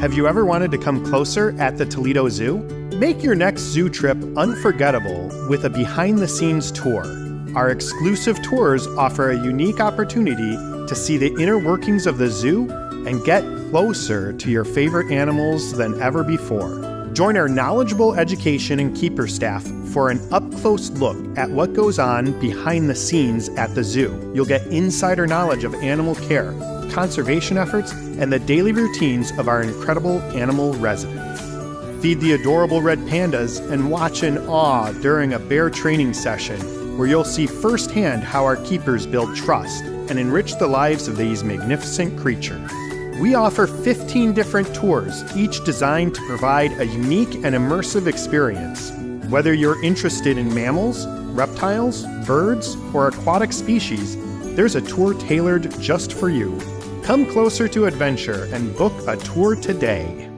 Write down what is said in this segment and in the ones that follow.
Have you ever wanted to come closer at the Toledo Zoo? Make your next zoo trip unforgettable with a behind-the-scenes tour. Our exclusive tours offer a unique opportunity to see the inner workings of the zoo and get closer to your favorite animals than ever before. Join our knowledgeable education and keeper staff for an up-close look at what goes on behind the scenes at the zoo. You'll get insider knowledge of animal care, conservation efforts, and the daily routines of our incredible animal residents. Feed the adorable red pandas and watch in awe during a bear training session where you'll see firsthand how our keepers build trust and enrich the lives of these magnificent creatures. We offer 15 different tours, each designed to provide a unique and immersive experience. Whether you're interested in mammals, reptiles, birds, or aquatic species, there's a tour tailored just for you. Come closer to adventure and book a tour today.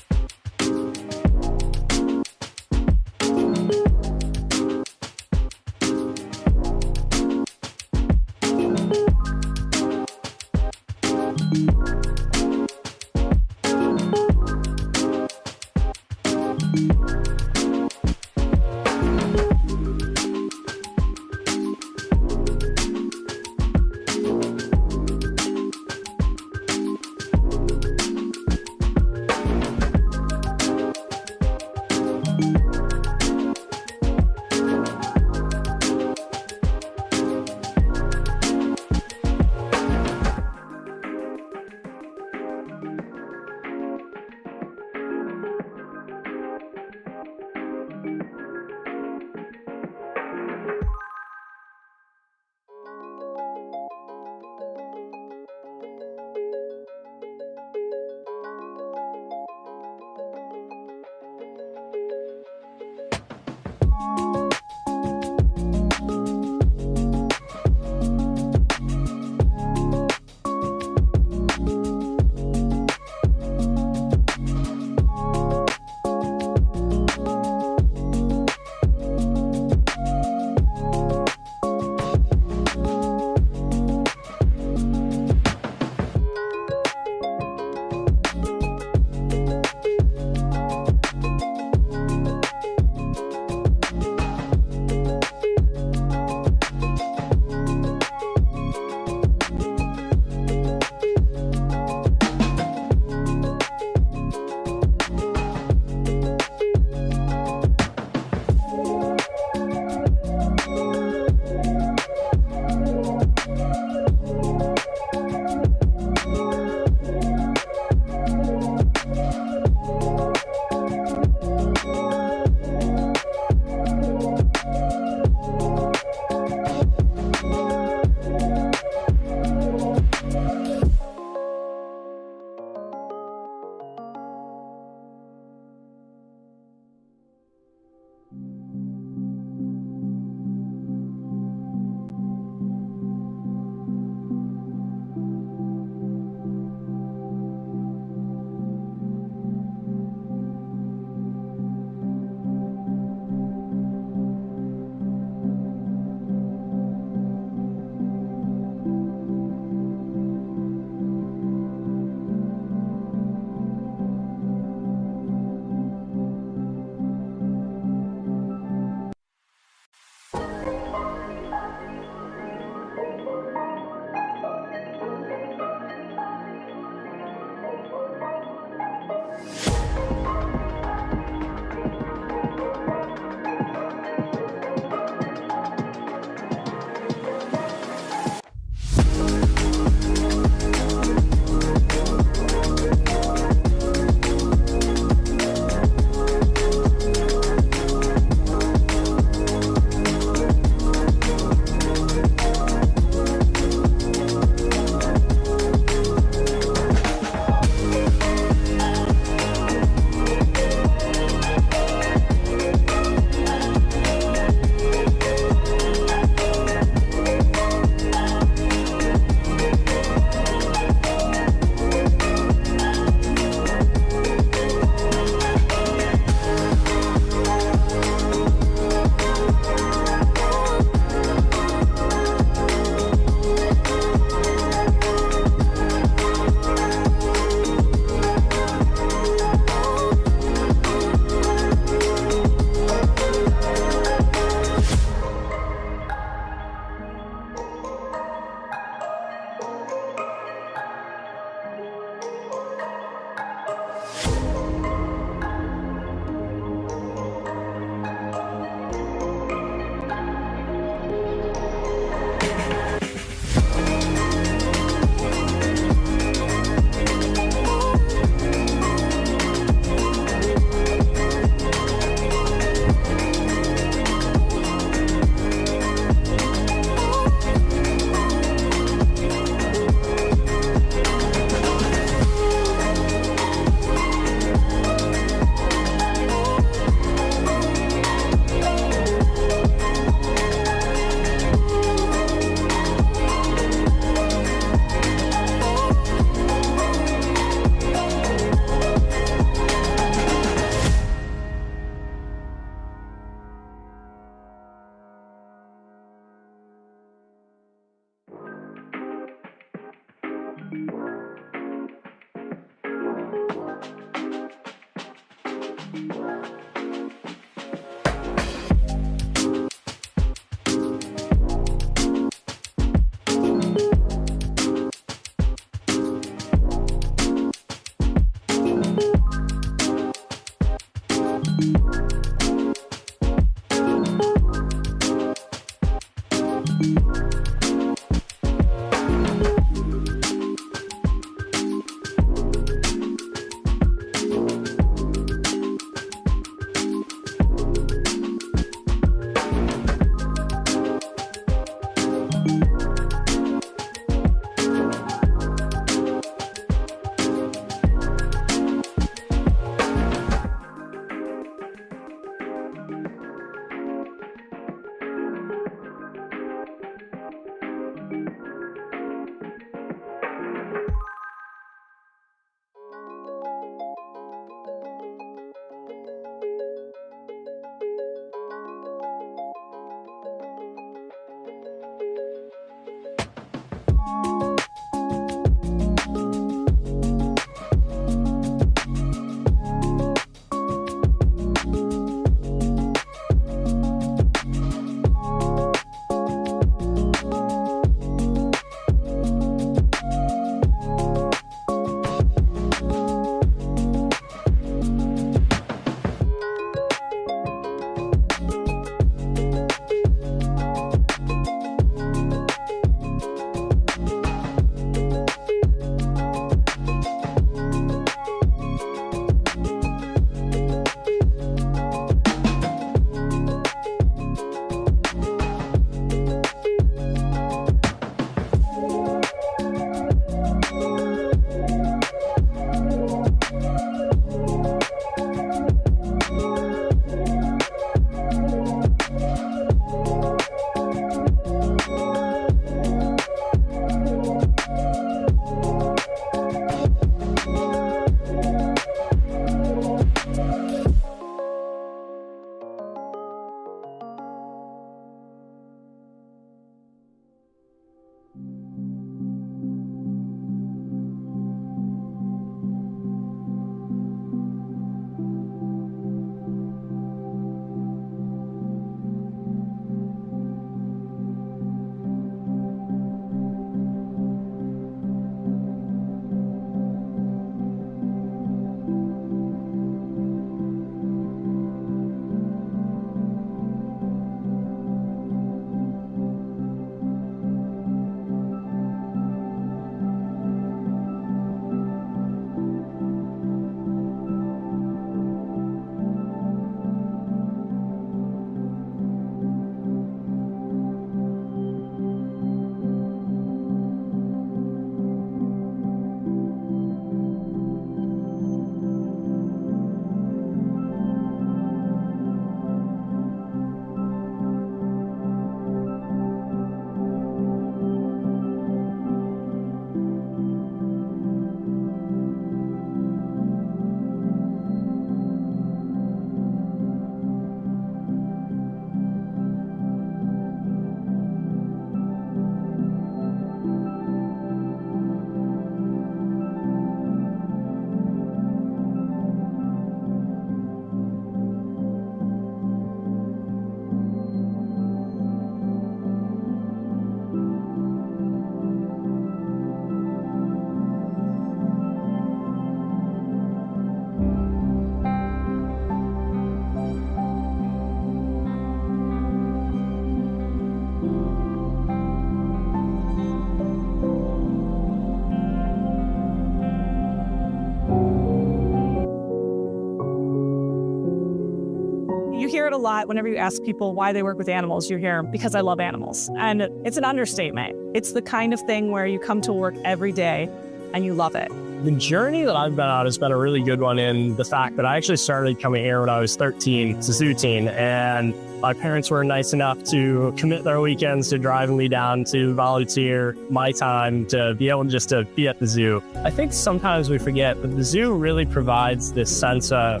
hear it a lot whenever you ask people why they work with animals. You hear, because I love animals. And it's an understatement. It's the kind of thing where you come to work every day and you love it. The journey that I've been on has been a really good one in the fact that I actually started coming here when I was 13, as a zoo teen, and my parents were nice enough to commit their weekends to driving me down to volunteer my time to be able just to be at the zoo. I think sometimes we forget that the zoo really provides this sense of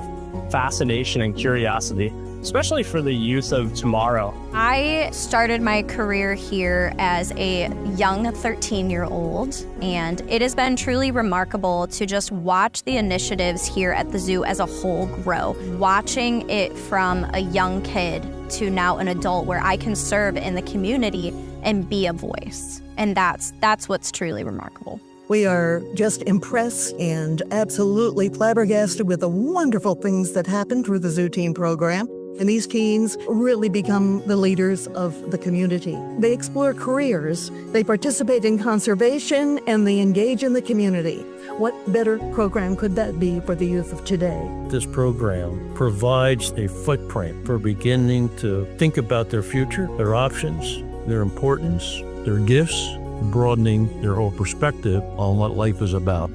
fascination and curiosity. especially for the youth of tomorrow. I started my career here as a young 13-year-old, and it has been truly remarkable to just watch the initiatives here at the zoo as a whole grow. Watching it from a young kid to now an adult where I can serve in the community and be a voice. And that's what's truly remarkable. We are just impressed and absolutely flabbergasted with the wonderful things that happen through the Zoo Teen program. And these teens really become the leaders of the community. They explore careers, they participate in conservation, and they engage in the community. What better program could that be for the youth of today? This program provides a footprint for beginning to think about their future, their options, their importance, their gifts, broadening their whole perspective on what life is about.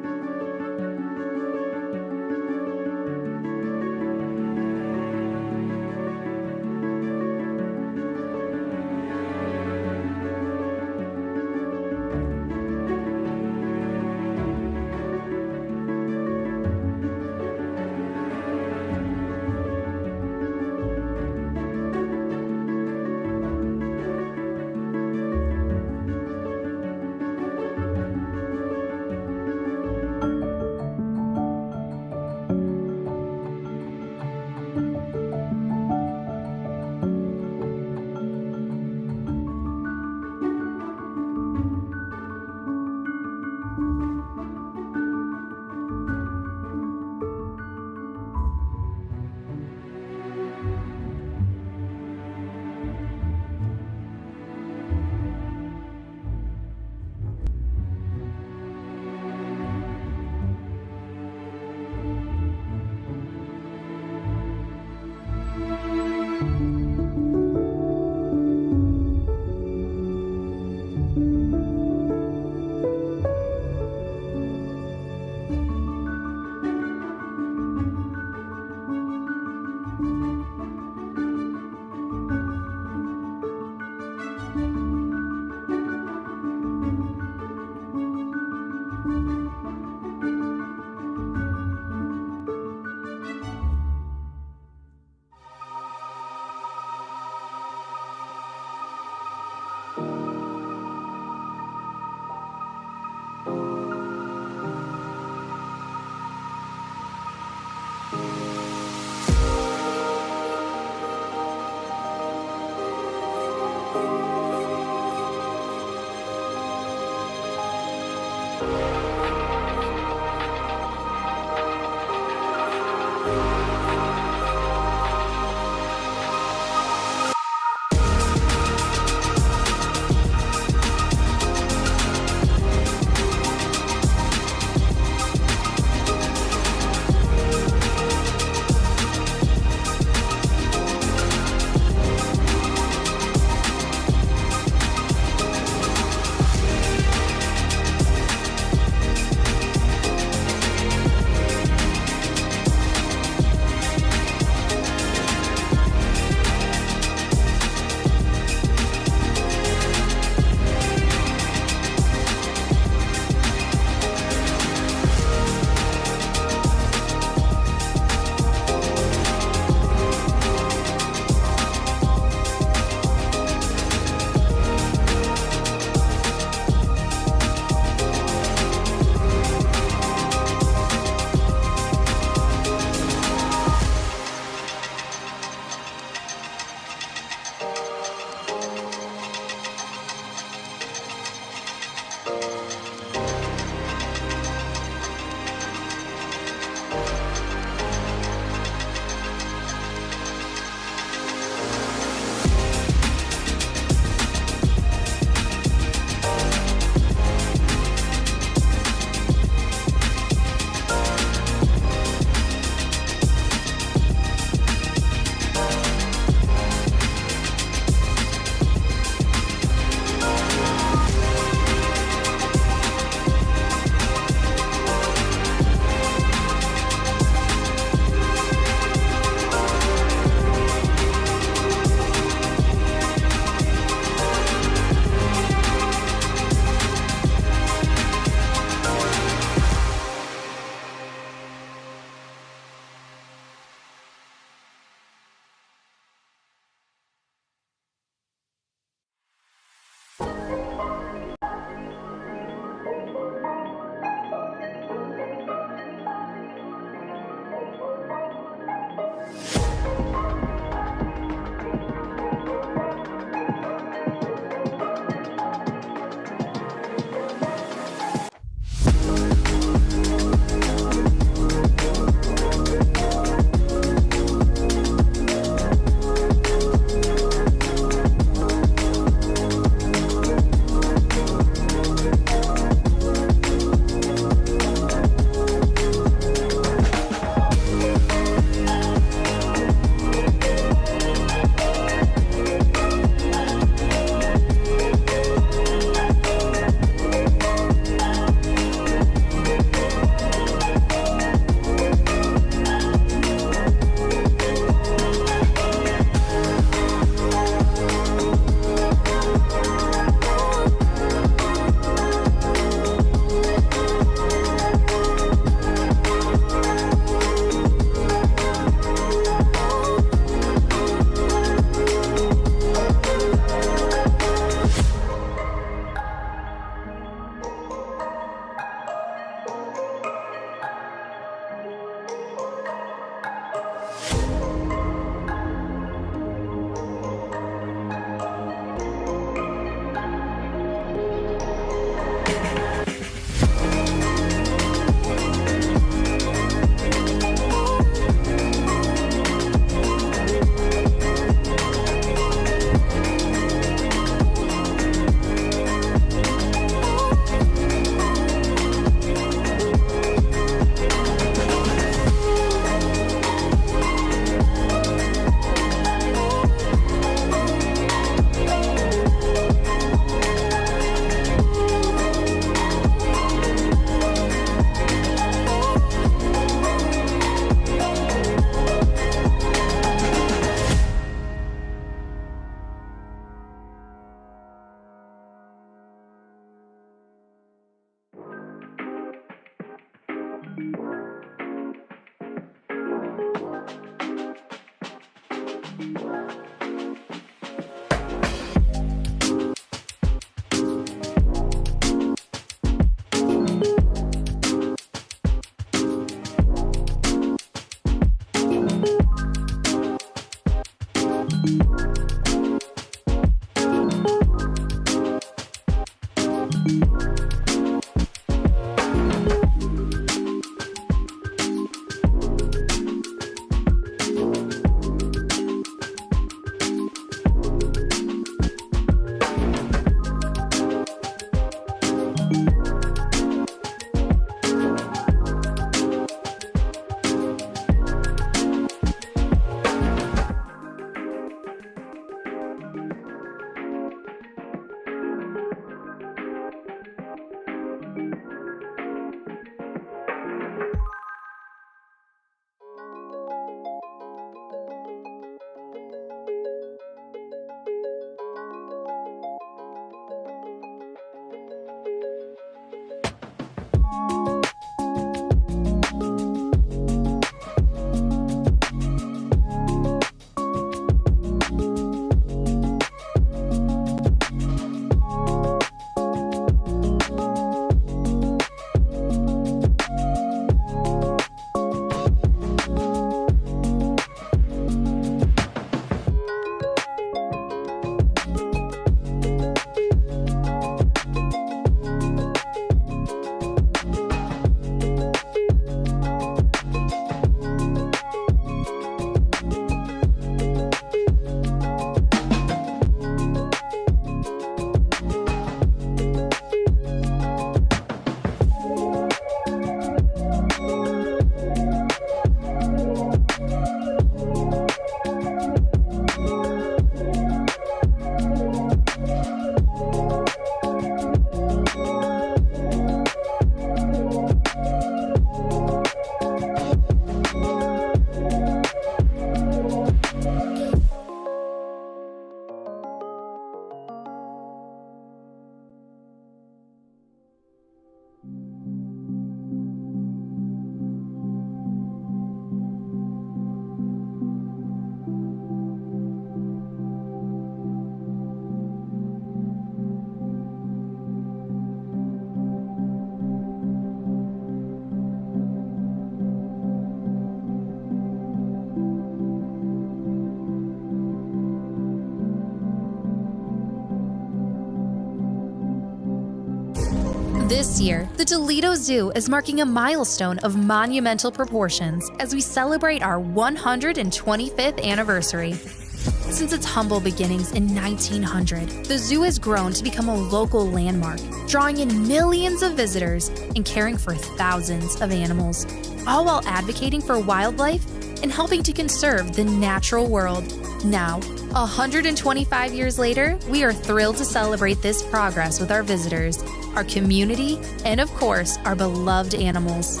This year, the Toledo Zoo is marking a milestone of monumental proportions as we celebrate our 125th anniversary. Since its humble beginnings in 1900, the zoo has grown to become a local landmark, drawing in millions of visitors and caring for thousands of animals, all while advocating for wildlife and helping to conserve the natural world. Now, 125 years later, we are thrilled to celebrate this progress with our visitors, our community, and of course, our beloved animals.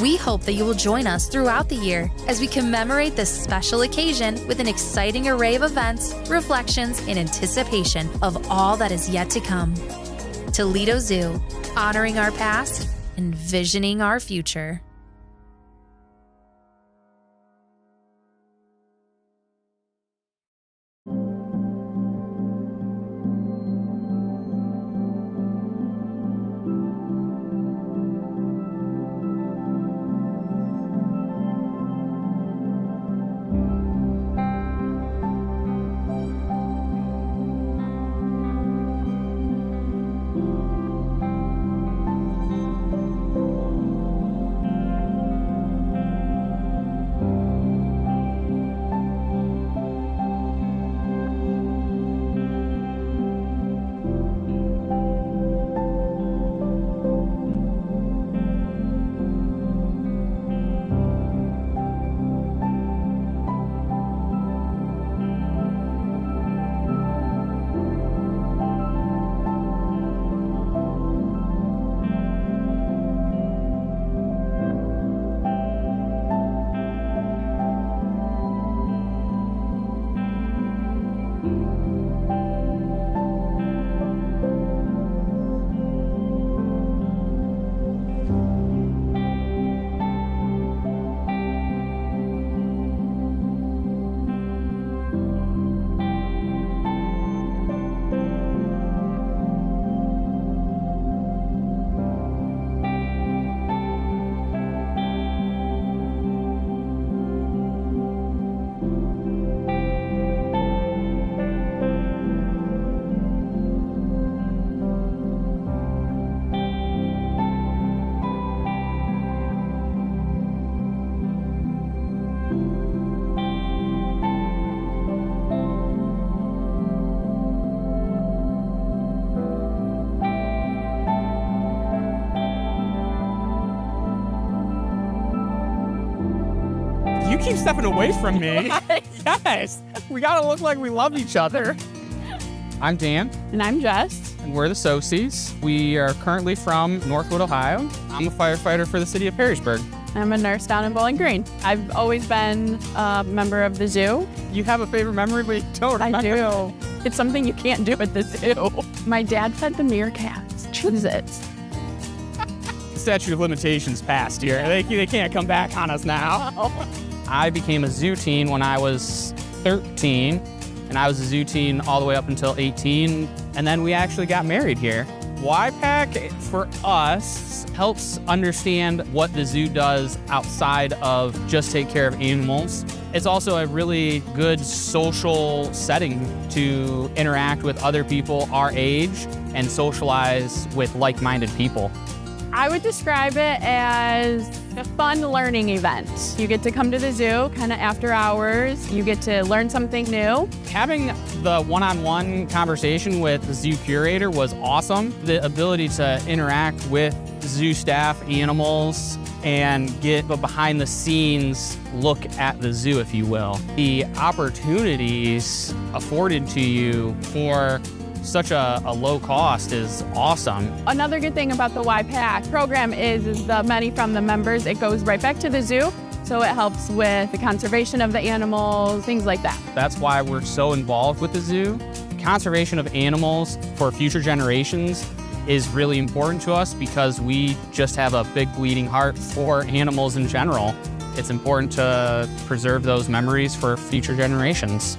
We hope that you will join us throughout the year as we commemorate this special occasion with an exciting array of events, reflections, and anticipation of all that is yet to come. Toledo Zoo, honoring our past, envisioning our future. keep stepping away from me. Yes, we gotta look like we love each other. I'm Dan. And I'm Jess. And we're the Socies. We are currently from Northwood, Ohio. I'm a firefighter for the city of Perrysburg. I'm a nurse down in Bowling Green. I've always been a member of the zoo. You have a favorite memory, but you don't. I do. It's something you can't do at the zoo. My dad fed the meerkats. Cheez-Its. Statute of limitations passed here. They can't come back on us now. I became a zoo teen when I was 13. And I was a zoo teen all the way up until 18, and then we actually got married here. YPAC, for us, helps understand what the zoo does outside of just take care of animals. It's also a really good social setting to interact with other people our age and socialize with like-minded people. I would describe it as a fun learning event. You get to come to the zoo kind of after hours. You get to learn something new. Having the one-on-one conversation with the zoo curator was awesome. The ability to interact with zoo staff, animals, and get a behind-the-scenes look at the zoo, if you will. The opportunities afforded to you for such a low cost is awesome. Another good thing about the YPAC program is the money from the members, it goes right back to the zoo. So it helps with the conservation of the animals, things like that. That's why we're so involved with the zoo. Conservation of animals for future generations is really important to us because we just have a big bleeding heart for animals in general. It's important to preserve those memories for future generations.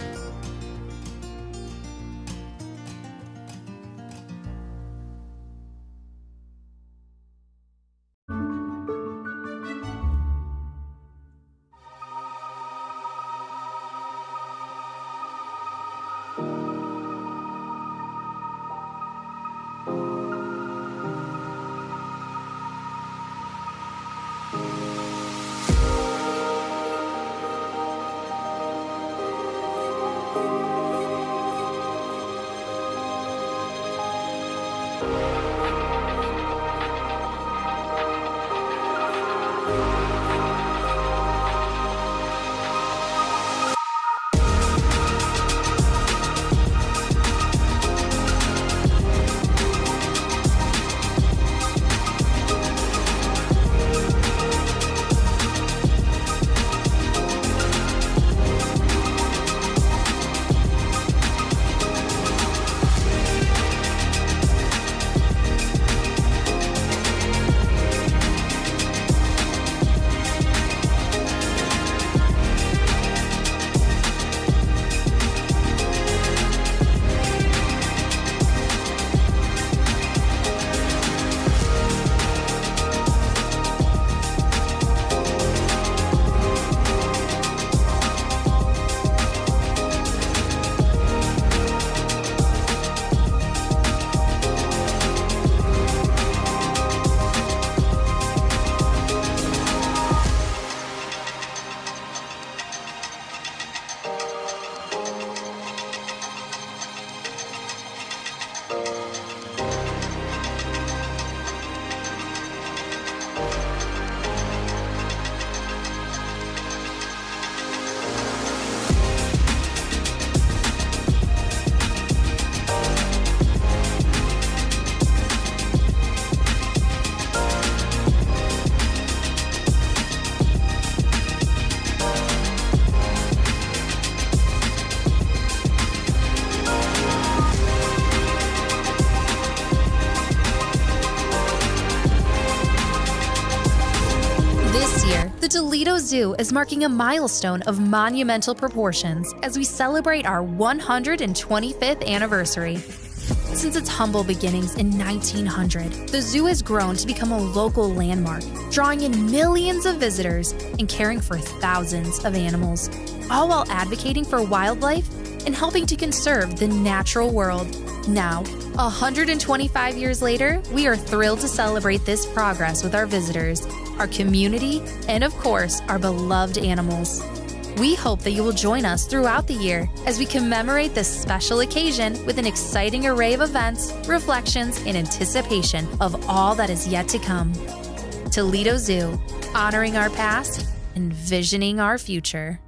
The Toledo Zoo is marking a milestone of monumental proportions as we celebrate our 125th anniversary. Since its humble beginnings in 1900, the zoo has grown to become a local landmark, drawing in millions of visitors and caring for thousands of animals, all while advocating for wildlife and helping to conserve the natural world. Now, 125 years later, we are thrilled to celebrate this progress with our visitors, our community, and of course, our beloved animals. We hope that you will join us throughout the year as we commemorate this special occasion with an exciting array of events, reflections, and anticipation of all that is yet to come. Toledo Zoo, honoring our past, envisioning our future.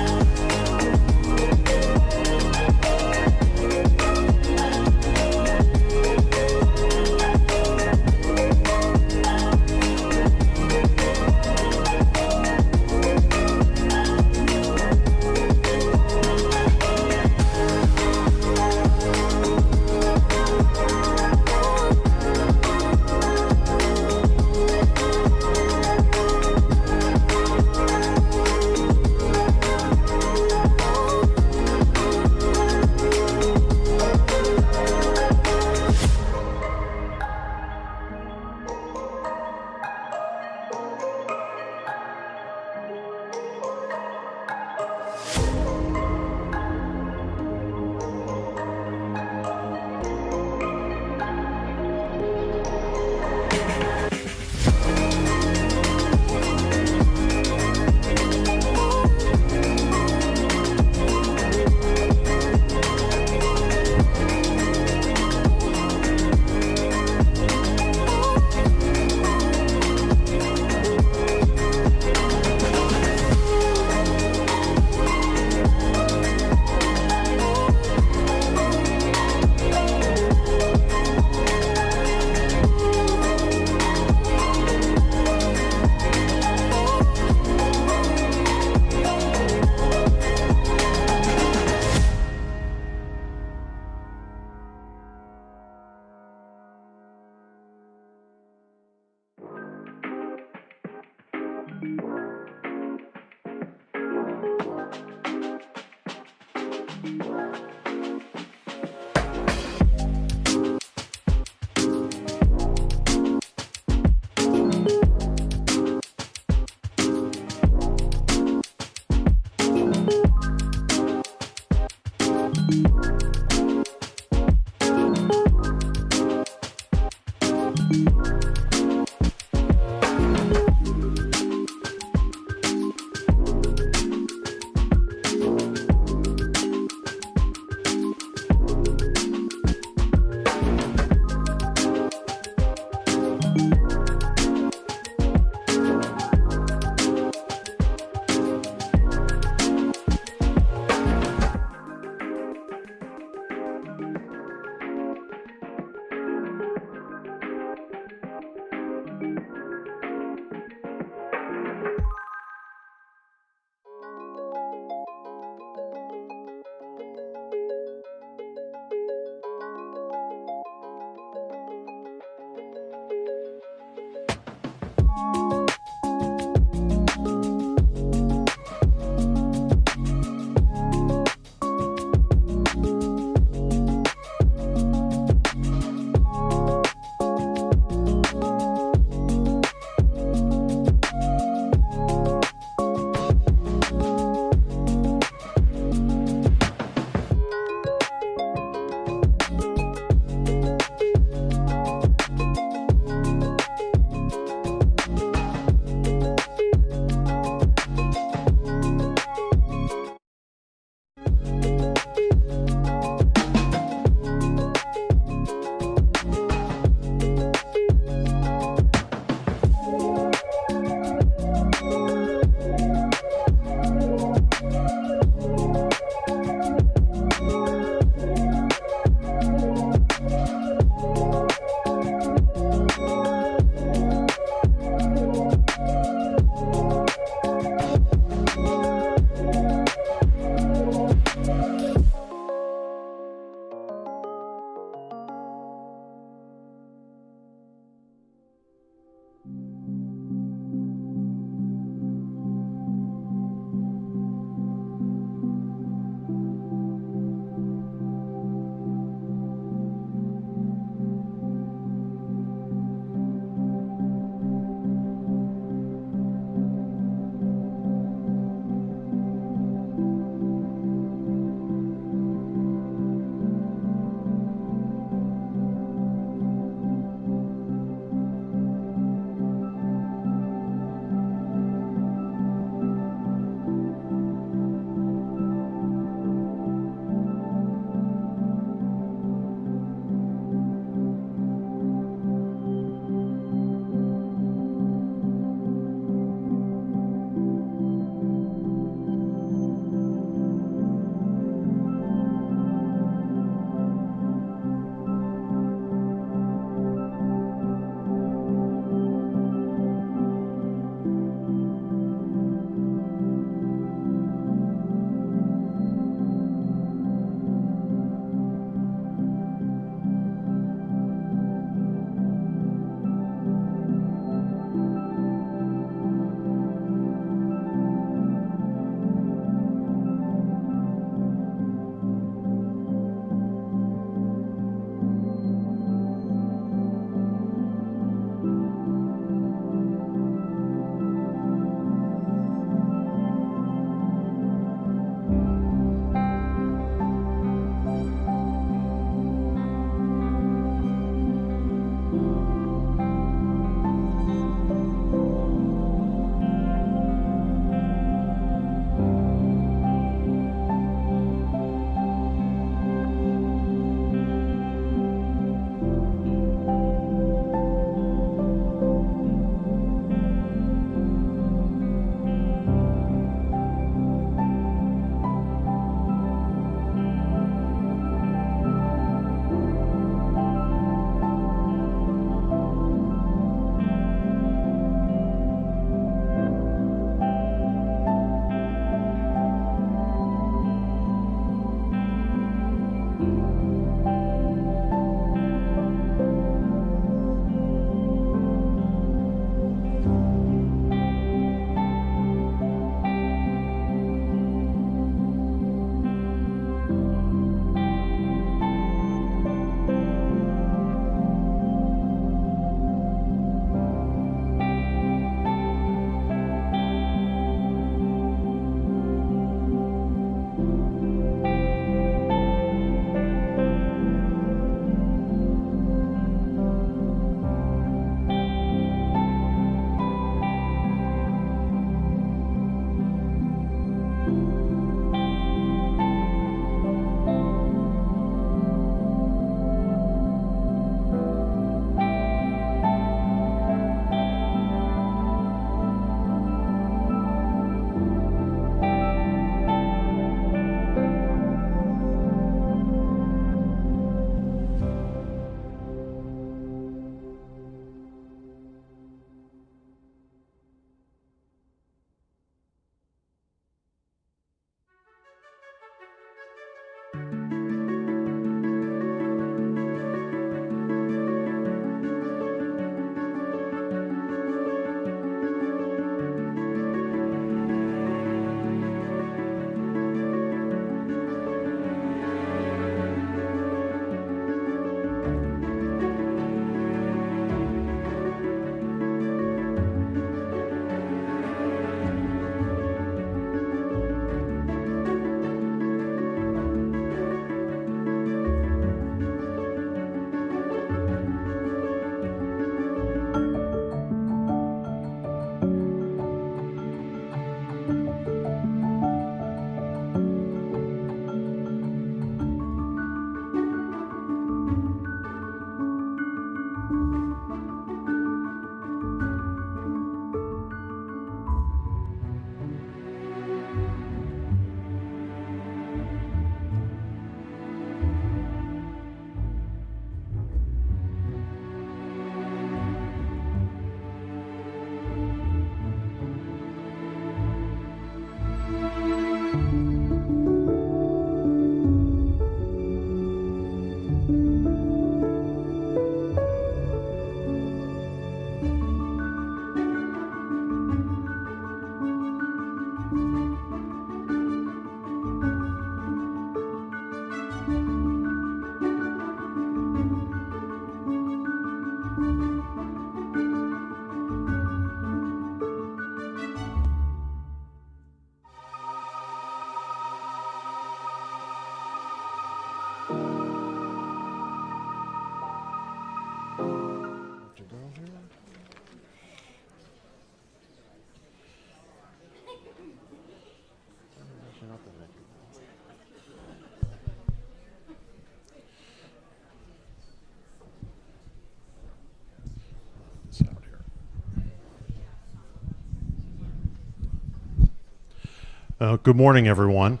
Good morning, everyone.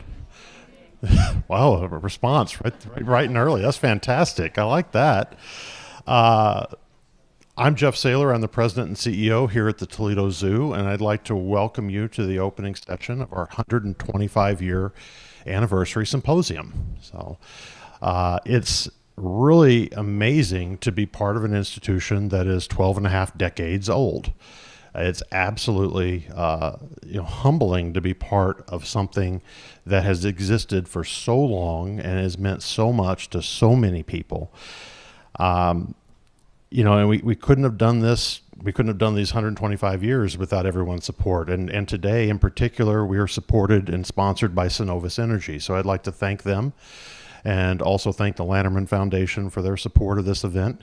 Wow, a response right and early. That's fantastic. I like that. I'm Jeff Saylor. I'm the president and CEO here at the Toledo Zoo, and I'd like to welcome you to the opening session of our 125-year anniversary symposium. So it's really amazing to be part of an institution that is 12 and a half decades old. It's absolutely humbling to be part of something that has existed for so long and has meant so much to so many people. And we couldn't have done this. We couldn't have done these 125 years without everyone's support. And today, in particular, we are supported and sponsored by Synovus Energy. So I'd like to thank them, and also thank the Lanterman Foundation for their support of this event.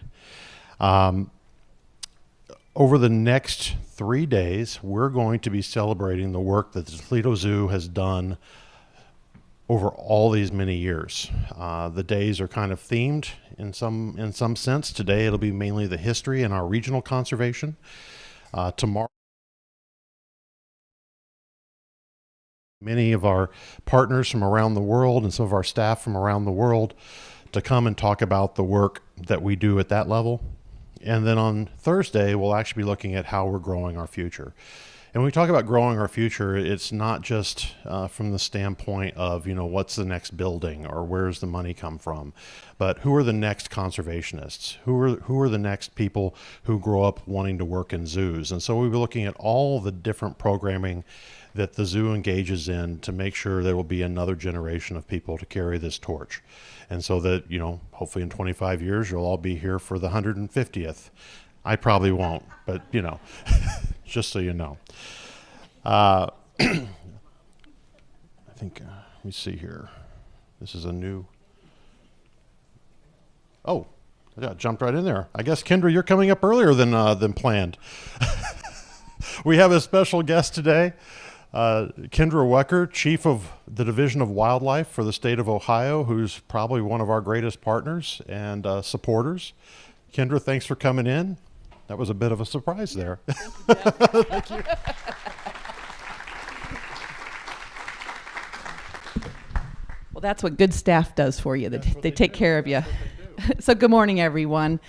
Over the next 3 days, we're going to be celebrating the work that the Toledo Zoo has done over all these many years. The days are kind of themed in some sense. Today it'll be mainly the history and our regional conservation. Tomorrow, many of our partners from around the world and some of our staff from around the world to come and talk about the work that we do at that level. And then on Thursday, we'll actually be looking at how we're growing our future. And when we talk about growing our future, it's not just from the standpoint of, what's the next building or where's the money come from, but who are the next conservationists? Who are the next people who grow up wanting to work in zoos? And so we'll be looking at all the different programming that the zoo engages in to make sure there will be another generation of people to carry this torch. And so that, hopefully in 25 years, you'll all be here for the 150th. I probably won't, but, just so you know. I think, let me see here. This is a new, oh, I jumped right in there. I guess, Kendra, you're coming up earlier than planned. We have a special guest today. Kendra Wecker, Chief of the Division of Wildlife for the state of Ohio, who's probably one of our greatest partners and supporters. Kendra, thanks for coming in. That was a bit of a surprise there. Thank you. Well, that's what good staff does for you. They take care of you. So good morning, everyone.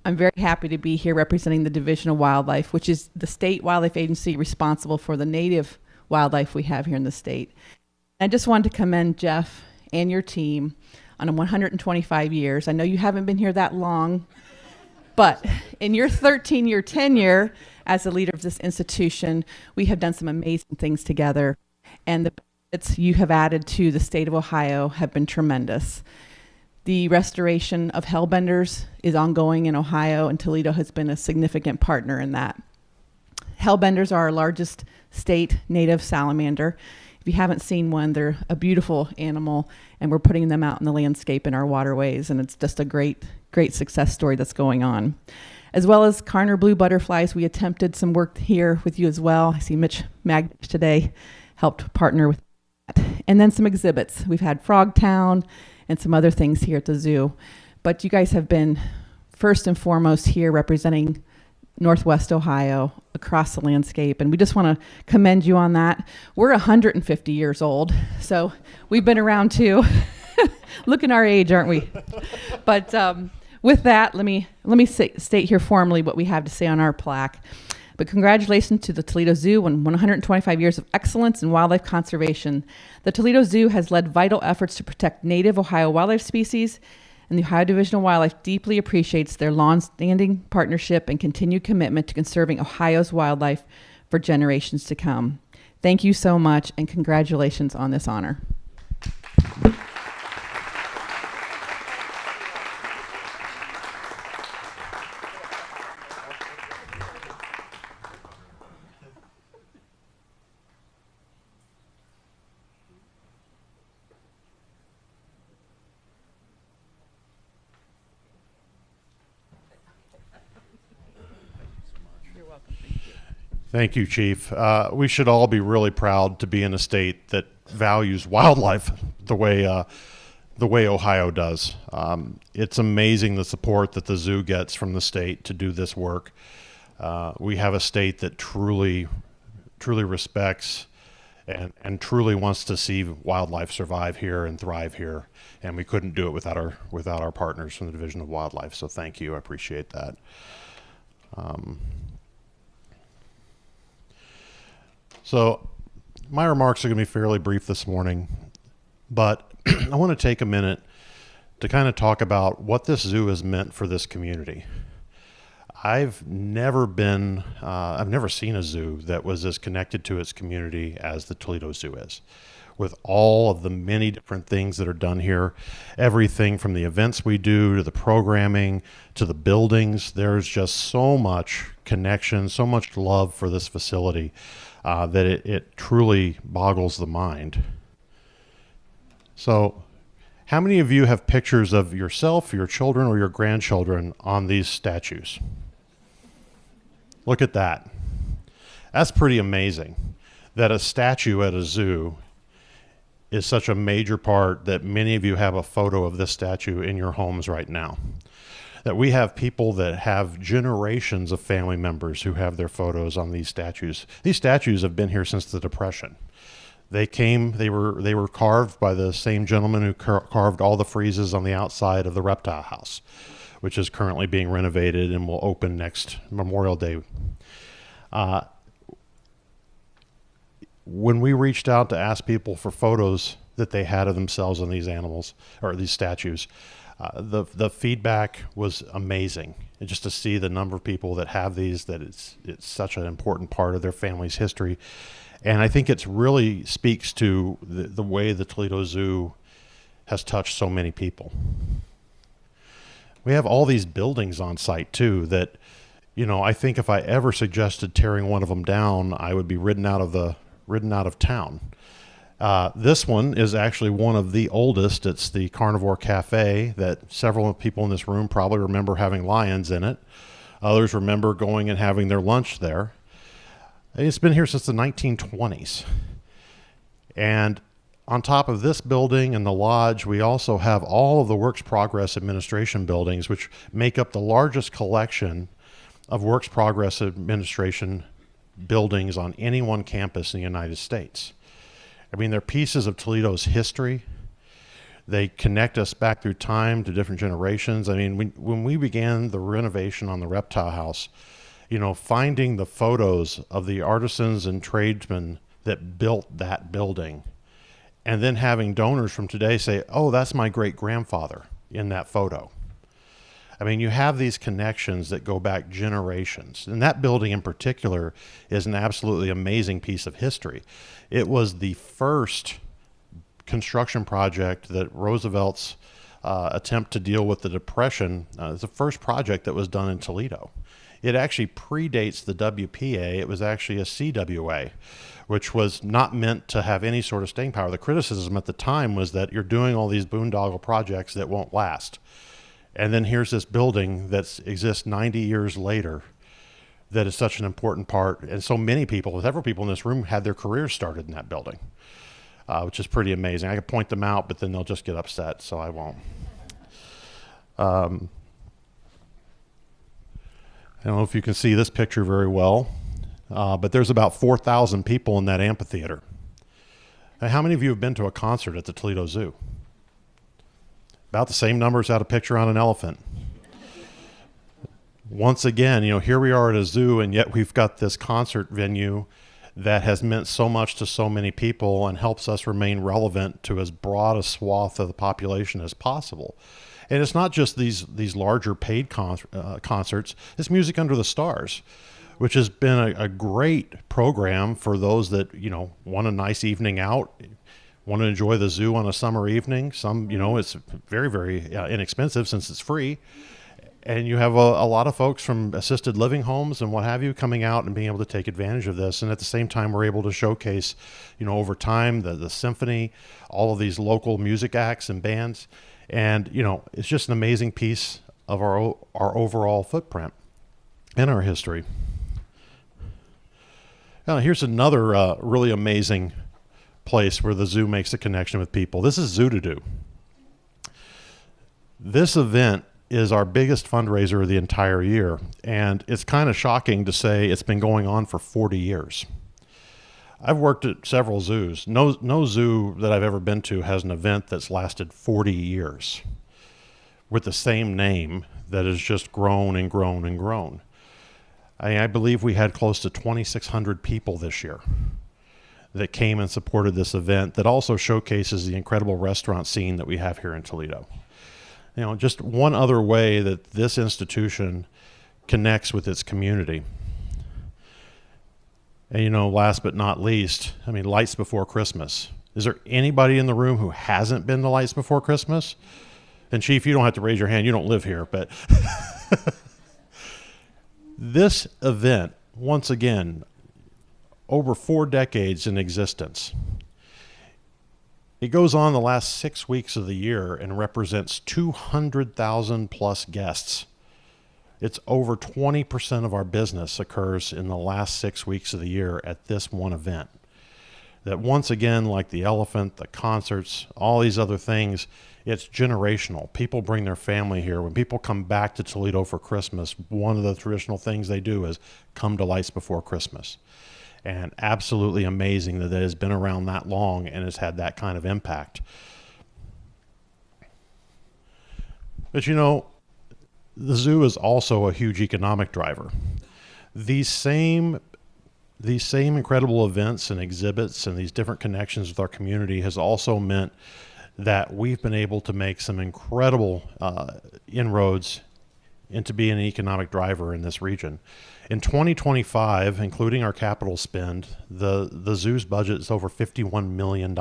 I'm very happy to be here representing the Division of Wildlife, which is the state wildlife agency responsible for the native wildlife we have here in the state. I just wanted to commend Jeff and your team on 125 years. I know you haven't been here that long, but in your 13-year tenure as the leader of this institution, we have done some amazing things together, and the benefits you have added to the state of Ohio have been tremendous. The restoration of hellbenders is ongoing in Ohio, and Toledo has been a significant partner in that. Hellbenders are our largest state native salamander. If you haven't seen one, they're a beautiful animal, and we're putting them out in the landscape in our waterways, and it's just a great success story that's going on. As well as Carner blue butterflies, we attempted some work here with you as well. I see Mitch Magnich today helped partner with that. And then some exhibits. We've had Frogtown and some other things here at the zoo. But you guys have been first and foremost here representing Northwest Ohio across the landscape, and we just want to commend you on that. We're 150 years old, so we've been around too. Looking our age, aren't we? But with that, let me state here formally what we have to say on our plaque. But congratulations to the Toledo Zoo on 125 years of excellence in wildlife conservation. The Toledo Zoo has led vital efforts to protect native Ohio wildlife species, and the Ohio Division of Wildlife deeply appreciates their long-standing partnership and continued commitment to conserving Ohio's wildlife for generations to come. Thank you so much, and congratulations on this honor. Thank you, Chief. We should all be really proud to be in a state that values wildlife the way Ohio does. It's amazing the support that the zoo gets from the state to do this work. We have a state that truly respects and truly wants to see wildlife survive here and thrive here. And we couldn't do it without our partners from the Division of Wildlife. So thank you. I appreciate that. So my remarks are going to be fairly brief this morning, but I want to take a minute to kind of talk about what this zoo has meant for this community. I've never seen a zoo that was as connected to its community as the Toledo Zoo is, with all of the many different things that are done here, everything from the events we do to the programming to the buildings. There's just so much connection, so much love for this facility that it truly boggles the mind. So how many of you have pictures of yourself, your children, or your grandchildren on these statues? Look at that. That's pretty amazing that a statue at a zoo is such a major part that many of you have a photo of this statue in your homes right now. That we have people that have generations of family members who have their photos on these statues. These statues have been here since the Depression. They were carved by the same gentleman who carved all the friezes on the outside of the reptile house, which is currently being renovated and will open next Memorial Day. When we reached out to ask people for photos that they had of themselves on these animals or these statues, the feedback was amazing. And just to see the number of people that have these, that it's such an important part of their family's history. And I think it really speaks to the way the Toledo Zoo has touched so many people. We have all these buildings on site too that, I think if I ever suggested tearing one of them down, I would be ridden out of town. This one is actually one of the oldest. It's the Carnivore Cafe that several people in this room probably remember having lions in it. Others remember going and having their lunch there. It's been here since the 1920s. And on top of this building and the lodge, we also have all of the Works Progress Administration buildings, which make up the largest collection of Works Progress Administration buildings on any one campus in the United States. I mean, they're pieces of Toledo's history. They connect us back through time to different generations. I mean, when we began the renovation on the reptile house, finding the photos of the artisans and tradesmen that built that building, and then having donors from today say, oh, that's my great-grandfather in that photo. I mean, you have these connections that go back generations. And that building in particular is an absolutely amazing piece of history. It was the first construction project that Roosevelt's attempt to deal with the Depression. It's the first project that was done in Toledo. It actually predates the WPA. It was actually a CWA, which was not meant to have any sort of staying power. The criticism at the time was that you're doing all these boondoggle projects that won't last. And then here's this building that exists 90 years later that is such an important part. And so many people, several people in this room had their careers started in that building, which is pretty amazing. I could point them out, but then they'll just get upset, so I won't. I don't know if you can see this picture very well, but there's about 4,000 people in that amphitheater. Now, how many of you have been to a concert at the Toledo Zoo? About the same number as had a picture on an elephant. Once again, here we are at a zoo, and yet we've got this concert venue that has meant so much to so many people and helps us remain relevant to as broad a swath of the population as possible. And it's not just these larger paid concerts. It's Music Under the Stars, which has been a great program for those that, want a nice evening out, want to enjoy the zoo on a summer evening. Some, it's very, very inexpensive since it's free. And you have a lot of folks from assisted living homes and what have you coming out and being able to take advantage of this. And at the same time, we're able to showcase, over time, the symphony, all of these local music acts and bands. And, it's just an amazing piece of our overall footprint and our history. Now, here's another really amazing place where the zoo makes a connection with people. This is Zoo to Do. This event is our biggest fundraiser of the entire year, and it's kind of shocking to say it's been going on for 40 years. I've worked at several zoos. No zoo that I've ever been to has an event that's lasted 40 years with the same name that has just grown and grown and grown. I believe we had close to 2,600 people this year that came and supported this event that also showcases the incredible restaurant scene that we have here in Toledo. You know, just one other way that this institution connects with its community. And, you know, last but not least, I mean, Lights Before Christmas. Is there anybody in the room who hasn't been to Lights Before Christmas? And Chief, you don't have to raise your hand. You don't live here, but this event, once again, over 4 decades in existence. It goes on the last 6 weeks of the year and represents 200,000 plus guests. It's over 20% of our business occurs in the last 6 weeks of the year at this one event. That once again, like the elephant, the concerts, all these other things, it's generational. People bring their family here. When people come back to Toledo for Christmas, one of the traditional things they do is come to Lights Before Christmas. And absolutely amazing that it has been around that long and has had that kind of impact. But you know, the zoo is also a huge economic driver. These same incredible events and exhibits and these different connections with our community has also meant that we've been able to make some incredible inroads into being an economic driver in this region. In 2025, including our capital spend, the zoo's budget is over $51 million.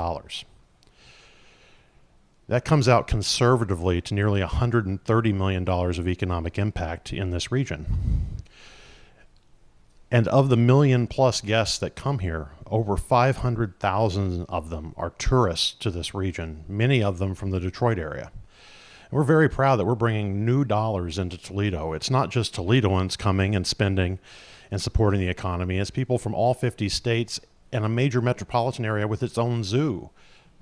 That comes out conservatively to nearly $130 million of economic impact in this region. And of the million plus guests that come here, over 500,000 of them are tourists to this region, many of them from the Detroit area. And we're very proud that we're bringing new dollars into Toledo. It's not just Toledoans coming and spending and supporting the economy. It's people from all 50 states and a major metropolitan area with its own zoo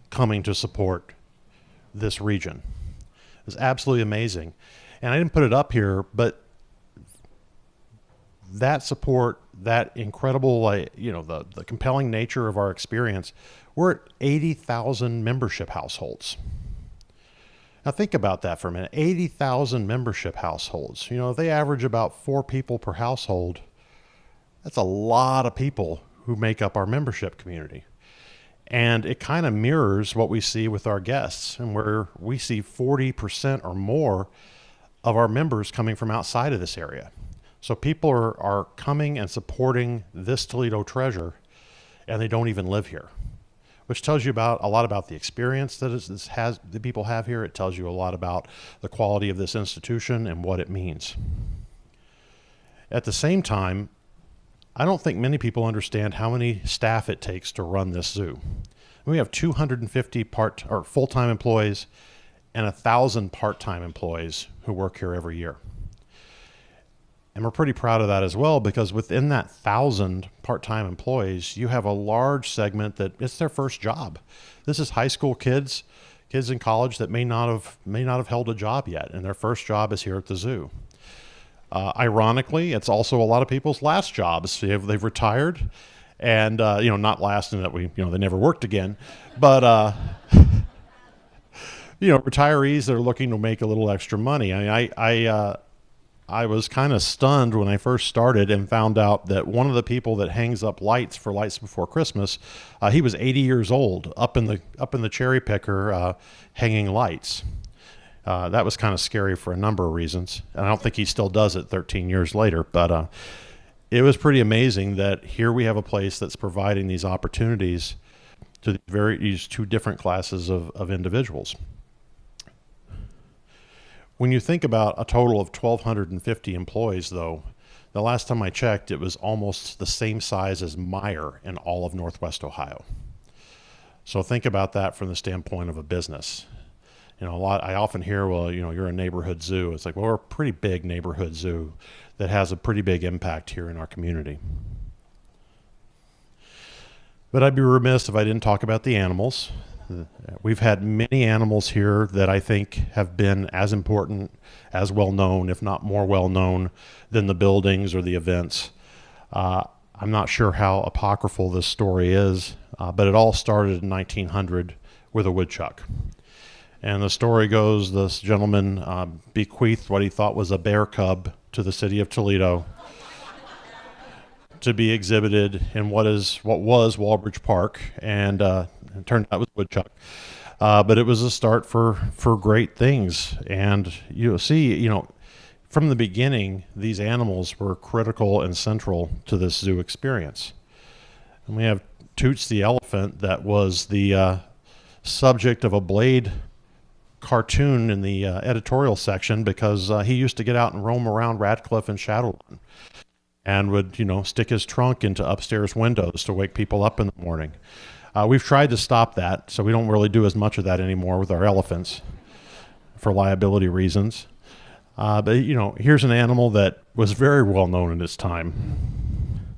coming to support this region. It's absolutely amazing. And I didn't put it up here, but that support, that incredible, the compelling nature of our experience, we're at 80,000 membership households. Now think about that for a minute. 80,000 membership households. You know, they average about 4 people per household. That's a lot of people who make up our membership community. And it kind of mirrors what we see with our guests, and where we see 40% or more of our members coming from outside of this area. So people are coming and supporting this Toledo treasure, and they don't even live here, which tells you a lot about the experience that the people have here. It tells you a lot about the quality of this institution and what it means. At the same time, I don't think many people understand how many staff it takes to run this zoo. We have 250 full-time employees and 1,000 part-time employees who work here every year. And we're pretty proud of that as well, because within that 1,000 part-time employees, you have a large segment that it's their first job. This is high school kids in college that may not have held a job yet, and their first job is here at the zoo. Ironically, it's also a lot of people's last jobs. They've retired, and not last in that they never worked again, but retirees that are looking to make a little extra money. I was kind of stunned when I first started and found out that one of the people that hangs up lights for Lights Before Christmas, he was 80 years old, up in the cherry picker, hanging lights. That was kind of scary for a number of reasons, and I don't think he still does it 13 years later. But it was pretty amazing that here we have a place that's providing these opportunities to these 2 different classes of individuals. When you think about a total of 1,250 employees, though, the last time I checked, it was almost the same size as Meyer in all of Northwest Ohio. So think about that from the standpoint of a business. I often hear, well, you're a neighborhood zoo. It's like, well, we're a pretty big neighborhood zoo that has a pretty big impact here in our community. But I'd be remiss if I didn't talk about the animals. We've had many animals here that I think have been as important, as well known, if not more well known, than the buildings or the events. I'm not sure how apocryphal this story is, but it all started in 1900 with a woodchuck. And the story goes, this gentleman bequeathed what he thought was a bear cub to the city of Toledo to be exhibited in what was Walbridge Park, and it turned out it was woodchuck. But it was a start for great things. And you'll see, from the beginning, these animals were critical and central to this zoo experience. And we have Toots the elephant that was the subject of a Blade cartoon in the editorial section because he used to get out and roam around Radcliffe and Shadowrun and would, stick his trunk into upstairs windows to wake people up in the morning. We've tried to stop that, so we don't really do as much of that anymore with our elephants for liability reasons. But here's an animal that was very well known in its time.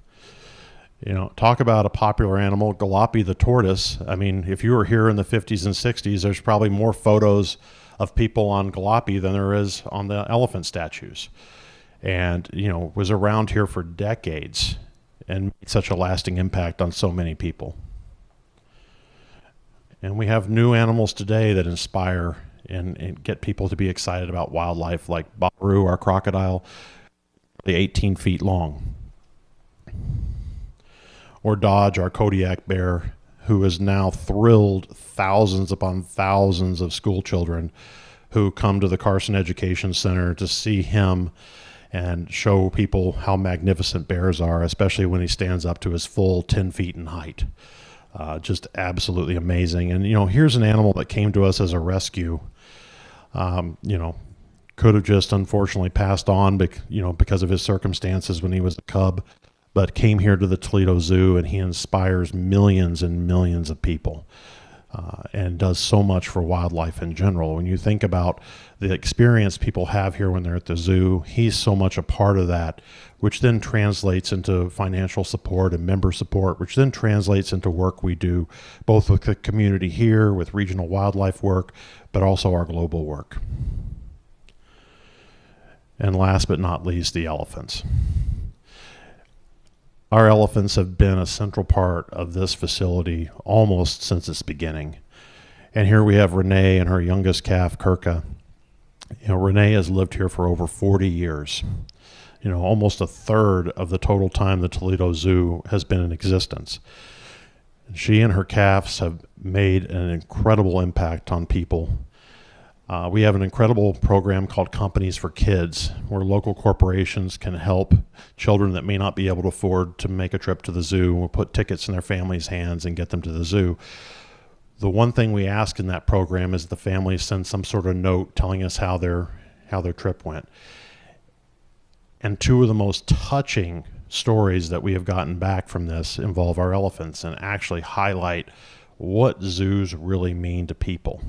Talk about a popular animal, Galopi the tortoise. I mean, if you were here in the 50s and 60s, there's probably more photos of people on Galopi than there is on the elephant statues. And, was around here for decades and made such a lasting impact on so many people. And we have new animals today that inspire and get people to be excited about wildlife, like Baru, our crocodile, 18 feet long. Or Dodge, our Kodiak bear, who has now thrilled thousands upon thousands of school children who come to the Carson Education Center to see him and show people how magnificent bears are, especially when he stands up to his full 10 feet in height. Just absolutely amazing. And, here's an animal that came to us as a rescue. Could have just unfortunately passed on, because of his circumstances when he was a cub, but came here to the Toledo Zoo, and he inspires millions and millions of people and does so much for wildlife in general. When you think about the experience people have here when they're at the zoo, he's so much a part of that, which then translates into financial support and member support, which then translates into work we do both with the community here, with regional wildlife work, but also our global work. And last but not least, the elephants. Our elephants have been a central part of this facility almost since its beginning. And here we have Renee and her youngest calf, Kirka. Renee has lived here for over 40 years. Almost a third of the total time the Toledo Zoo has been in existence. She and her calves have made an incredible impact on people. We have an incredible program called Companies for Kids, where local corporations can help children that may not be able to afford to make a trip to the zoo. We'll put tickets in their families' hands and get them to the zoo. The one thing we ask in that program is the families send some sort of note telling us how their trip went. And two of the most touching stories that we have gotten back from this involve our elephants and actually highlight what zoos really mean to people.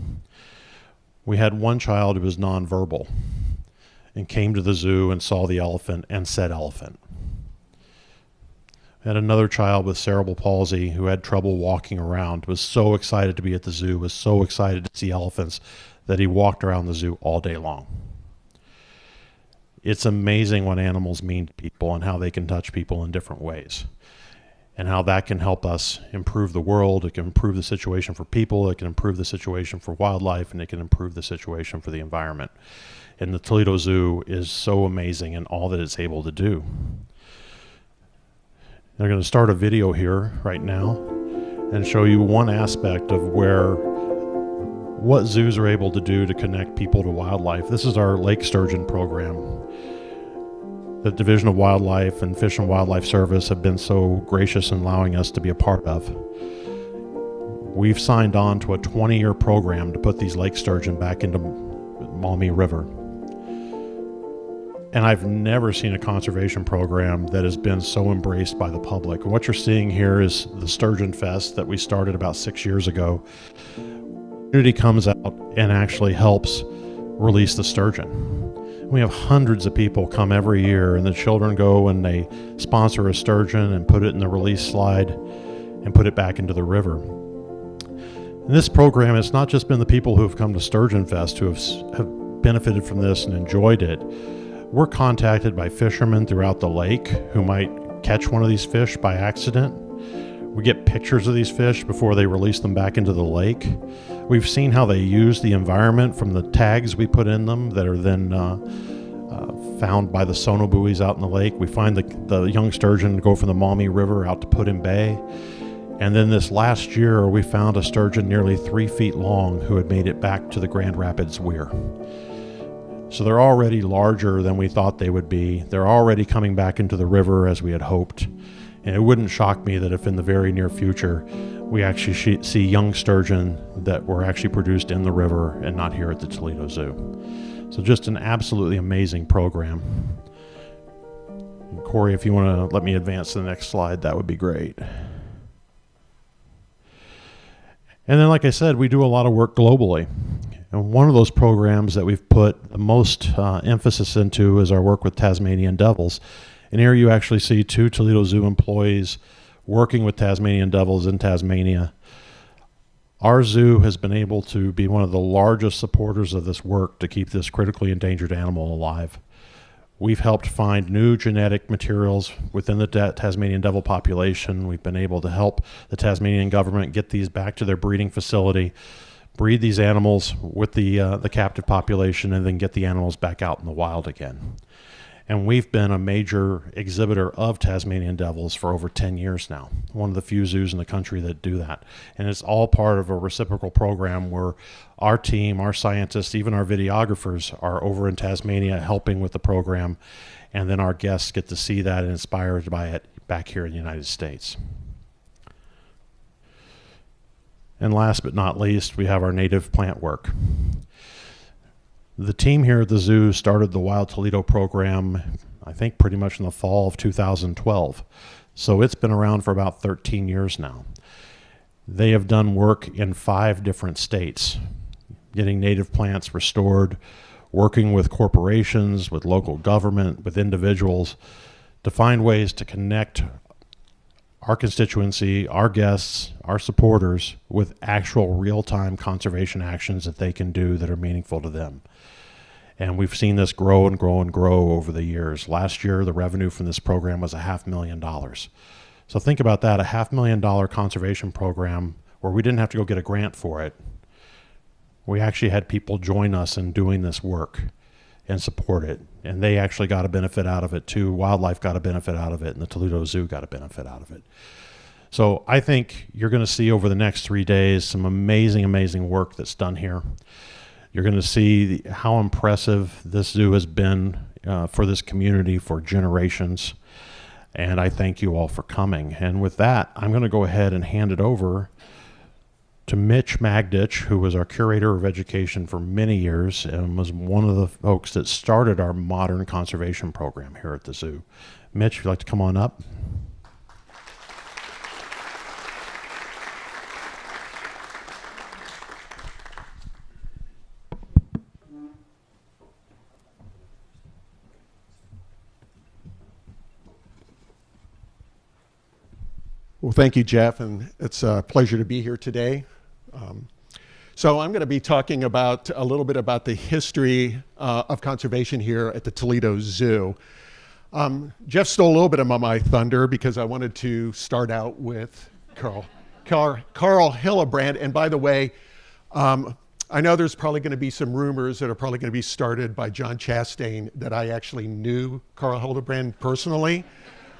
We had one child who was nonverbal and came to the zoo and saw the elephant and said elephant. We had another child with cerebral palsy who had trouble walking around, was so excited to be at the zoo, was so excited to see elephants that he walked around the zoo all day long. It's amazing what animals mean to people and how they can touch people in different ways, and how that can help us improve the world. It can improve the situation for people, it can improve the situation for wildlife, and it can improve the situation for the environment. And the Toledo Zoo is so amazing in all that it's able to do. They're going to start a video here right now and show you one aspect of what zoos are able to do to connect people to wildlife. This is our lake sturgeon program. The Division of Wildlife and Fish and Wildlife Service have been so gracious in allowing us to be a part of. We've signed on to a 20-year program to put these lake sturgeon back into Maumee River. And I've never seen a conservation program that has been so embraced by the public. And what you're seeing here is the Sturgeon Fest that we started about 6 years ago. The community comes out and actually helps release the sturgeon. We have hundreds of people come every year, and the children go and they sponsor a sturgeon and put it in the release slide and put it back into the river. In this program, it's not just been the people who have come to Sturgeon Fest who have benefited from this and enjoyed it. We're contacted by fishermen throughout the lake who might catch one of these fish by accident. We get pictures of these fish before they release them back into the lake. We've seen how they use the environment from the tags we put in them that are then found by the sonobuoys out in the lake. We find the young sturgeon go from the Maumee River out to Put-in Bay. And then this last year, we found a sturgeon nearly 3 feet long who had made it back to the Grand Rapids Weir. So they're already larger than we thought they would be. They're already coming back into the river as we had hoped. And it wouldn't shock me that if in the very near future, we actually see young sturgeon that were actually produced in the river and not here at the Toledo Zoo. So just an absolutely amazing program. And Corey, if you want to let me advance to the next slide, that would be great. And then, like I said, we do a lot of work globally. And one of those programs that we've put the most emphasis into is our work with Tasmanian devils. And here you actually see 2 Toledo Zoo employees working with Tasmanian devils in Tasmania. Our zoo has been able to be one of the largest supporters of this work to keep this critically endangered animal alive. We've helped find new genetic materials within the Tasmanian devil population. We've been able to help the Tasmanian government get these back to their breeding facility, breed these animals with the captive population, and then get the animals back out in the wild again. And we've been a major exhibitor of Tasmanian devils for over 10 years now, one of the few zoos in the country that do that. And it's all part of a reciprocal program where our team, our scientists, even our videographers are over in Tasmania helping with the program, and then our guests get to see that and inspired by it back here in the United States. And last but not least, we have our native plant work. The team here at the zoo started the Wild Toledo program, I think pretty much in the fall of 2012. So it's been around for about 13 years now. They have done work in 5 different states, getting native plants restored, working with corporations, with local government, with individuals to find ways to connect our constituency, our guests, our supporters with actual real-time conservation actions that they can do that are meaningful to them. And we've seen this grow and grow and grow over the years. Last year, the revenue from this program was $500,000. So think about that, a $500,000 conservation program where we didn't have to go get a grant for it. We actually had people join us in doing this work and support it. And they actually got a benefit out of it too. Wildlife got a benefit out of it, and the Toledo Zoo got a benefit out of it. So I think you're going to see over the next 3 days some amazing, amazing work that's done here. You're going to see how impressive this zoo has been for this community for generations. And I thank you all for coming. And with that, I'm going to go ahead and hand it over to Mitch Magditch, who was our curator of education for many years and was one of the folks that started our modern conservation program here at the zoo. Mitch, if you'd like to come on up. Well, thank you, Jeff, and it's a pleasure to be here today. So I'm going to be talking about a little bit about the history of conservation here at the Toledo Zoo. Jeff stole a little bit of my thunder because I wanted to start out with Carl Hillebrand. And by the way, I know there's probably going to be some rumors that are probably going to be started by John Chastain that I actually knew Carl Hillebrand personally.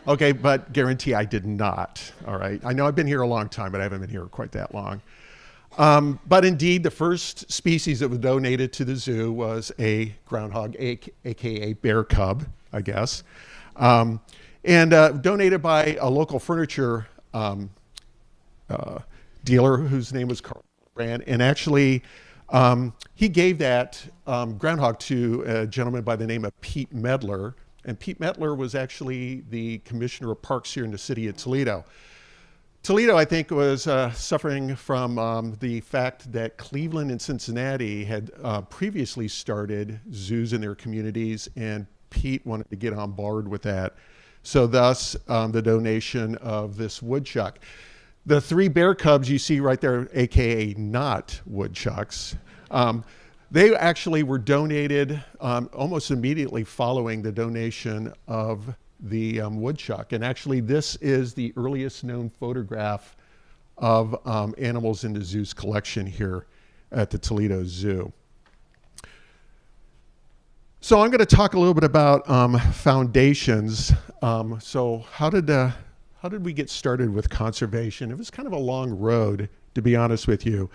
Okay, but guarantee I did not, all right? I know I've been here a long time, but I haven't been here quite that long. But indeed, the first species that was donated to the zoo was a groundhog, AKA bear cub, I guess. And donated by a local furniture dealer whose name was Carl Brand. And actually, he gave that groundhog to a gentleman by the name of Pete Medler. And Pete Metler was actually the commissioner of parks here in the city of Toledo. Toledo, I think, was suffering from the fact that Cleveland and Cincinnati had previously started zoos in their communities, and Pete wanted to get on board with that. So thus, the donation of this woodchuck. The 3 bear cubs you see right there, AKA not woodchucks, they actually were donated almost immediately following the donation of the woodchuck. And actually, this is the earliest known photograph of animals in the zoo's collection here at the Toledo Zoo. So I'm going to talk a little bit about foundations. So how did we get started with conservation? It was kind of a long road, to be honest with you.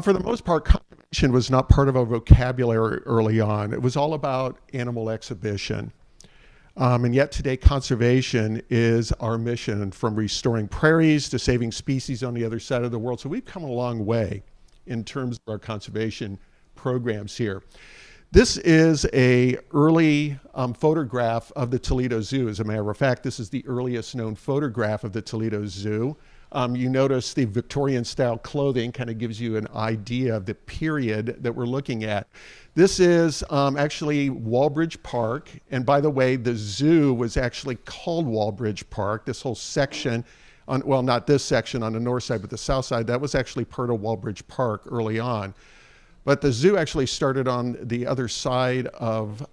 For the most part, conservation was not part of our vocabulary early on. It was all about animal exhibition. And yet today, conservation is our mission, from restoring prairies to saving species on the other side of the world. So we've come a long way in terms of our conservation programs here. This is a early photograph of the Toledo Zoo. As a matter of fact, this is the earliest known photograph of the Toledo Zoo. You notice the Victorian style clothing kind of gives you an idea of the period that we're looking at. This is actually Walbridge Park. And by the way, the zoo was actually called Walbridge Park. This whole section, well, not this section on the north side, but the south side, that was actually part of Walbridge Park early on. But the zoo actually started on the other side of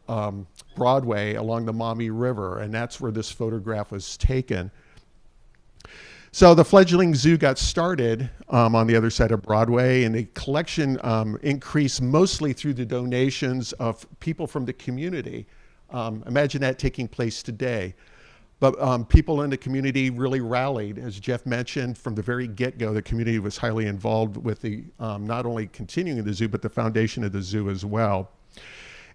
Broadway along the Maumee River, and that's where this photograph was taken. So the fledgling zoo got started on the other side of Broadway, and the collection increased mostly through the donations of people from the community. Imagine that taking place today. But people in the community really rallied. As Jeff mentioned, from the very get-go, the community was highly involved with the not only continuing the zoo, but the foundation of the zoo as well.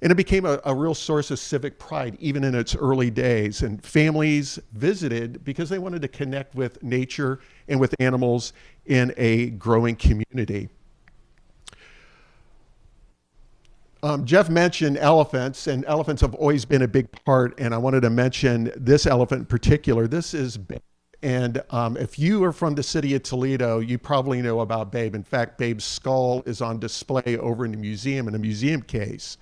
And it became a real source of civic pride, even in its early days. And families visited because they wanted to connect with nature and with animals in a growing community. Jeff mentioned elephants, and elephants have always been a big part, and I wanted to mention this elephant in particular. This is Babe, and if you are from the city of Toledo, you probably know about Babe. In fact, Babe's skull is on display over in the museum, in a museum case.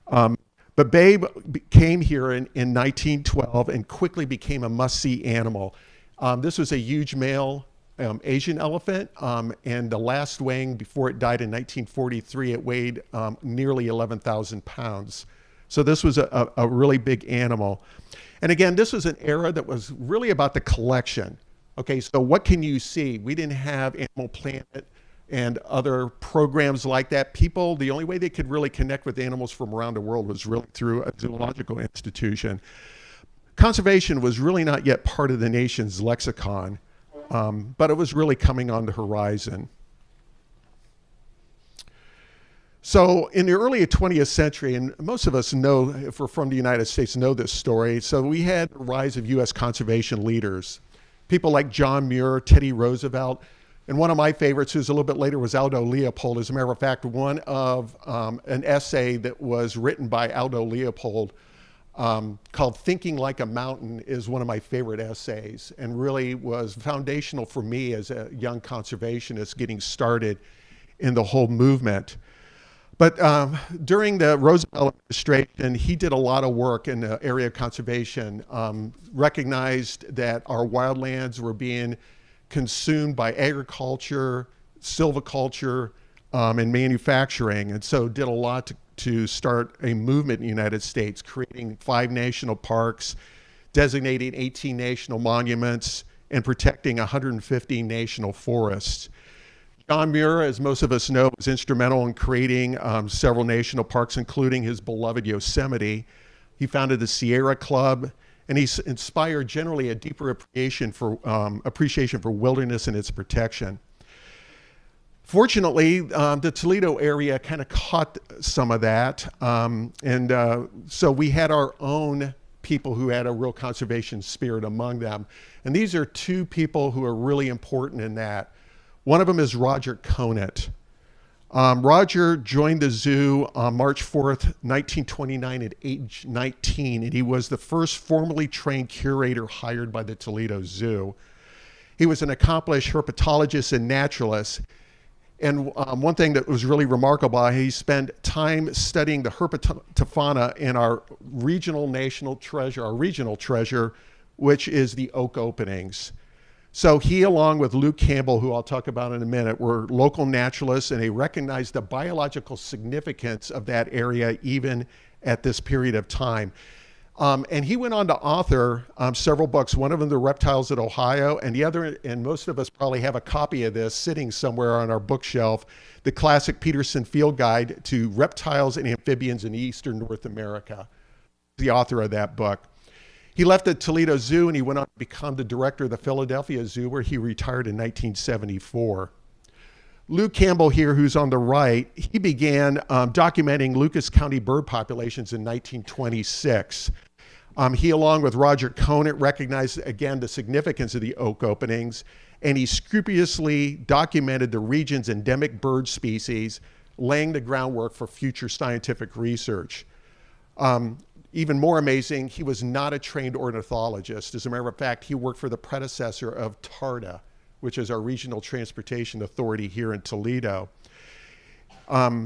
But Babe came here in 1912 and quickly became a must-see animal. This was a huge male Asian elephant, and the last weighing before it died in 1943, it weighed nearly 11,000 pounds. So this was a really big animal. And again, this was an era that was really about the collection. Okay, so what can you see? We didn't have Animal Planet and other programs like that. People, the only way they could really connect with animals from around the world was really through a zoological institution. Conservation was really not yet part of the nation's lexicon. But it was really coming on the horizon. So in the early 20th century, and most of us know, if we're from the United States, know this story. So we had the rise of U.S. conservation leaders, people like John Muir, Teddy Roosevelt, and one of my favorites, who's a little bit later, was Aldo Leopold. As a matter of fact, one of an essay that was written by Aldo Leopold called Thinking Like a Mountain is one of my favorite essays, and really was foundational for me as a young conservationist getting started in the whole movement. But during the Roosevelt administration, he did a lot of work in the area of conservation, recognized that our wildlands were being consumed by agriculture, silviculture, and manufacturing, and so did a lot to start a movement in the United States, creating 5 national parks, designating 18 national monuments, and protecting 150 national forests. John Muir, as most of us know, was instrumental in creating several national parks, including his beloved Yosemite. He founded the Sierra Club, and he inspired generally a deeper appreciation for wilderness and its protection. Fortunately, the Toledo area kind of caught some of that, so we had our own people who had a real conservation spirit among them. And these are 2 people who are really important in that. One of them is Roger Conant. Roger joined the zoo on March 4th, 1929 at age 19, and he was the first formally trained curator hired by the Toledo Zoo. He was an accomplished herpetologist and naturalist. And one thing that was really remarkable, he spent time studying the herpetofauna in our regional treasure, which is the oak openings. So he, along with Luke Campbell, who I'll talk about in a minute, were local naturalists, and they recognized the biological significance of that area even at this period of time. And he went on to author several books, one of them, The Reptiles at Ohio, and the other, and most of us probably have a copy of this sitting somewhere on our bookshelf, the classic Peterson Field Guide to Reptiles and Amphibians in Eastern North America, the author of that book. He left the Toledo Zoo and he went on to become the director of the Philadelphia Zoo, where he retired in 1974. Lou Campbell here, who's on the right, he began documenting Lucas County bird populations in 1926. He, along with Roger Conant, recognized again the significance of the oak openings, and he scrupulously documented the region's endemic bird species, laying the groundwork for future scientific research. Even more amazing, he was not a trained ornithologist. As a matter of fact, he worked for the predecessor of TARDA, which is our regional transportation authority here in Toledo.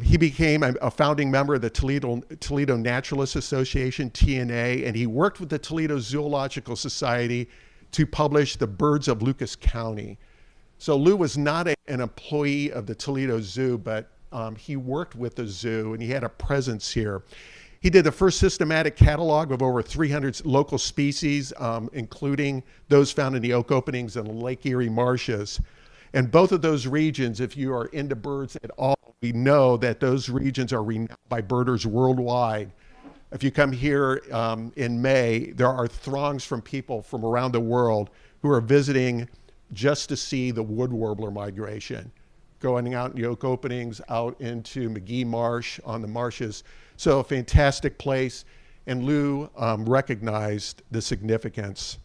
He became a founding member of the Toledo Naturalists Association, TNA, and he worked with the Toledo Zoological Society to publish The Birds of Lucas County. So Lou was not an employee of the Toledo Zoo, but he worked with the zoo and he had a presence here. He did the first systematic catalog of over 300 local species, including those found in the oak openings and Lake Erie marshes. And both of those regions, if you are into birds at all, we know that those regions are renowned by birders worldwide. If you come here in May, there are throngs from people from around the world who are visiting just to see the wood warbler migration, going out in the oak openings, out into McGee Marsh on the marshes. So a fantastic place, and Lou recognized the significance.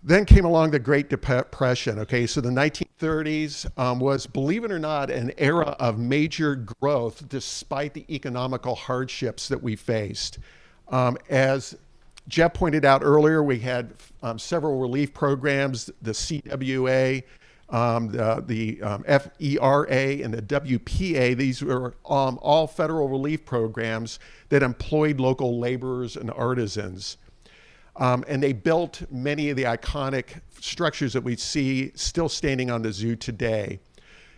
Then came along the Great Depression, okay? So the 1930s was, believe it or not, an era of major growth despite the economical hardships that we faced. As Jeff pointed out earlier, we had several relief programs, the CWA, the FERA and the WPA. These were all federal relief programs that employed local laborers and artisans. And they built many of the iconic structures that we see still standing on the zoo today.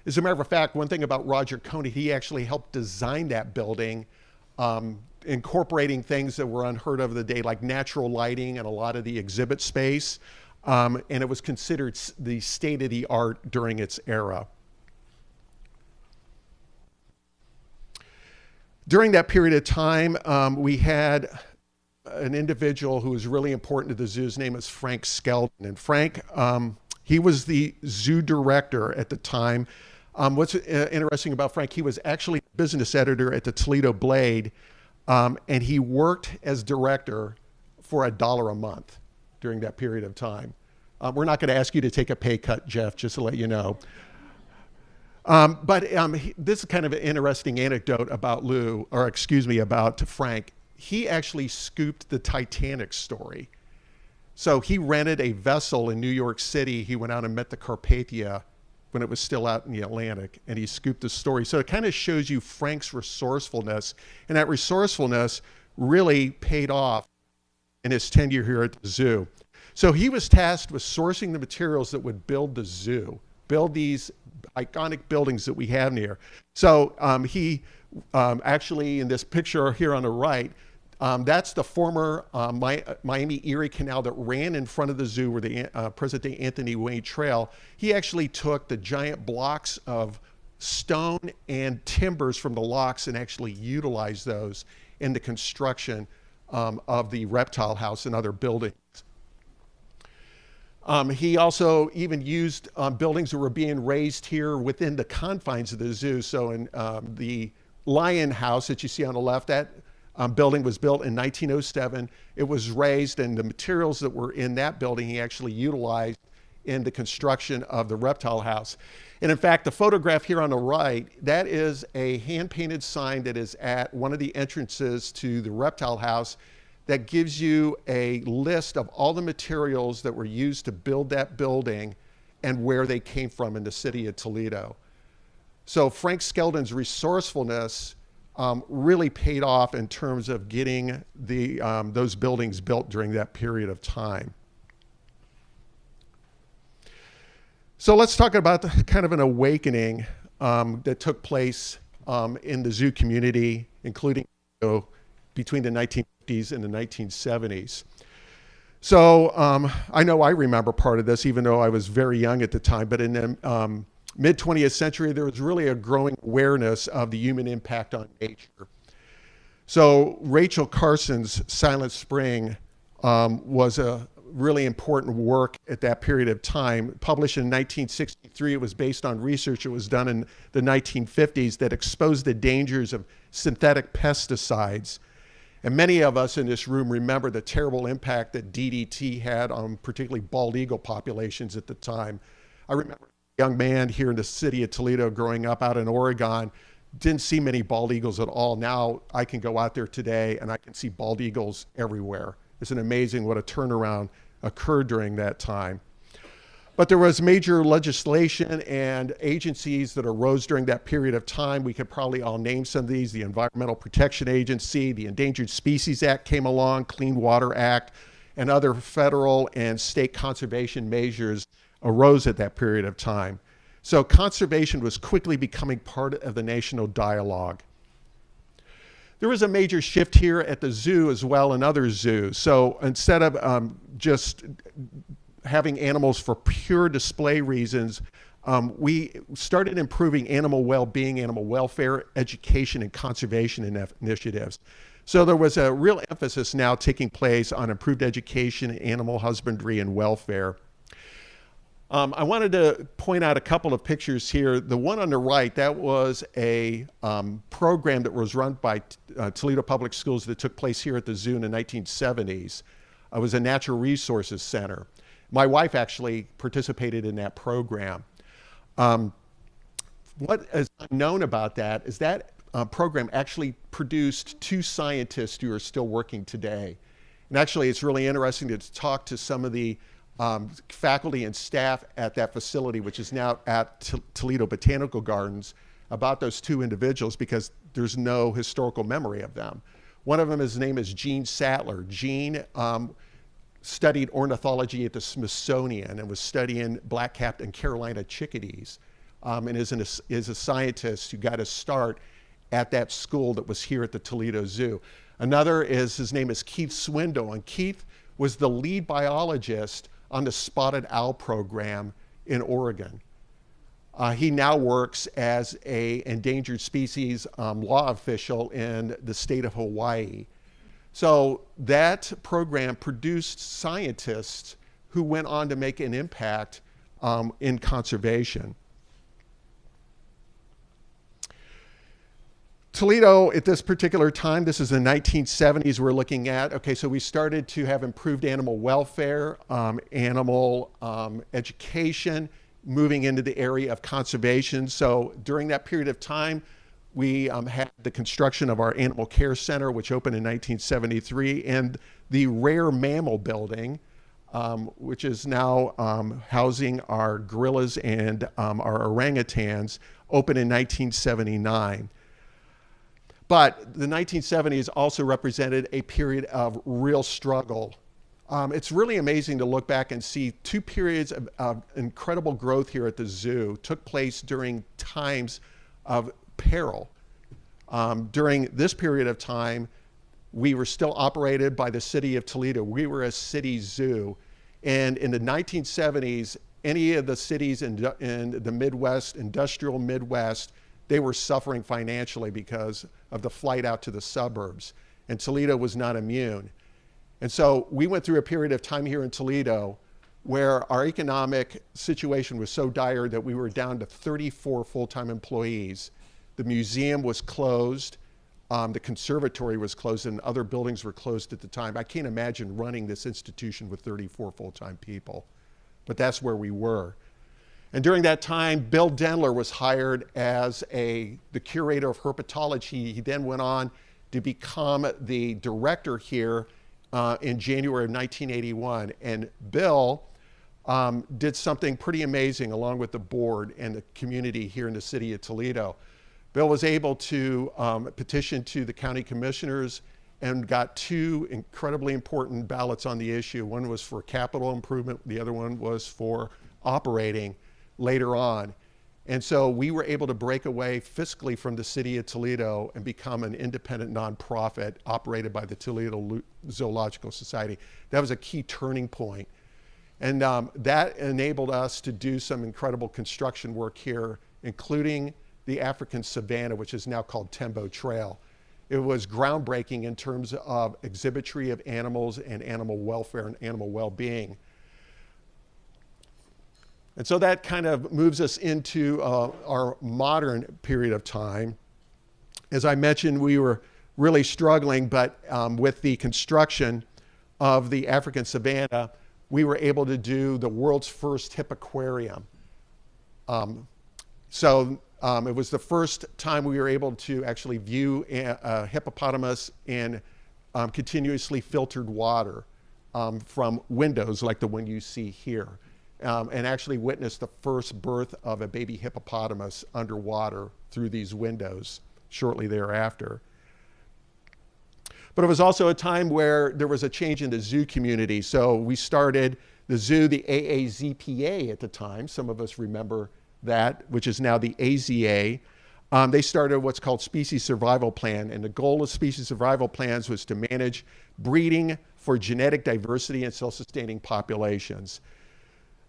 As a matter of fact, one thing about Roger Conant, he actually helped design that building, incorporating things that were unheard of the day, like natural lighting and a lot of the exhibit space. And it was considered the state of the art during its era. During that period of time, we had an individual who was really important to the zoo. His name is Frank Skeldon. And Frank, he was the zoo director at the time. What's interesting about Frank, he was actually business editor at the Toledo Blade, and he worked as director for $1 a month during that period of time. We're not going to ask you to take a pay cut, Jeff, just to let you know. This is kind of an interesting anecdote about about Frank. He actually scooped the Titanic story. So he rented a vessel in New York City. He went out and met the Carpathia when it was still out in the Atlantic, and he scooped the story. So it kind of shows you Frank's resourcefulness, and that resourcefulness really paid off in his tenure here at the zoo. So he was tasked with sourcing the materials that would build the zoo, build these iconic buildings that we have here. So he actually, in this picture here on the right, that's the former Miami-Erie Canal that ran in front of the zoo, where the present-day Anthony Wayne Trail. He actually took the giant blocks of stone and timbers from the locks and actually utilized those in the construction of the reptile house and other buildings. He also even used buildings that were being raised here within the confines of the zoo. So in the Lion House that you see on the left, that building was built in 1907. It was raised, and the materials that were in that building he actually utilized in the construction of the reptile house. And in fact, the photograph here on the right, that is a hand-painted sign that is at one of the entrances to the reptile house that gives you a list of all the materials that were used to build that building and where they came from in the city of Toledo. So Frank Skeldon's resourcefulness really paid off in terms of getting those buildings built during that period of time. So let's talk about kind of an awakening that took place in the zoo community, including between the 1950s and the 1970s. So I know I remember part of this, even though I was very young at the time, but in the mid-20th century, there was really a growing awareness of the human impact on nature. So Rachel Carson's Silent Spring was a really important work at that period of time. Published in 1963, it was based on research that was done in the 1950s that exposed the dangers of synthetic pesticides. And many of us in this room remember the terrible impact that DDT had on particularly bald eagle populations at the time. I remember a young man here in the city of Toledo growing up out in Oregon, didn't see many bald eagles at all. Now I can go out there today and I can see bald eagles everywhere. It's amazing what a turnaround occurred during that time. But there was major legislation and agencies that arose during that period of time. We could probably all name some of these: the Environmental Protection Agency, the Endangered Species Act came along, Clean Water Act, and other federal and state conservation measures arose at that period of time. So conservation was quickly becoming part of the national dialogue. There was a major shift here at the zoo as well and other zoos. So instead of just having animals for pure display reasons, we started improving animal well-being, animal welfare, education, and conservation initiatives. So there was a real emphasis now taking place on improved education, animal husbandry, and welfare. I wanted to point out a couple of pictures here. The one on the right, that was a program that was run by Toledo Public Schools that took place here at the zoo in the 1970s. It was a natural resources center. My wife actually participated in that program. What is unknown about that is that program actually produced 2 scientists who are still working today. And actually, it's really interesting to talk to some of the faculty and staff at that facility, which is now at Toledo Botanical Gardens, about those 2 individuals, because there's no historical memory of them. One of them, his name is Gene Sattler. Gene studied ornithology at the Smithsonian and was studying black-capped and Carolina chickadees, and is a scientist who got his start at that school that was here at the Toledo Zoo. Another is, his name is Keith Swindle, and Keith was the lead biologist on the spotted owl program in Oregon. He now works as an endangered species law official in the state of Hawaii. So that program produced scientists who went on to make an impact in conservation. Toledo, at this particular time, this is the 1970s we're looking at. Okay, so we started to have improved animal welfare, animal education, moving into the area of conservation. So during that period of time, we had the construction of our Animal Care Center, which opened in 1973, and the Rare Mammal Building, which is now housing our gorillas and our orangutans, opened in 1979. But the 1970s also represented a period of real struggle. It's really amazing to look back and see 2 periods of incredible growth here at the zoo took place during times of peril. During this period of time, we were still operated by the city of Toledo. We were a city zoo. And in the 1970s, any of the cities in the Midwest, industrial Midwest, they were suffering financially because of the flight out to the suburbs. And Toledo was not immune. And so we went through a period of time here in Toledo where our economic situation was so dire that we were down to 34 full-time employees. The museum was closed, the conservatory was closed, and other buildings were closed at the time. I can't imagine running this institution with 34 full-time people, but that's where we were. And during that time, Bill Denler was hired as the curator of herpetology. He then went on to become the director here in January of 1981. And Bill did something pretty amazing along with the board and the community here in the city of Toledo. Bill was able to petition to the county commissioners and got 2 incredibly important ballots on the issue. One was for capital improvement, the other one was for operating later on. And so we were able to break away fiscally from the city of Toledo and become an independent nonprofit operated by the Toledo Zoological Society. That was a key turning point. And that enabled us to do some incredible construction work here, including the African savanna, which is now called Tembo Trail. It was groundbreaking in terms of exhibitry of animals and animal welfare and animal well-being. And so that kind of moves us into our modern period of time. As I mentioned, we were really struggling, but with the construction of the African savanna, we were able to do the world's first hippaquarium. It was the first time we were able to actually view a hippopotamus in continuously filtered water from windows like the one you see here, and actually witness the first birth of a baby hippopotamus underwater through these windows shortly thereafter. But it was also a time where there was a change in the zoo community. So we started the zoo, the AAZPA at the time. Some of us remember that, which is now the AZA. They started what's called Species Survival Plan. And the goal of Species Survival Plans was to manage breeding for genetic diversity and self-sustaining populations.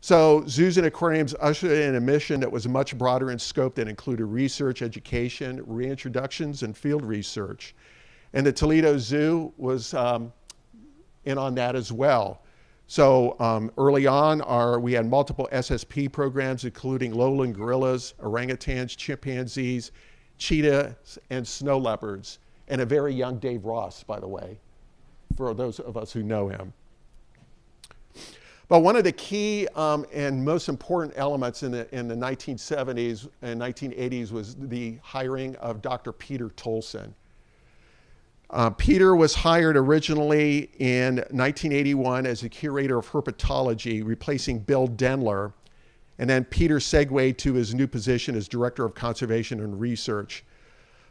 So zoos and aquariums ushered in a mission that was much broader in scope that included research, education, reintroductions, and field research. And the Toledo Zoo was in on that as well. So early on, we had multiple SSP programs, including lowland gorillas, orangutans, chimpanzees, cheetahs, and snow leopards, and a very young Dave Ross, by the way, for those of us who know him. But one of the key and most important elements in the 1970s and 1980s was the hiring of Dr. Peter Tolson. Peter was hired originally in 1981 as a curator of herpetology, replacing Bill Denler. And then Peter segued to his new position as director of conservation and research.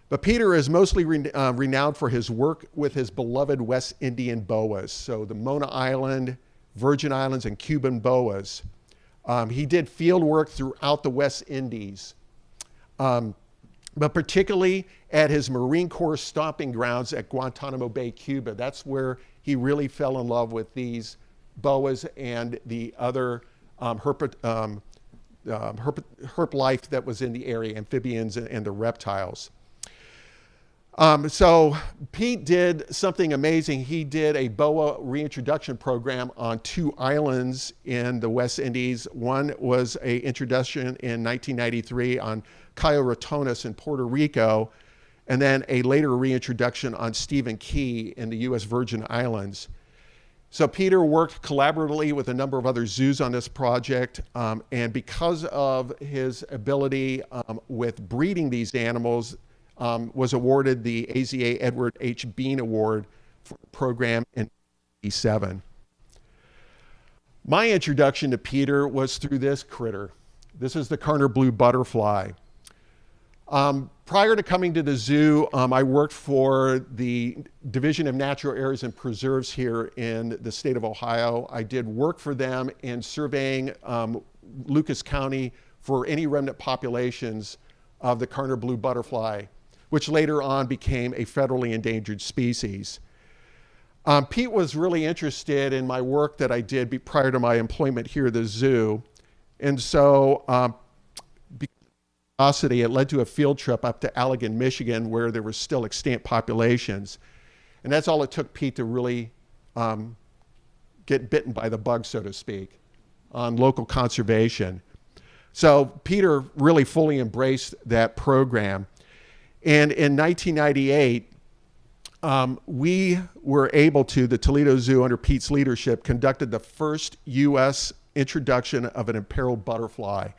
But Peter is mostly renowned for his work with his beloved West Indian boas. So the Mona Island, Virgin Islands, and Cuban boas. He did field work throughout the West Indies. But particularly at his Marine Corps stomping grounds at Guantanamo Bay, Cuba. That's where he really fell in love with these boas and the other herp life that was in the area, amphibians and the reptiles. So Pete did something amazing. He did a boa reintroduction program on 2 islands in the West Indies. One was an introduction in 1993 on Cayo Ratones in Puerto Rico, and then a later reintroduction on Stephen Key in the U.S. Virgin Islands. So Peter worked collaboratively with a number of other zoos on this project, and because of his ability with breeding these animals, was awarded the AZA Edward H. Bean Award for the program in 1987. My introduction to Peter was through this critter. This is the Karner blue butterfly. Prior to coming to the zoo, I worked for the Division of Natural Areas and Preserves here in the state of Ohio. I did work for them in surveying Lucas County for any remnant populations of the Karner blue butterfly, which later on became a federally endangered species. Pete was really interested in my work that I did prior to my employment here at the zoo. And so, it led to a field trip up to Allegan, Michigan, where there were still extant populations. And that's all it took Pete to really get bitten by the bug, so to speak, on local conservation. So Peter really fully embraced that program. And in 1998, we were able to, the Toledo Zoo under Pete's leadership, conducted the first U.S. introduction of an imperiled butterfly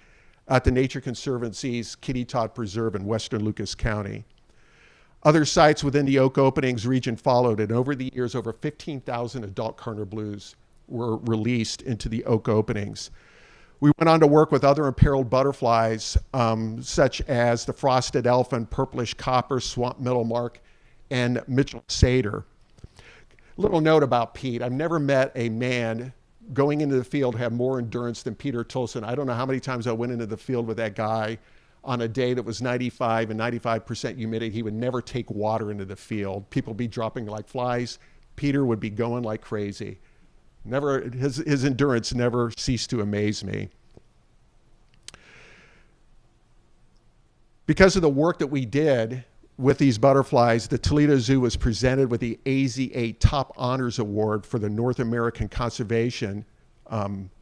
at the Nature Conservancy's Kitty Todd Preserve in western Lucas County. Other sites within the Oak Openings region followed, and over the years, over 15,000 adult Karner blues were released into the Oak Openings. We went on to work with other imperiled butterflies, such as the frosted elfin, purplish copper, swamp middlemark, and Mitchell satyr. Little note about Pete: I've never met a man going into the field have more endurance than Peter Tolson. I don't know how many times I went into the field with that guy on a day that was 95 and 95% humidity. He would never take water into the field. People would be dropping like flies. Peter would be going like crazy. His endurance never ceased to amaze me. Because of the work that we did with these butterflies, the Toledo Zoo was presented with the AZ8 Top Honors Award for the North American Conservation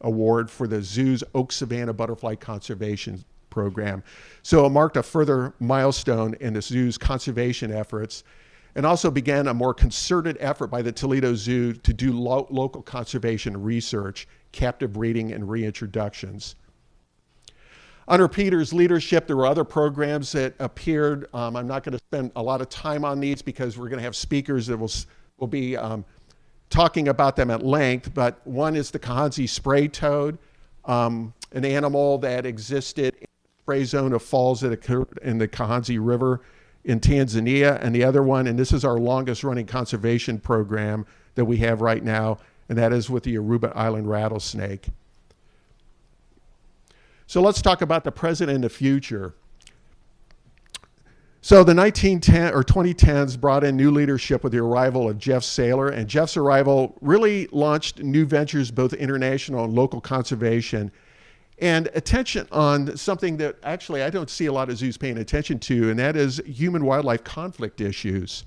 Award for the zoo's Oak Savanna Butterfly Conservation Program. So it marked a further milestone in the zoo's conservation efforts, and also began a more concerted effort by the Toledo Zoo to do local conservation research, captive breeding, and reintroductions. Under Peter's leadership, there were other programs that appeared. I'm not going to spend a lot of time on these because we're going to have speakers that will be talking about them at length, but one is the Kahanzi spray toad, an animal that existed in the spray zone of falls that occurred in the Kahanzi River in Tanzania, and the other one, and this is our longest running conservation program that we have right now, and that is with the Aruba Island rattlesnake. So let's talk about the present and the future. So the 2010s brought in new leadership with the arrival of Jeff Saylor, and Jeff's arrival really launched new ventures, both international and local conservation, and attention on something that actually I don't see a lot of zoos paying attention to, and that is human-wildlife conflict issues.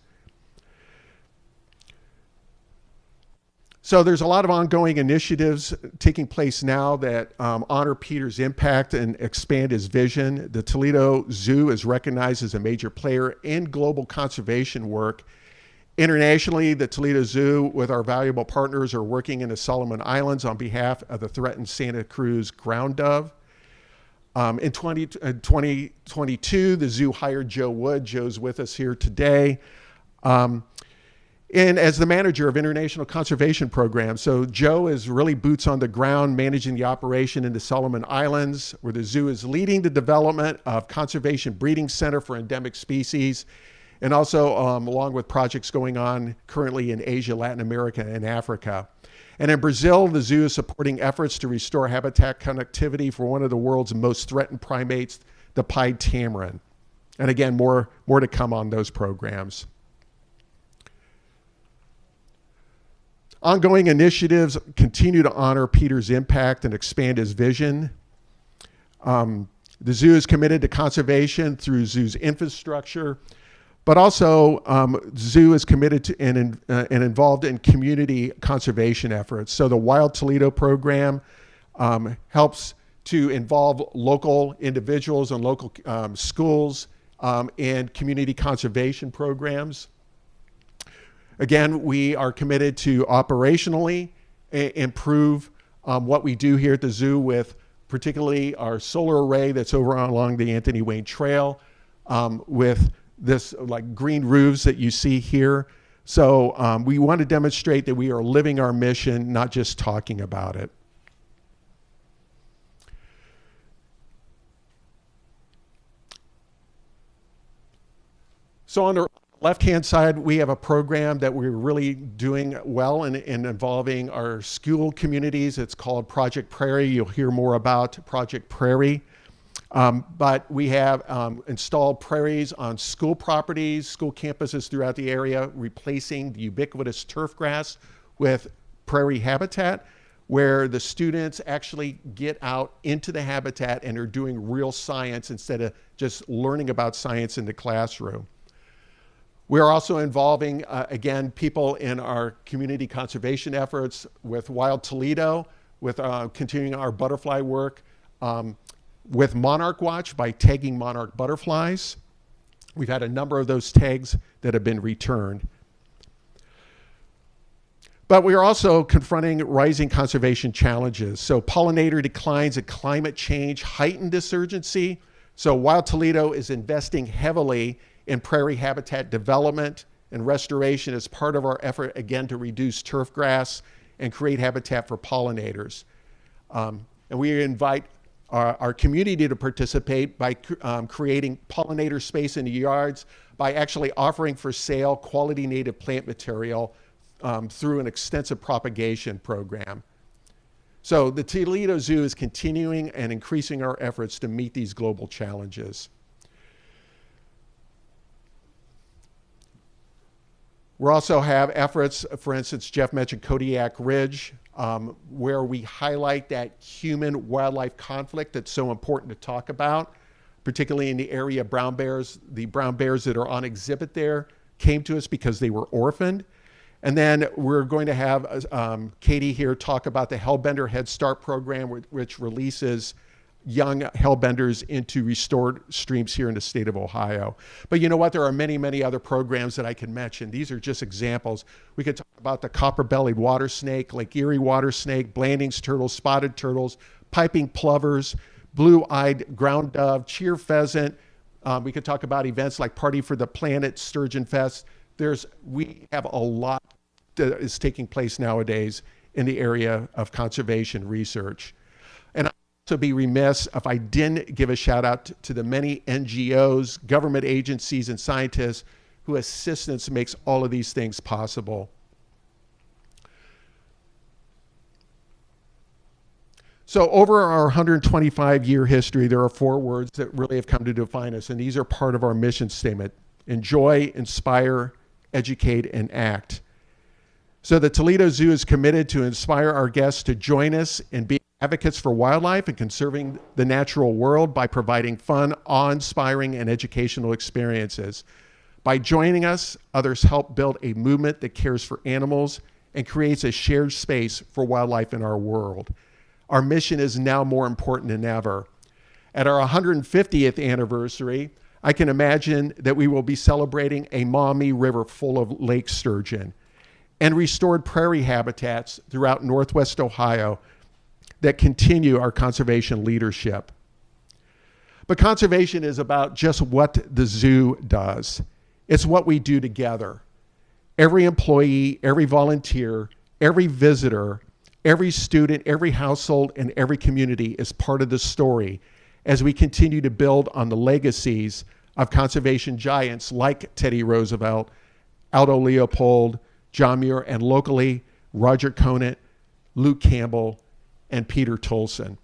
So there's a lot of ongoing initiatives taking place now that honor Peter's impact and expand his vision. The Toledo Zoo is recognized as a major player in global conservation work. Internationally, the Toledo Zoo, with our valuable partners, are working in the Solomon Islands on behalf of the threatened Santa Cruz ground dove. In 2022, the zoo hired Joe Wood. Joe's with us here today. And as the manager of international conservation programs. So Joe is really boots on the ground managing the operation in the Solomon Islands, where the zoo is leading the development of conservation breeding center for endemic species, and also along with projects going on currently in Asia, Latin America, and Africa. And in Brazil, the zoo is supporting efforts to restore habitat connectivity for one of the world's most threatened primates, the pied tamarin. And again, more to come on those programs. Ongoing initiatives continue to honor Peter's impact and expand his vision. The zoo is committed to conservation through zoo's infrastructure, but also zoo is committed to and involved in community conservation efforts. So the Wild Toledo program helps to involve local individuals and local schools in community conservation programs. Again, we are committed to operationally improve what we do here at the zoo with particularly our solar array that's over along the Anthony Wayne Trail with this like green roofs that you see here. So we want to demonstrate that we are living our mission, not just talking about it. So on the left-hand side, we have a program that we're really doing well in involving our school communities. It's called Project Prairie. You'll hear more about Project Prairie. But we have installed prairies on school properties, school campuses throughout the area, replacing the ubiquitous turf grass with prairie habitat, where the students actually get out into the habitat and are doing real science instead of just learning about science in the classroom. We are also involving, again, people in our community conservation efforts with Wild Toledo, with continuing our butterfly work, with Monarch Watch by tagging monarch butterflies. We've had a number of those tags that have been returned. But we are also confronting rising conservation challenges. So pollinator declines and climate change heighten this urgency. So Wild Toledo is investing heavily in prairie habitat development and restoration as part of our effort, again, to reduce turf grass and create habitat for pollinators. And we invite our community to participate by creating pollinator space in the yards, by actually offering for sale quality native plant material through an extensive propagation program. So the Toledo Zoo is continuing and increasing our efforts to meet these global challenges. We also have efforts, for instance, Jeff mentioned Kodiak Ridge, where we highlight that human-wildlife conflict that's so important to talk about, particularly in the area of brown bears. The brown bears that are on exhibit there came to us because they were orphaned. And then we're going to have Katie here talk about the Hellbender Head Start program, which releases young hellbenders into restored streams here in the state of Ohio. But you know what? There are many, many other programs that I can mention. These are just examples. We could talk about the copper-bellied water snake, Lake Erie water snake, Blanding's turtles, spotted turtles, piping plovers, blue-eyed ground dove, cheer pheasant. We could talk about events like Party for the Planet, Sturgeon Fest. We have a lot that is taking place nowadays in the area of conservation research. And I'd also be remiss if I didn't give a shout out to the many NGOs, government agencies, and scientists whose assistance makes all of these things possible. So over our 125-year history, there are 4 words that really have come to define us, and these are part of our mission statement: enjoy, inspire, educate, and act. So the Toledo Zoo is committed to inspire our guests to join us in being advocates for wildlife and conserving the natural world by providing fun, awe-inspiring, and educational experiences. By joining us, others help build a movement that cares for animals and creates a shared space for wildlife in our world. Our mission is now more important than ever. At our 150th anniversary, I can imagine that we will be celebrating a Maumee River full of lake sturgeon and restored prairie habitats throughout Northwest Ohio that continue our conservation leadership. But conservation is about just what the zoo does. It's what we do together. Every employee, every volunteer, every visitor, every student, every household, and every community is part of the story as we continue to build on the legacies of conservation giants like Teddy Roosevelt, Aldo Leopold, John Muir, and locally, Roger Conant, Luke Campbell, and Peter Tolson.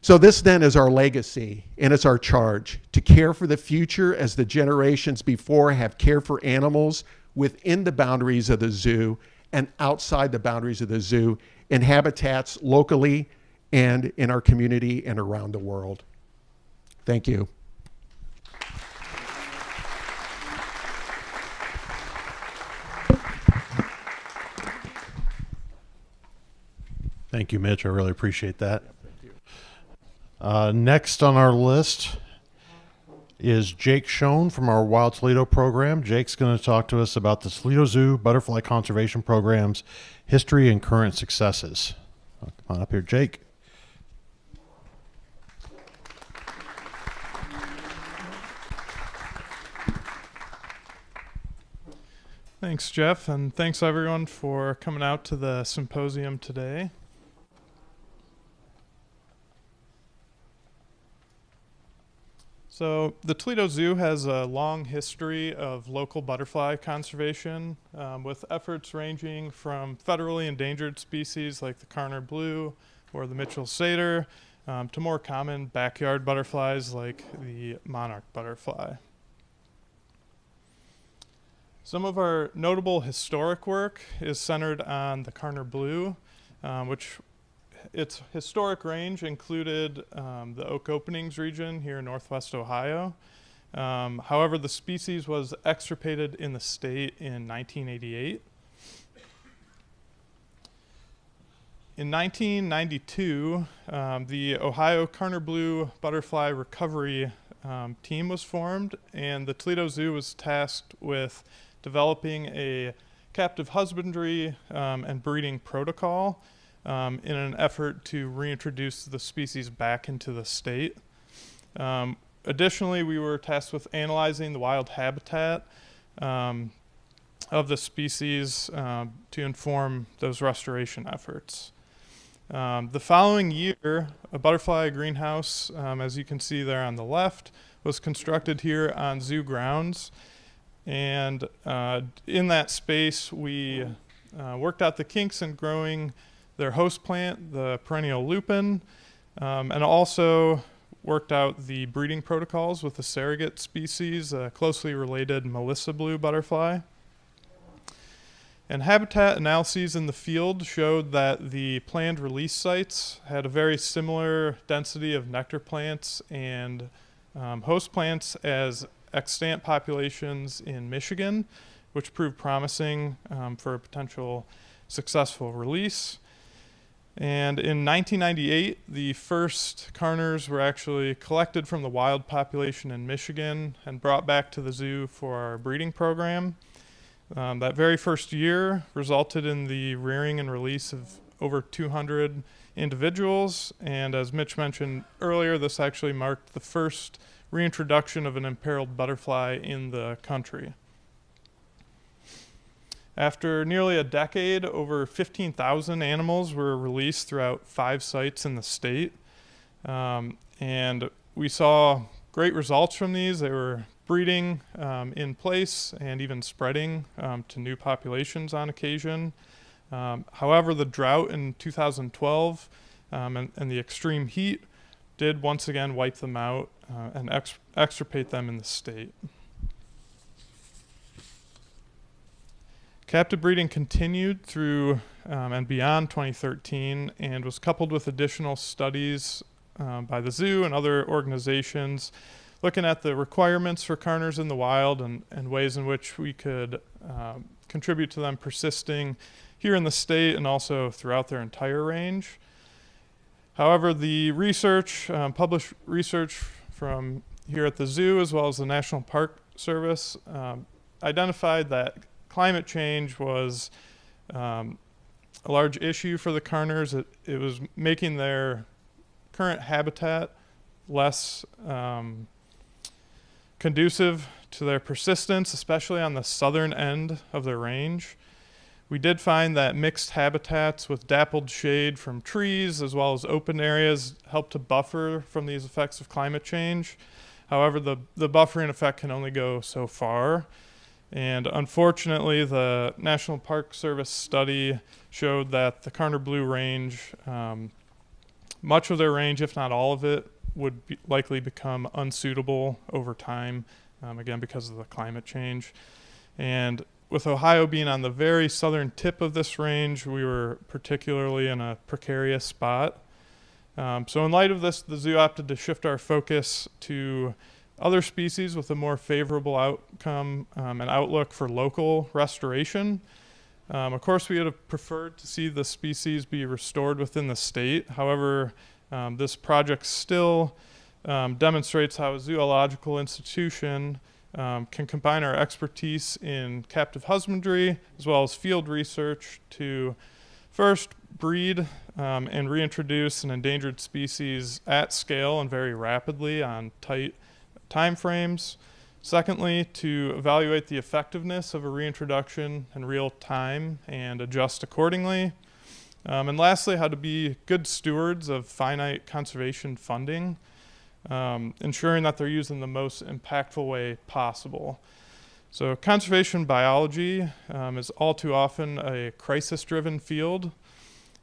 So this then is our legacy, and it's our charge to care for the future as the generations before have cared for animals within the boundaries of the zoo and outside the boundaries of the zoo in habitats locally and in our community and around the world. Thank you. Thank you, Mitch. I really appreciate that. Next on our list is Jake Schoen from our Wild Toledo program. Jake's going to talk to us about the Toledo Zoo Butterfly Conservation Program's history and current successes. Come on up here, Jake. Thanks, Jeff, and thanks everyone for coming out to the symposium today. So the Toledo Zoo has a long history of local butterfly conservation, with efforts ranging from federally endangered species like the Karner blue or the Mitchell satyr, to more common backyard butterflies like the monarch butterfly. Some of our notable historic work is centered on the Karner blue, which its historic range included the Oak Openings region here in Northwest Ohio. However, the species was extirpated in the state in 1988. In 1992, the Ohio Karner blue butterfly recovery team was formed, and the Toledo Zoo was tasked with developing a captive husbandry and breeding protocol in an effort to reintroduce the species back into the state. Additionally, we were tasked with analyzing the wild habitat of the species to inform those restoration efforts. The following year, a butterfly greenhouse, as you can see there on the left, was constructed here on zoo grounds. And in that space, we worked out the kinks in growing their host plant, the perennial lupin, and also worked out the breeding protocols with the surrogate species, a closely related Melissa blue butterfly. And habitat analyses in the field showed that the planned release sites had a very similar density of nectar plants and host plants as extant populations in Michigan, which proved promising for a potential successful release. And in 1998, the first carners were actually collected from the wild population in Michigan and brought back to the zoo for our breeding program. That very first year resulted in the rearing and release of over 200 individuals, and as Mitch mentioned earlier, this actually marked the first reintroduction of an imperiled butterfly in the country. After nearly a decade, over 15,000 animals were released throughout 5 sites in the state. And we saw great results from these. They were breeding in place and even spreading to new populations on occasion. However, the drought in 2012 and the extreme heat did once again wipe them out and extirpate them in the state. Captive breeding continued through and beyond 2013 and was coupled with additional studies by the zoo and other organizations looking at the requirements for carners in the wild and ways in which we could contribute to them persisting here in the state and also throughout their entire range. However, the research, published research from here at the zoo as well as the National Park Service identified that climate change was a large issue for the carners. It was making their current habitat less conducive to their persistence, especially on the southern end of their range. We did find that mixed habitats with dappled shade from trees as well as open areas help to buffer from these effects of climate change. However, the buffering effect can only go so far. And unfortunately, the National Park Service study showed that the Carner Blue range, much of their range, if not all of it, would likely become unsuitable over time, again, because of the climate change. And with Ohio being on the very southern tip of this range, we were particularly in a precarious spot. So in light of this, the zoo opted to shift our focus to other species with a more favorable outcome and outlook for local restoration. Of course, we would have preferred to see the species be restored within the state. However, this project still demonstrates how a zoological institution can combine our expertise in captive husbandry as well as field research to first breed and reintroduce an endangered species at scale and very rapidly on tight time frames. Secondly, to evaluate the effectiveness of a reintroduction in real time and adjust accordingly. And lastly, how to be good stewards of finite conservation funding, ensuring that they're used in the most impactful way possible. So conservation biology is all too often a crisis-driven field,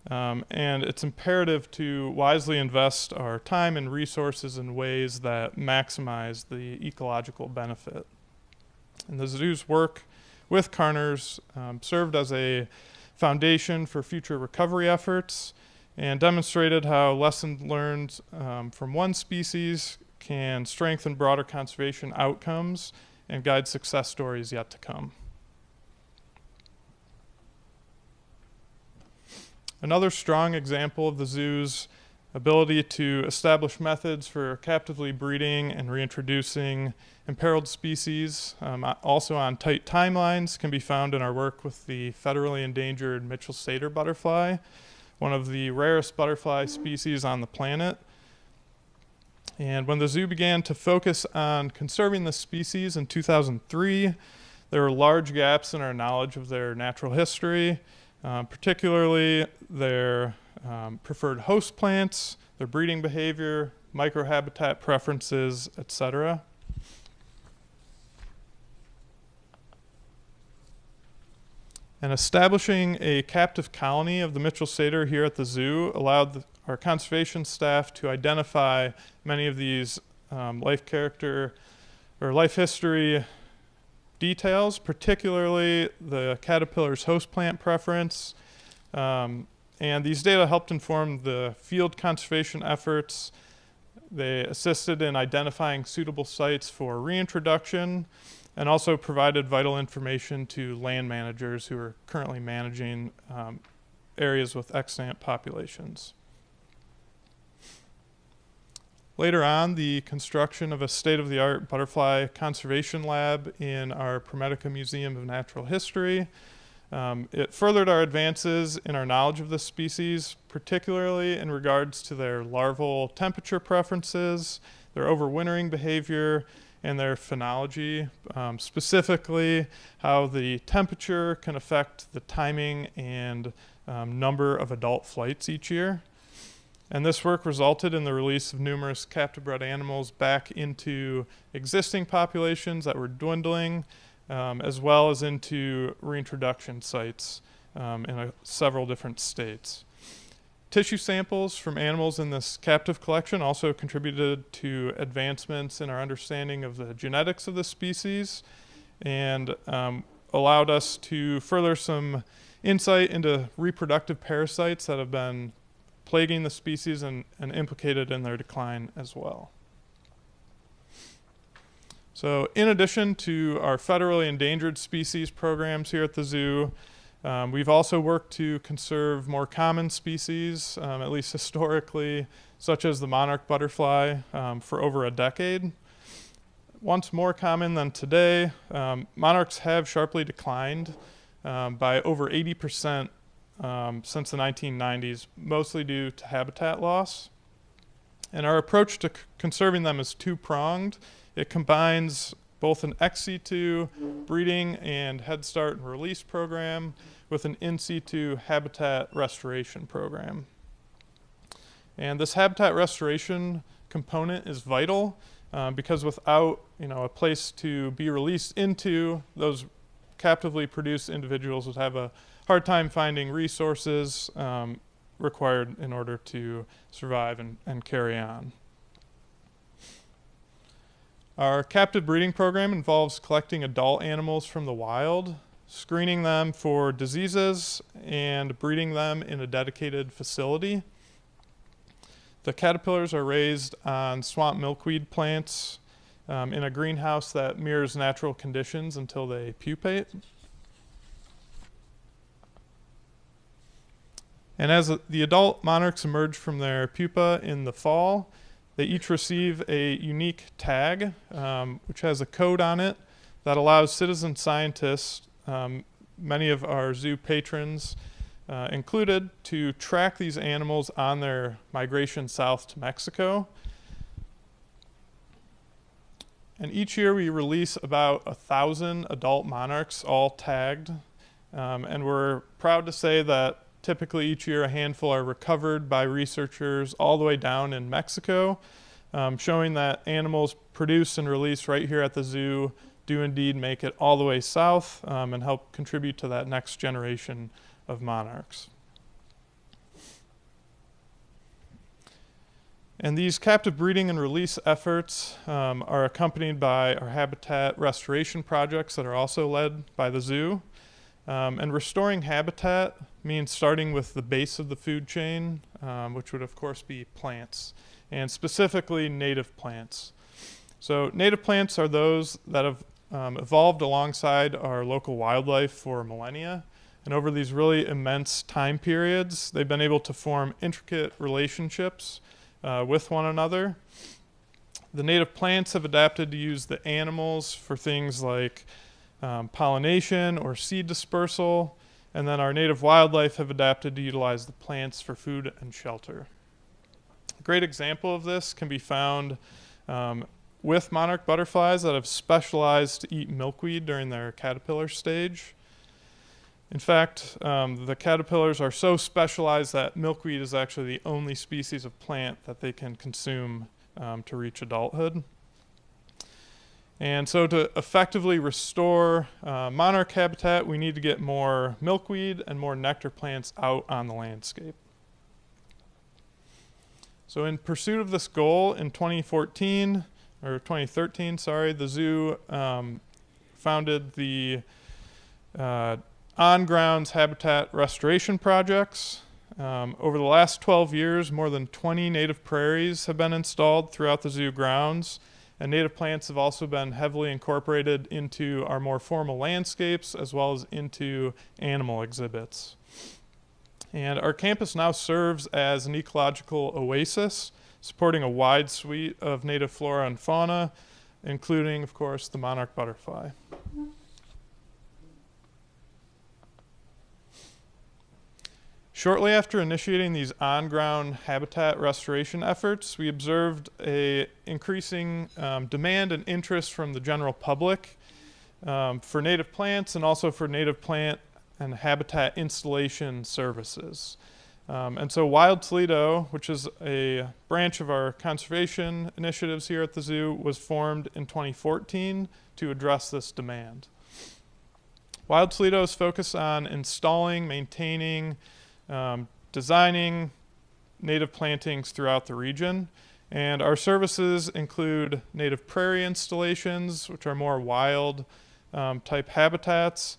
and it's imperative to wisely invest our time and resources in ways that maximize the ecological benefit. And the zoo's work with carners served as a foundation for future recovery efforts and demonstrated how lessons learned from one species can strengthen broader conservation outcomes and guide success stories yet to come. Another strong example of the zoo's ability to establish methods for captively breeding and reintroducing imperiled species, also on tight timelines, can be found in our work with the federally endangered Mitchell-Sater butterfly, one of the rarest butterfly species on the planet. And when the zoo began to focus on conserving the species in 2003, there were large gaps in our knowledge of their natural history, particularly their preferred host plants, their breeding behavior, microhabitat preferences, etc. And establishing a captive colony of the Mitchell satyr here at the zoo allowed our conservation staff to identify many of these life character or life history details, particularly the caterpillar's host plant preference. And these data helped inform the field conservation efforts. They assisted in identifying suitable sites for reintroduction and also provided vital information to land managers who are currently managing areas with extant populations. Later on, the construction of a state-of-the-art butterfly conservation lab in our Promedica Museum of Natural History. It furthered our advances in our knowledge of this species, particularly in regards to their larval temperature preferences, their overwintering behavior, and their phenology, specifically how the temperature can affect the timing and number of adult flights each year. And this work resulted in the release of numerous captive bred animals back into existing populations that were dwindling, as well as into reintroduction sites in several different states. Tissue samples from animals in this captive collection also contributed to advancements in our understanding of the genetics of the species and allowed us to further some insight into reproductive parasites that have been plaguing the species and implicated in their decline as well. So in addition to our federally endangered species programs here at the zoo, we've also worked to conserve more common species, at least historically, such as the monarch butterfly, for over a decade. Once more common than today, monarchs have sharply declined by over 80% since the 1990s, mostly due to habitat loss. And our approach to conserving them is two-pronged. It combines both an ex situ breeding and head start and release program with an in situ habitat restoration program. And this habitat restoration component is vital because without a place to be released into, those captively produced individuals would have a hard time finding resources required in order to survive and carry on. Our captive breeding program involves collecting adult animals from the wild, screening them for diseases, and breeding them in a dedicated facility. The caterpillars are raised on swamp milkweed plants in a greenhouse that mirrors natural conditions until they pupate. And as the adult monarchs emerge from their pupa in the fall, they each receive a unique tag, which has a code on it that allows citizen scientists, many of our zoo patrons included, to track these animals on their migration south to Mexico. And each year we release about 1,000 adult monarchs, all tagged. And we're proud to say that typically each year a handful are recovered by researchers all the way down in Mexico, showing that animals produced and released right here at the zoo do indeed make it all the way south and help contribute to that next generation of monarchs. And these captive breeding and release efforts are accompanied by our habitat restoration projects that are also led by the zoo. And restoring habitat means starting with the base of the food chain, which would of course be plants, and specifically native plants. So native plants are those that have evolved alongside our local wildlife for millennia. And over these really immense time periods, they've been able to form intricate relationships with one another. The native plants have adapted to use the animals for things like pollination or seed dispersal, and then our native wildlife have adapted to utilize the plants for food and shelter. A great example of this can be found with monarch butterflies that have specialized to eat milkweed during their caterpillar stage. In fact, the caterpillars are so specialized that milkweed is actually the only species of plant that they can consume to reach adulthood. And so to effectively restore monarch habitat, we need to get more milkweed and more nectar plants out on the landscape. So in pursuit of this goal, in 2013, the zoo founded the on-grounds habitat restoration projects. Over the last 12 years, more than 20 native prairies have been installed throughout the zoo grounds, and native plants have also been heavily incorporated into our more formal landscapes as well as into animal exhibits. And our campus now serves as an ecological oasis, supporting a wide suite of native flora and fauna, including, of course, the monarch butterfly. Shortly after initiating these on-ground habitat restoration efforts, we observed an increasing demand and interest from the general public for native plants and also for native plant and habitat installation services. And so Wild Toledo, which is a branch of our conservation initiatives here at the zoo, was formed in 2014 to address this demand. Wild Toledo is focused on installing, maintaining, designing native plantings throughout the region. And our services include native prairie installations, which are more wild type habitats,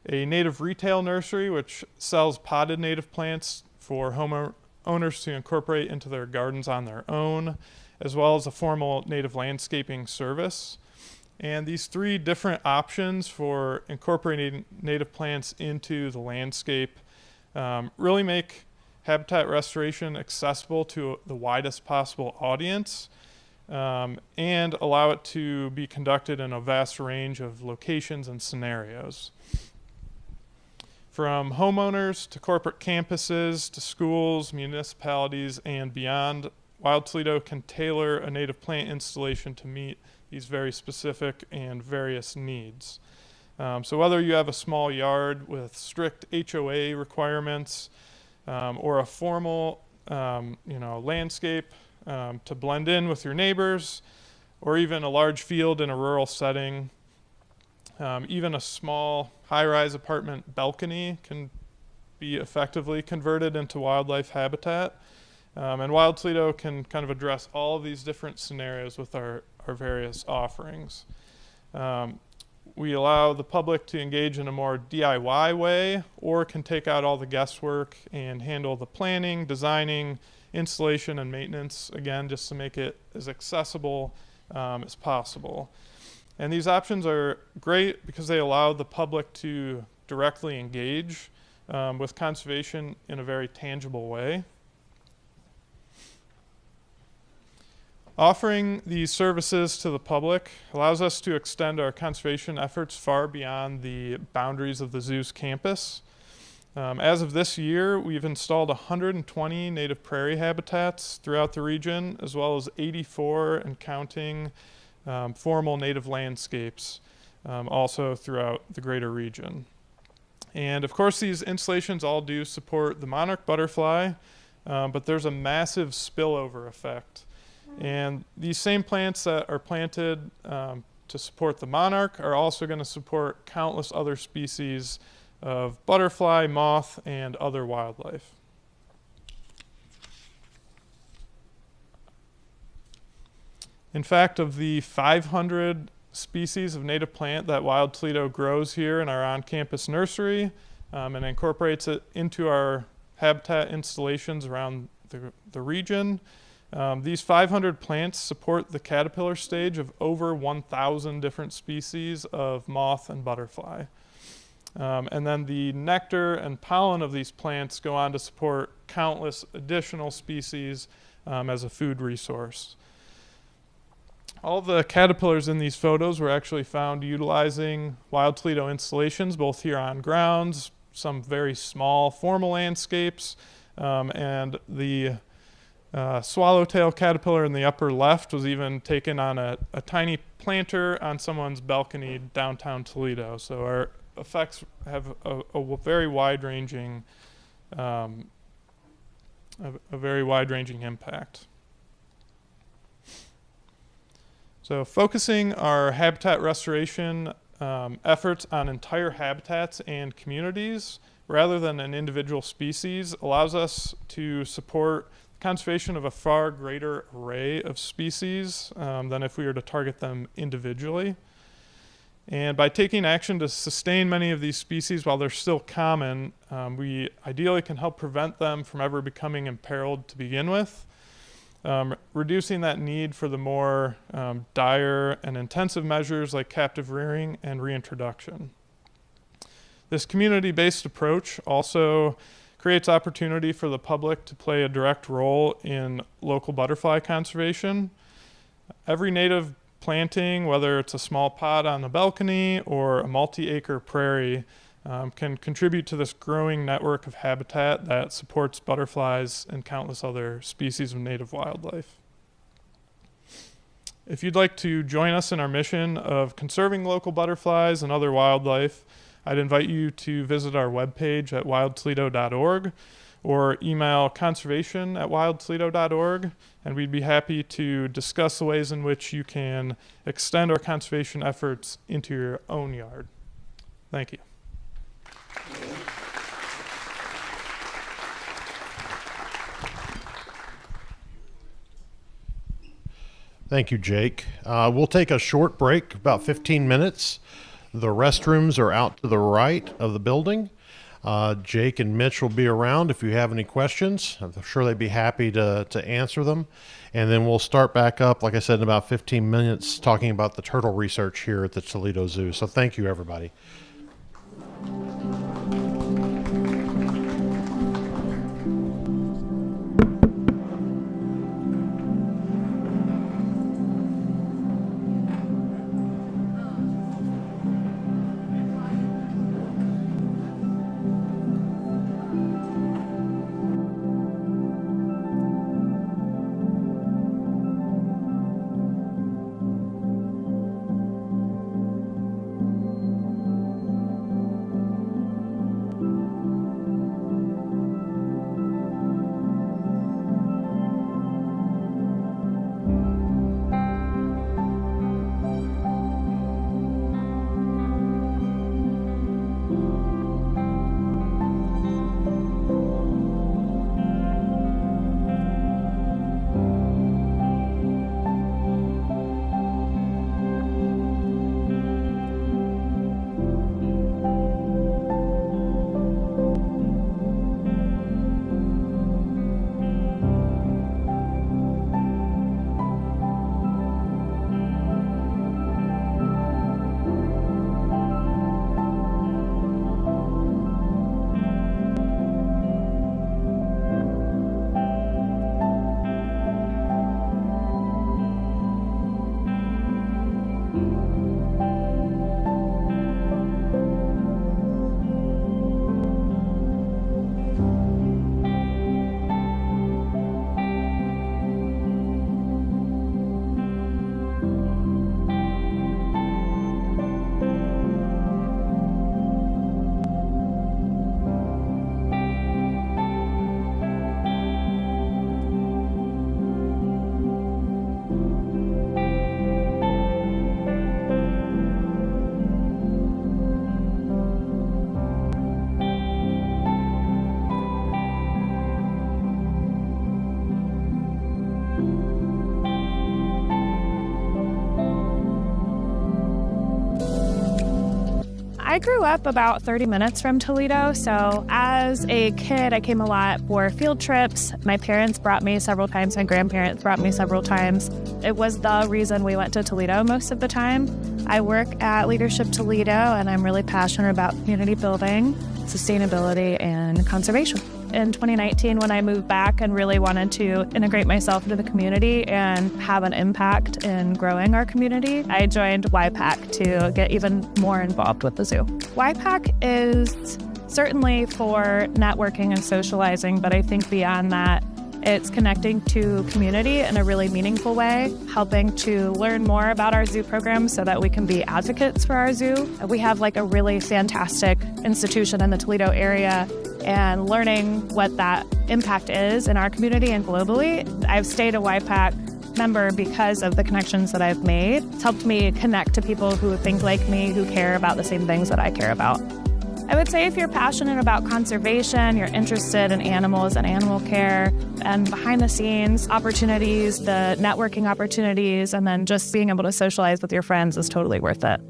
a native retail nursery, which sells potted native plants for homeowners to incorporate into their gardens on their own, as well as a formal native landscaping service. And these three different options for incorporating native plants into the landscape really make habitat restoration accessible to the widest possible audience and allow it to be conducted in a vast range of locations and scenarios. From homeowners to corporate campuses to schools, municipalities, and beyond, Wild Toledo can tailor a native plant installation to meet these very specific and various needs. So whether you have a small yard with strict HOA requirements or a formal landscape to blend in with your neighbors, or even a large field in a rural setting, even a small high-rise apartment balcony can be effectively converted into wildlife habitat. And Wild Toledo can kind of address all of these different scenarios with our various offerings. We allow the public to engage in a more DIY way, or can take out all the guesswork and handle the planning, designing, installation, and maintenance, again, just to make it as accessible as possible. And these options are great because they allow the public to directly engage with conservation in a very tangible way. Offering these services to the public allows us to extend our conservation efforts far beyond the boundaries of the zoo's campus. As of this year, we've installed 120 native prairie habitats throughout the region, as well as 84 and counting formal native landscapes also throughout the greater region. And of course, these installations all do support the monarch butterfly, but there's a massive spillover effect. And these same plants that are planted to support the monarch are also going to support countless other species of butterfly, moth, and other wildlife. In fact, of the 500 species of native plant that Wild Toledo grows here in our on-campus nursery and incorporates it into our habitat installations around the region, these 500 plants support the caterpillar stage of over 1,000 different species of moth and butterfly. And then the nectar and pollen of these plants go on to support countless additional species as a food resource. All the caterpillars in these photos were actually found utilizing Wild Toledo installations, both here on grounds, some very small formal landscapes, and the swallowtail caterpillar in the upper left was even taken on a tiny planter on someone's balcony downtown Toledo. So our effects have a very wide-ranging, impact. So focusing our habitat restoration efforts on entire habitats and communities rather than an individual species allows us to support conservation of a far greater array of species than if we were to target them individually. And by taking action to sustain many of these species while they're still common, we ideally can help prevent them from ever becoming imperiled to begin with, reducing that need for the more dire and intensive measures like captive rearing and reintroduction. This community-based approach also creates opportunity for the public to play a direct role in local butterfly conservation. Every native planting, whether it's a small pot on the balcony or a multi-acre prairie, can contribute to this growing network of habitat that supports butterflies and countless other species of native wildlife. If you'd like to join us in our mission of conserving local butterflies and other wildlife, I'd invite you to visit our webpage at wildtoledo.org or email conservation@wildtoledo.org, and we'd be happy to discuss the ways in which you can extend our conservation efforts into your own yard. Thank you. Thank you, Jake. We'll take a short break, about 15 minutes. The restrooms are out to the right of the building. Jake and Mitch will be around if you have any questions. I'm sure they'd be happy to answer them. And then we'll start back up, like I said, in about 15 minutes, talking about the turtle research here at the Toledo Zoo. So thank you, everybody. I grew up about 30 minutes from Toledo, so as a kid, I came a lot for field trips. My parents brought me several times. My grandparents brought me several times. It was the reason we went to Toledo most of the time. I work at Leadership Toledo, and I'm really passionate about community building, sustainability, and conservation. In 2019, when I moved back and really wanted to integrate myself into the community and have an impact in growing our community, I joined YPAC to get even more involved with the zoo. YPAC is certainly for networking and socializing, but I think beyond that, it's connecting to community in a really meaningful way, helping to learn more about our zoo program so that we can be advocates for our zoo. We have like a really fantastic institution in the Toledo area, and learning what that impact is in our community and globally. I've stayed at YPAC member because of the connections that I've made. It's helped me connect to people who think like me, who care about the same things that I care about. I would say if you're passionate about conservation, you're interested in animals and animal care, and behind the scenes opportunities, the networking opportunities, and then just being able to socialize with your friends is totally worth it.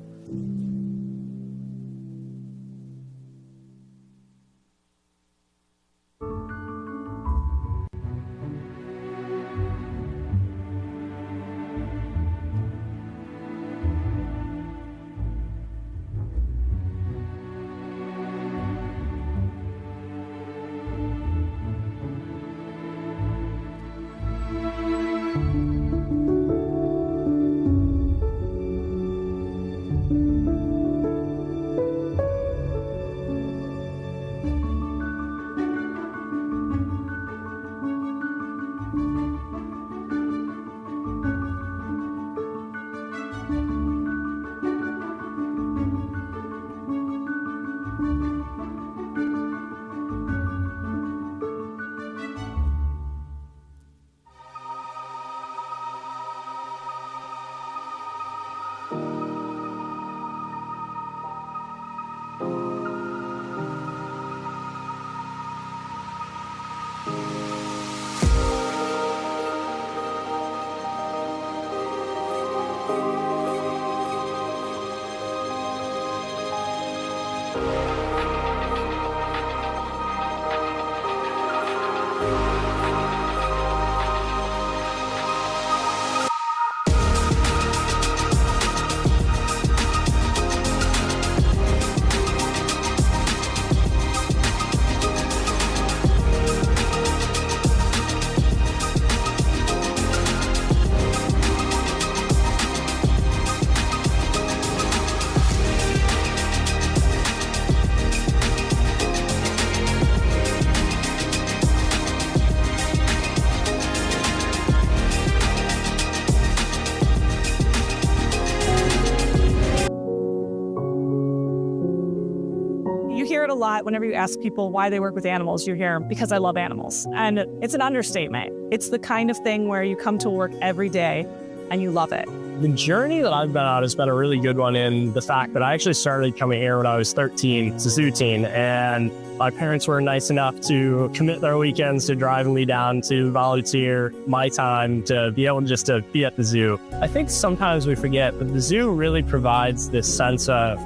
A lot whenever you ask people why they work with animals, you hear, because I love animals. And it's an understatement. It's the kind of thing where you come to work every day and you love it. The journey that I've been on has been a really good one in the fact that I actually started coming here when I was 13 as a zoo teen, and my parents were nice enough to commit their weekends to driving me down to volunteer my time to be able just to be at the zoo. I think sometimes we forget that the zoo really provides this sense of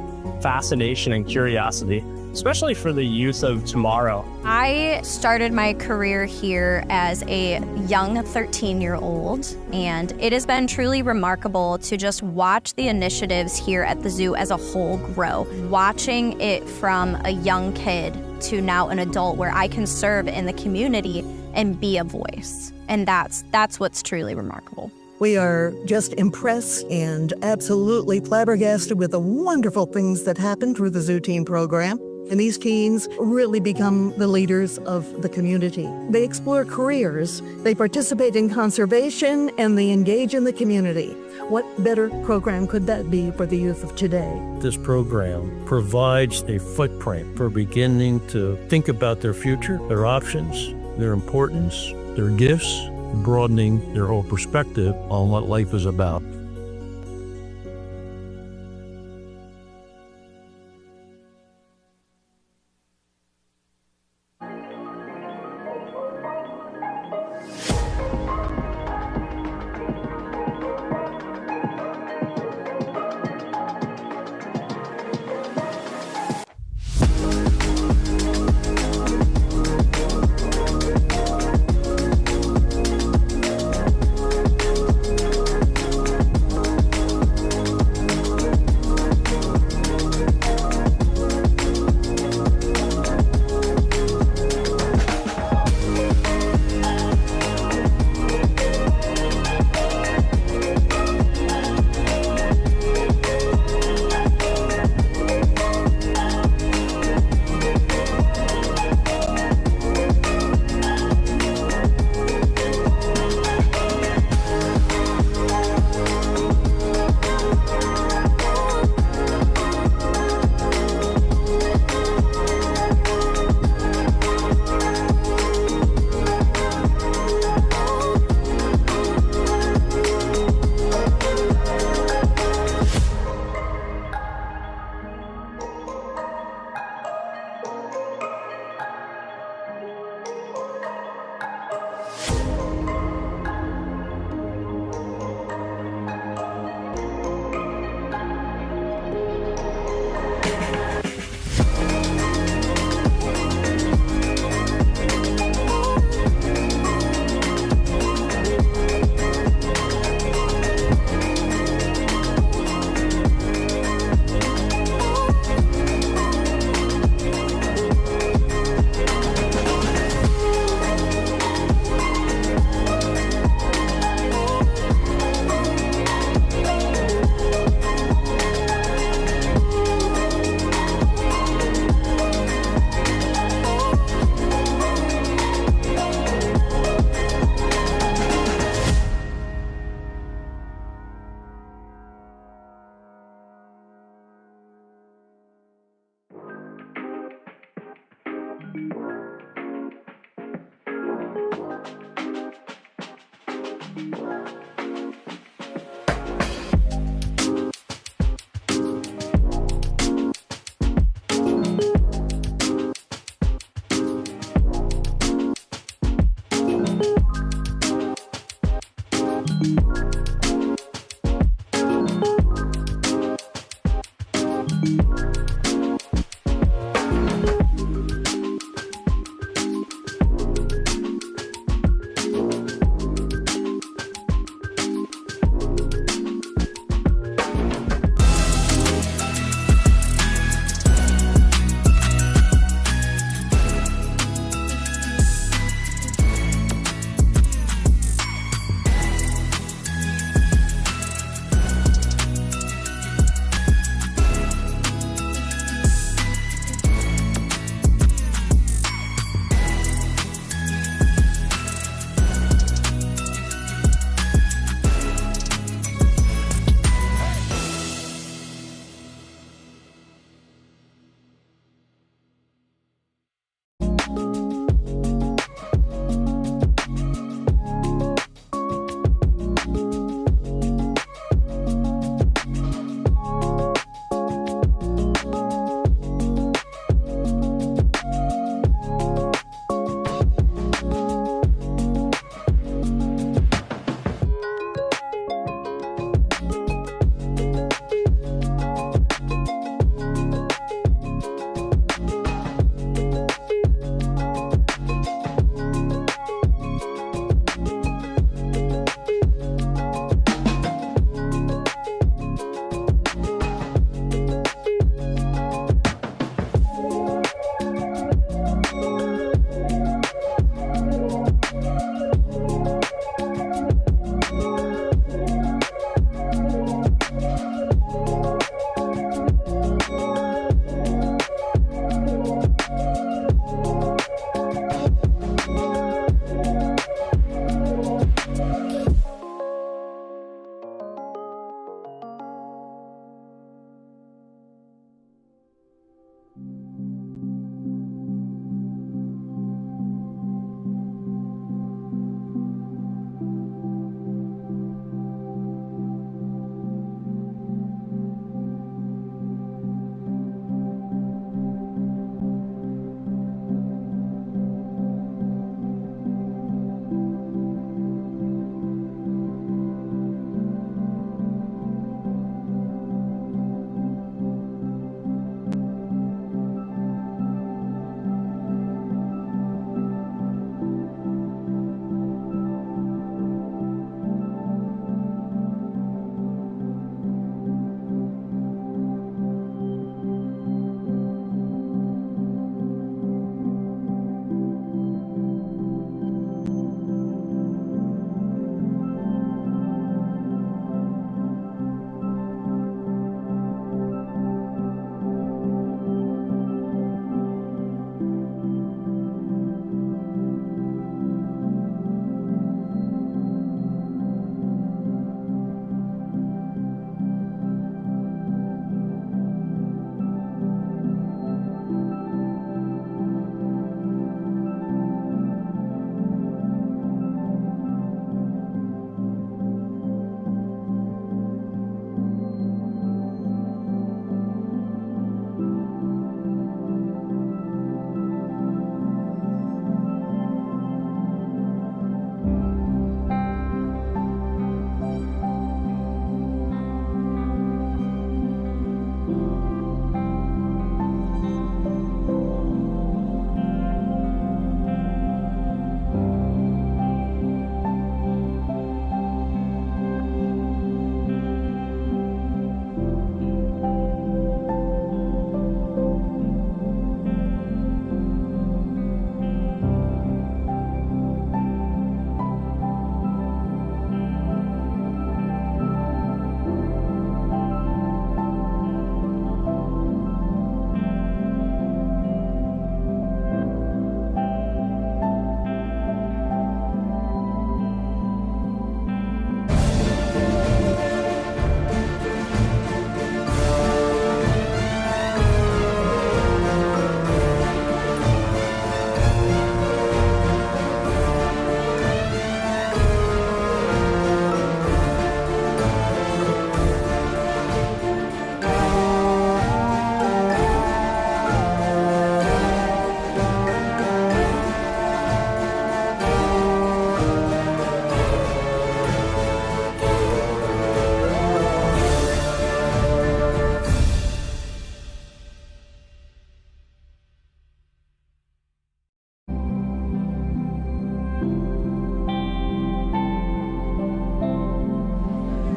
fascination and curiosity, especially for the youth of tomorrow. I started my career here as a young 13-year-old, and it has been truly remarkable to just watch the initiatives here at the zoo as a whole grow. Watching it from a young kid to now an adult where I can serve in the community and be a voice. And that's what's truly remarkable. We are just impressed and absolutely flabbergasted with the wonderful things that happen through the Zoo Teen program. And these teens really become the leaders of the community. They explore careers, they participate in conservation, and they engage in the community. What better program could that be for the youth of today? This program provides a footprint for beginning to think about their future, their options, their importance, their gifts, broadening their whole perspective on what life is about.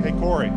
Hey, Corey.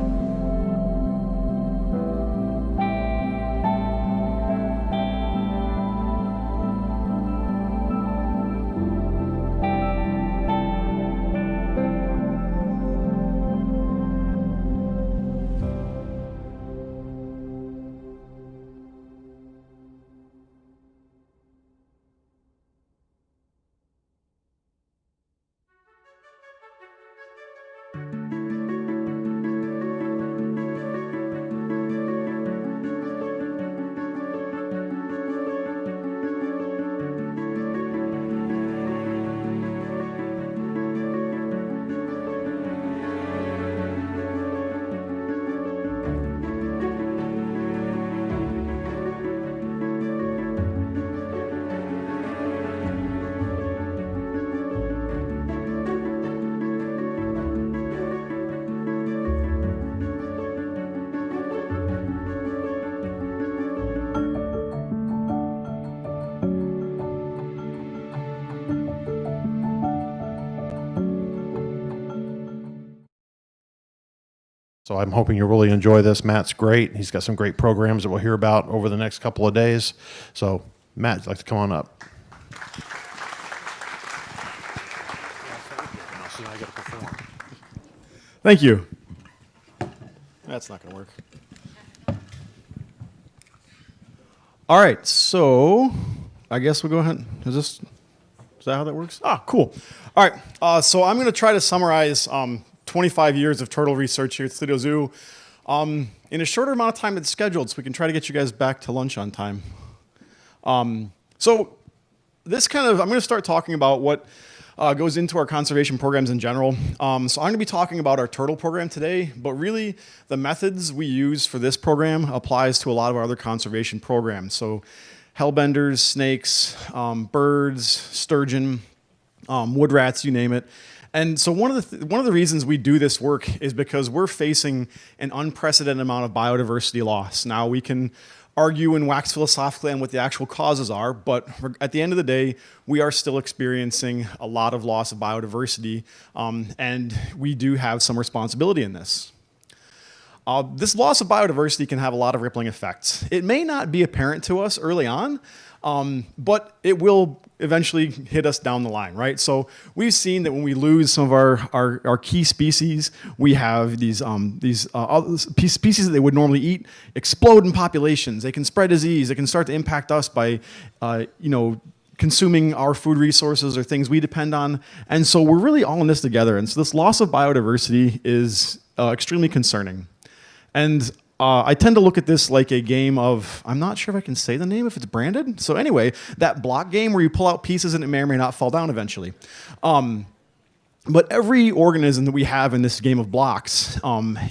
So I'm hoping you really enjoy this. Matt's great. He's got some great programs that we'll hear about over the next couple of days. So Matt, you'd like to come on up. Thank you. That's not going to work. All right, so I guess we'll go ahead. Is that how that works? Ah, cool. All right, so I'm going to try to summarize 25 years of turtle research here at Toledo Zoo in a shorter amount of time than scheduled, so we can try to get you guys back to lunch on time. So this I'm going to start talking about what goes into our conservation programs in general. So I'm going to be talking about our turtle program today, but really the methods we use for this program applies to a lot of our other conservation programs. So hellbenders, snakes, birds, sturgeon, wood rats, you name it. And so one of the reasons we do this work is because we're facing an unprecedented amount of biodiversity loss. Now we can argue and wax philosophically on what the actual causes are, but at the end of the day, we are still experiencing a lot of loss of biodiversity, and we do have some responsibility in this. This loss of biodiversity can have a lot of rippling effects. It may not be apparent to us early on, but it will eventually hit us down the line, right? So we've seen that when we lose some of our key species, we have these species that they would normally eat explode in populations. They can spread disease. They can start to impact us by, consuming our food resources or things we depend on. And so we're really all in this together. And so this loss of biodiversity is extremely concerning. And I tend to look at this like a game of, I'm not sure if I can say the name if it's branded. So anyway, that block game where you pull out pieces and it may or may not fall down eventually. But every organism that we have in this game of blocks,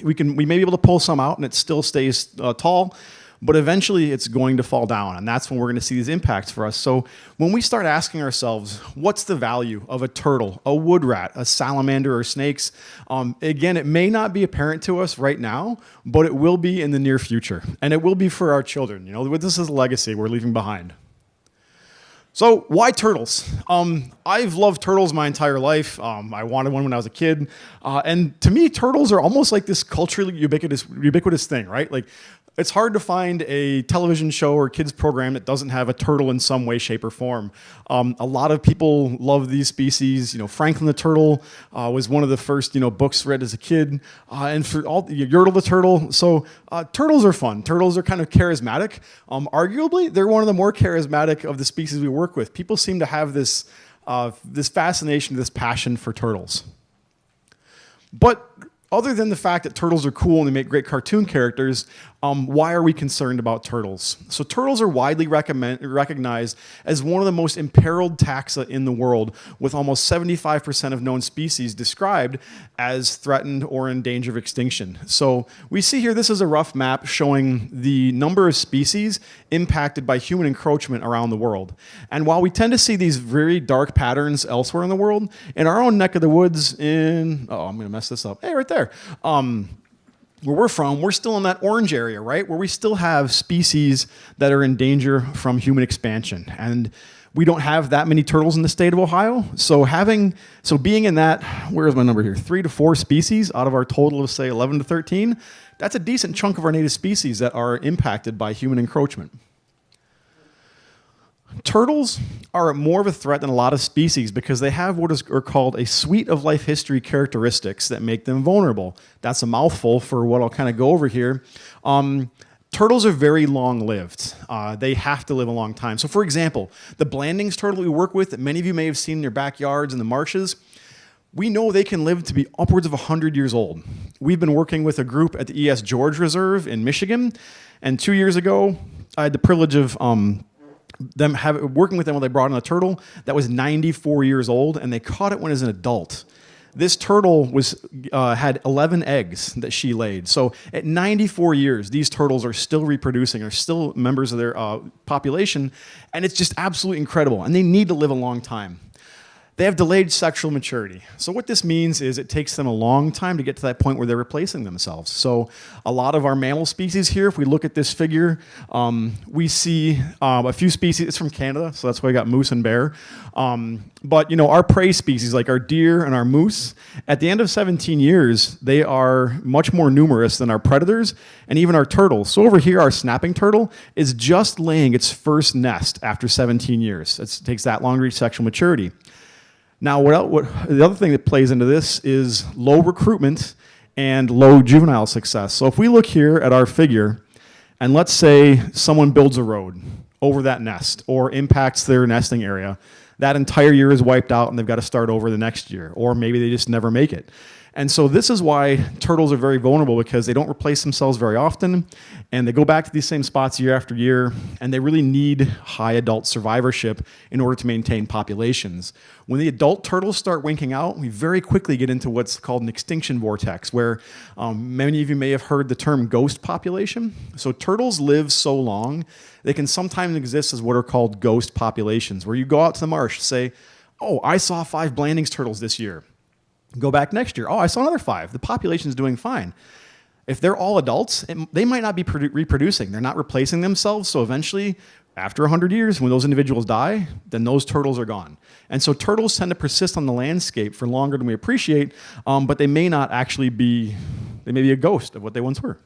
we may be able to pull some out and it still stays tall, but eventually it's going to fall down, and that's when we're going to see these impacts for us. So when we start asking ourselves, what's the value of a turtle, a wood rat, a salamander, or snakes? Again, it may not be apparent to us right now, but it will be in the near future, and it will be for our children. This is a legacy we're leaving behind. So why turtles? I've loved turtles my entire life. I wanted one when I was a kid. And to me, turtles are almost like this culturally ubiquitous thing, right? Like, it's hard to find a television show or kids program that doesn't have a turtle in some way, shape, or form. A lot of people love these species. Franklin the turtle was one of the first books read as a kid, and for all Yertle the turtle. So turtles are fun. Turtles are kind of charismatic. Arguably, they're one of the more charismatic of the species we work with. People seem to have this fascination, this passion for turtles. But other than the fact that turtles are cool and they make great cartoon characters, why are we concerned about turtles? So turtles are widely recognized as one of the most imperiled taxa in the world, with almost 75% of known species described as threatened or in danger of extinction. So we see here, this is a rough map showing the number of species impacted by human encroachment around the world. And while we tend to see these very dark patterns elsewhere in the world, in our own neck of the woods I'm going to mess this up. Hey, right there. Where we're from, we're still in that orange area, right? Where we still have species that are in danger from human expansion. And we don't have that many turtles in the state of Ohio. So being in that, where is my number here? 3 to 4 species out of our total of say 11 to 13. That's a decent chunk of our native species that are impacted by human encroachment. Turtles are more of a threat than a lot of species because they have what are called a suite of life history characteristics that make them vulnerable. That's a mouthful for what I'll kind of go over here. Turtles are very long-lived. They have to live a long time. So for example, the Blandings turtle we work with that many of you may have seen in your backyards and the marshes, we know they can live to be upwards of 100 years old. We've been working with a group at the E.S. George Reserve in Michigan, and 2 years ago, I had the privilege of working with them when they brought in a turtle that was 94 years old, and they caught it when it was an adult. This turtle had 11 eggs that she laid. So at 94 years, these turtles are still reproducing, are still members of their population, and it's just absolutely incredible. And they need to live a long time. They have delayed sexual maturity. So what this means is it takes them a long time to get to that point where they're replacing themselves. So a lot of our mammal species here, if we look at this figure, we see a few species. It's from Canada, so that's why I got moose and bear. But our prey species, like our deer and our moose, at the end of 17 years, they are much more numerous than our predators and even our turtles. So over here, our snapping turtle is just laying its first nest after 17 years. It takes that long to reach sexual maturity. Now, the other thing that plays into this is low recruitment and low juvenile success. So if we look here at our figure, and let's say someone builds a road over that nest or impacts their nesting area, that entire year is wiped out and they've got to start over the next year, or maybe they just never make it. And so this is why turtles are very vulnerable, because they don't replace themselves very often, and they go back to these same spots year after year, and they really need high adult survivorship in order to maintain populations. When the adult turtles start winking out, we very quickly get into what's called an extinction vortex, where many of you may have heard the term ghost population. So turtles live so long, they can sometimes exist as what are called ghost populations, where you go out to the marsh, say, oh, I saw 5 Blandings turtles this year. Go back next year. Oh, I saw another 5. The population's doing fine. If they're all adults, they might not be reproducing. They're not replacing themselves. So eventually, after 100 years, when those individuals die, then those turtles are gone. And so turtles tend to persist on the landscape for longer than we appreciate, but they may not actually be, they may be a ghost of what they once were.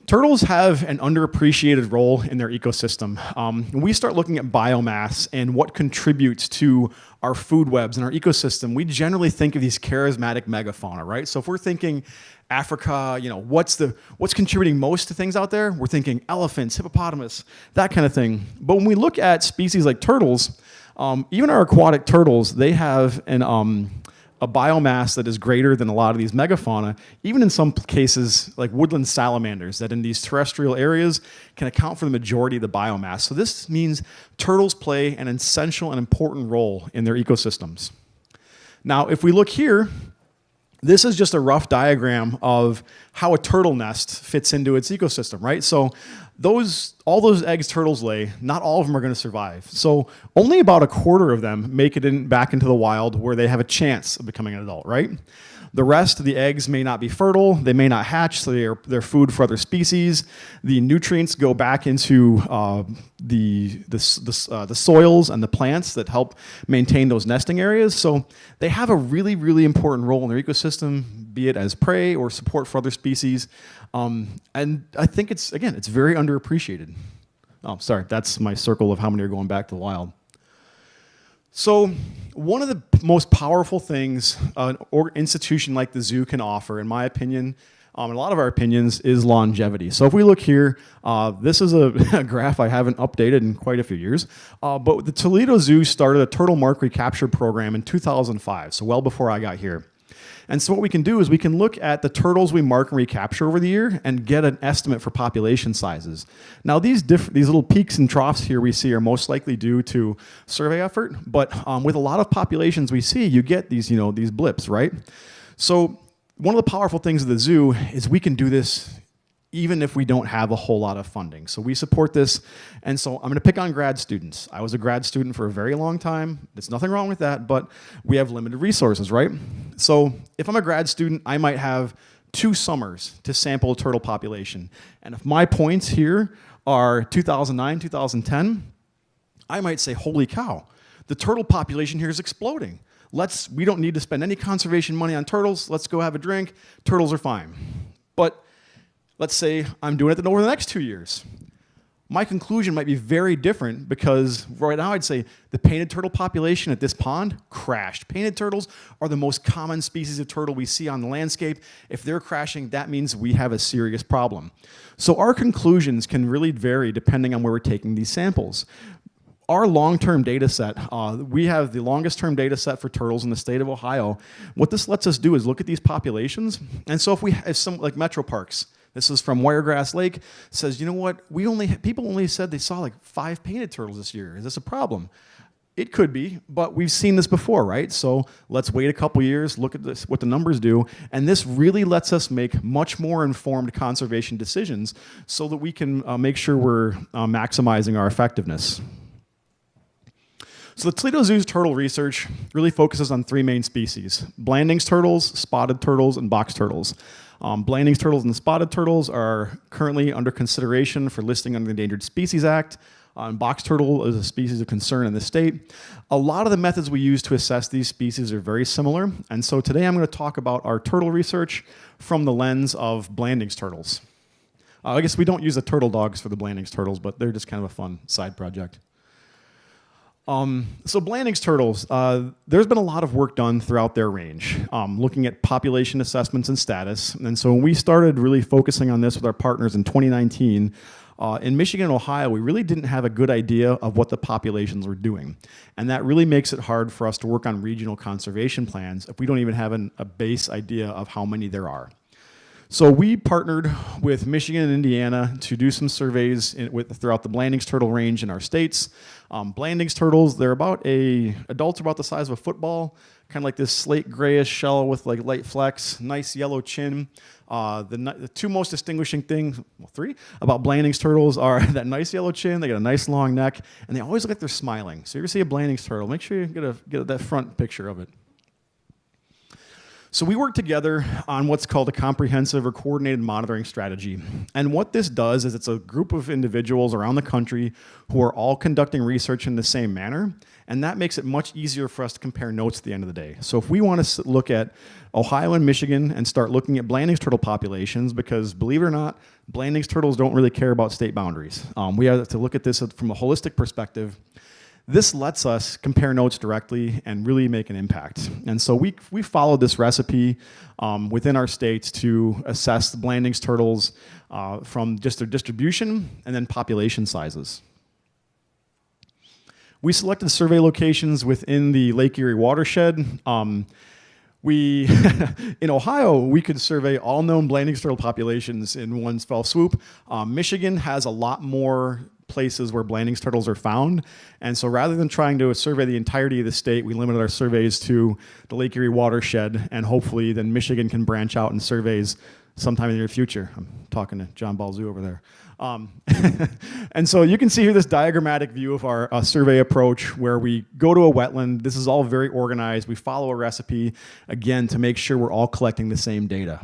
Turtles have an underappreciated role in their ecosystem. When we start looking at biomass and what contributes to our food webs and our ecosystem, we generally think of these charismatic megafauna, right? So if we're thinking Africa, what's contributing most to things out there? We're thinking elephants, hippopotamus, that kind of thing. But when we look at species like turtles, even our aquatic turtles, they have a biomass that is greater than a lot of these megafauna, even in some cases like woodland salamanders that in these terrestrial areas can account for the majority of the biomass. So this means turtles play an essential and important role in their ecosystems. Now, if we look here, this is just a rough diagram of how a turtle nest fits into its ecosystem, right? So all those eggs turtles lay, not all of them are going to survive. So only about a quarter of them make it back into the wild where they have a chance of becoming an adult, right? The rest of the eggs may not be fertile, they may not hatch, so they're food for other species. The nutrients go back into the soils and the plants that help maintain those nesting areas. So they have a really, really important role in their ecosystem, be it as prey or support for other species. And I think it's very underappreciated. Oh, sorry, that's my circle of how many are going back to the wild. So one of the most powerful things an institution like the zoo can offer, in my opinion, and a lot of our opinions, is longevity. So if we look here, this is a graph I haven't updated in quite a few years, but the Toledo Zoo started a turtle mark recapture program in 2005, so well before I got here. And so what we can do is we can look at the turtles we mark and recapture over the year and get an estimate for population sizes. Now these little peaks and troughs here we see are most likely due to survey effort, but with a lot of populations we see, you get these blips, right? So one of the powerful things of the zoo is we can do this even if we don't have a whole lot of funding. So we support this, and so I'm going to pick on grad students. I was a grad student for a very long time. There's nothing wrong with that, but we have limited resources, right? So if I'm a grad student, I might have 2 summers to sample a turtle population. And if my points here are 2009, 2010, I might say, holy cow, the turtle population here is exploding. We don't need to spend any conservation money on turtles. Let's go have a drink. Turtles are fine. But let's say I'm doing it over the next 2 years. My conclusion might be very different because right now I'd say the painted turtle population at this pond crashed. Painted turtles are the most common species of turtle we see on the landscape. If they're crashing, that means we have a serious problem. So our conclusions can really vary depending on where we're taking these samples. Our long-term data set, we have the longest-term data set for turtles in the state of Ohio. What this lets us do is look at these populations. And so if some, like Metro Parks, this is from Wiregrass Lake, says, you know what, people only said they saw like 5 painted turtles this year. Is this a problem? It could be, but we've seen this before, right? So let's wait a couple years, look at this, what the numbers do, and this really lets us make much more informed conservation decisions so that we can make sure we're maximizing our effectiveness. So the Toledo Zoo's turtle research really focuses on 3 main species: Blanding's turtles, spotted turtles, and box turtles. Blanding's turtles and spotted turtles are currently under consideration for listing under the Endangered Species Act. Box turtle is a species of concern in the state. A lot of the methods we use to assess these species are very similar, and so today I'm going to talk about our turtle research from the lens of Blanding's turtles. I guess we don't use the turtle dogs for the Blanding's turtles, but they're just kind of a fun side project. So Blanding's turtles, there's been a lot of work done throughout their range, looking at population assessments and status. And so when we started really focusing on this with our partners in 2019, in Michigan and Ohio, we really didn't have a good idea of what the populations were doing. And that really makes it hard for us to work on regional conservation plans if we don't even have a base idea of how many there are. So we partnered with Michigan and Indiana to do some surveys throughout the Blanding's turtle range in our states. Blanding's turtles, adults are about the size of a football, kind of like this slate grayish shell with like light flecks, nice yellow chin. The 2 most distinguishing things, well, 3, about Blanding's turtles are that nice yellow chin, they got a nice long neck, and they always look like they're smiling. So if you ever see a Blanding's turtle, make sure you get that front picture of it. So we work together on what's called a comprehensive or coordinated monitoring strategy. And what this does is it's a group of individuals around the country who are all conducting research in the same manner, and that makes it much easier for us to compare notes at the end of the day. So if we want to look at Ohio and Michigan and start looking at Blanding's turtle populations, because believe it or not, Blanding's turtles don't really care about state boundaries. We have to look at this from a holistic perspective. This lets us compare notes directly and really make an impact. And so we followed this recipe within our states to assess the Blanding's turtles from just their distribution and then population sizes. We selected survey locations within the Lake Erie watershed. In Ohio, we could survey all known Blanding's turtle populations in one fell swoop. Michigan has a lot more places where Blanding's turtles are found. And so rather than trying to survey the entirety of the state, we limited our surveys to the Lake Erie watershed, and hopefully then Michigan can branch out in surveys sometime in the near future. I'm talking to John Balzoo over there. And so you can see here this diagrammatic view of our survey approach where we go to a wetland. This is all very organized. We follow a recipe, again, to make sure we're all collecting the same data.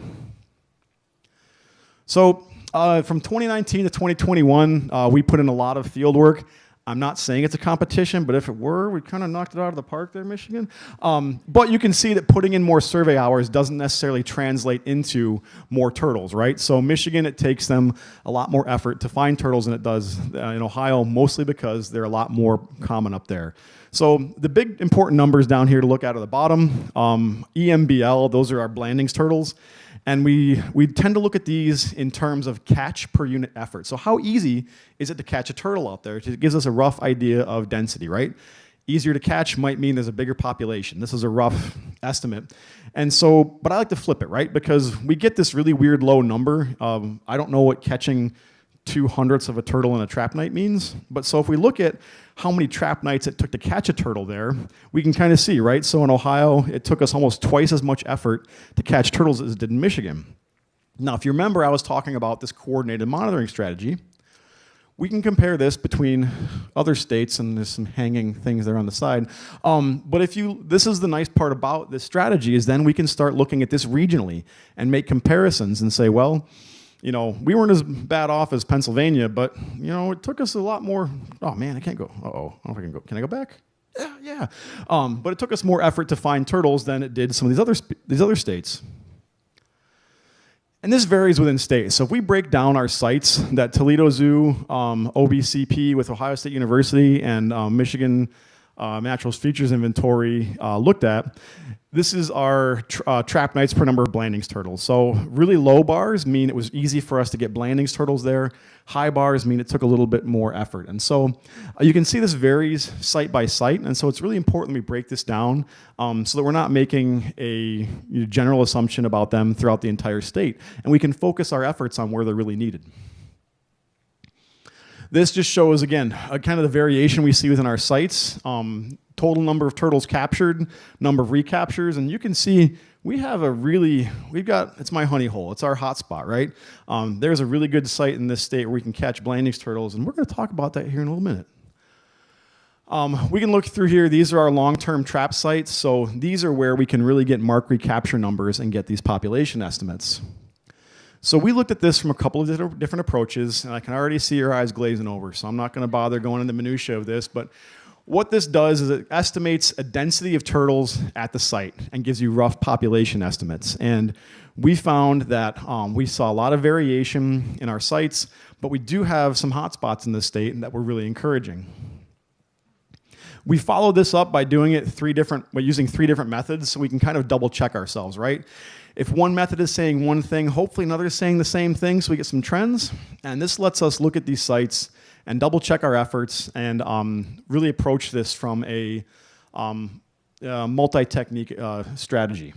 So from 2019 to 2021, we put in a lot of field work. I'm not saying it's a competition, but if it were, we kind of knocked it out of the park there, Michigan. But you can see that putting in more survey hours doesn't necessarily translate into more turtles, right? So Michigan, it takes them a lot more effort to find turtles than it does in Ohio, mostly because they're a lot more common up there. So the big important numbers down here to look at the bottom, EMBL, those are our Blanding's turtles. And we tend to look at these in terms of catch per unit effort. So how easy is it to catch a turtle out there? It gives us a rough idea of density, right? Easier to catch might mean there's a bigger population. This is a rough estimate. And so, but I like to flip it, right? Because we get this really weird low number. I don't know what catching 2/100ths of a turtle in a trap night means. But so if we look at how many trap nights it took to catch a turtle there, we can kind of see, right? So in Ohio, it took us almost twice as much effort to catch turtles as it did in Michigan. Now, if you remember, I was talking about this coordinated monitoring strategy. We can compare this between other states, and there's some hanging things there on the side. But this is the nice part about this strategy, is then we can start looking at this regionally and make comparisons and say, well, we weren't as bad off as Pennsylvania, but, it took us a lot more. Oh, man, I can't go. Uh-oh. I don't know if I can go. Can I go back? Yeah. But it took us more effort to find turtles than it did some of these other states. And this varies within states. So if we break down our sites that Toledo Zoo, OBCP with Ohio State University, and Michigan Natural Features Inventory looked at, this is our trap nights per number of Blandings turtles. So really low bars mean it was easy for us to get Blandings turtles there. High bars mean it took a little bit more effort. And so you can see this varies site by site. And so it's really important we break this down so that we're not making a general assumption about them throughout the entire state. And we can focus our efforts on where they're really needed. This just shows, again, kind of the variation we see within our sites. Total number of turtles captured, number of recaptures, and you can see it's my honey hole, it's our hot spot, right? There's a really good site in this state where we can catch Blandings turtles, and we're going to talk about that here in a little minute. We can look through here. These are our long-term trap sites, so these are where we can really get mark recapture numbers and get these population estimates. So we looked at this from a couple of different approaches, and I can already see your eyes glazing over, so I'm not going to bother going into the minutia of this, but what this does is it estimates a density of turtles at the site and gives you rough population estimates. And we found that we saw a lot of variation in our sites, but we do have some hotspots in this state that were really encouraging. We followed this up by doing it using three different methods, so we can kind of double check ourselves, right? If one method is saying one thing, hopefully another is saying the same thing, so we get some trends. And this lets us look at these sites and double check our efforts and really approach this from a multi-technique strategy.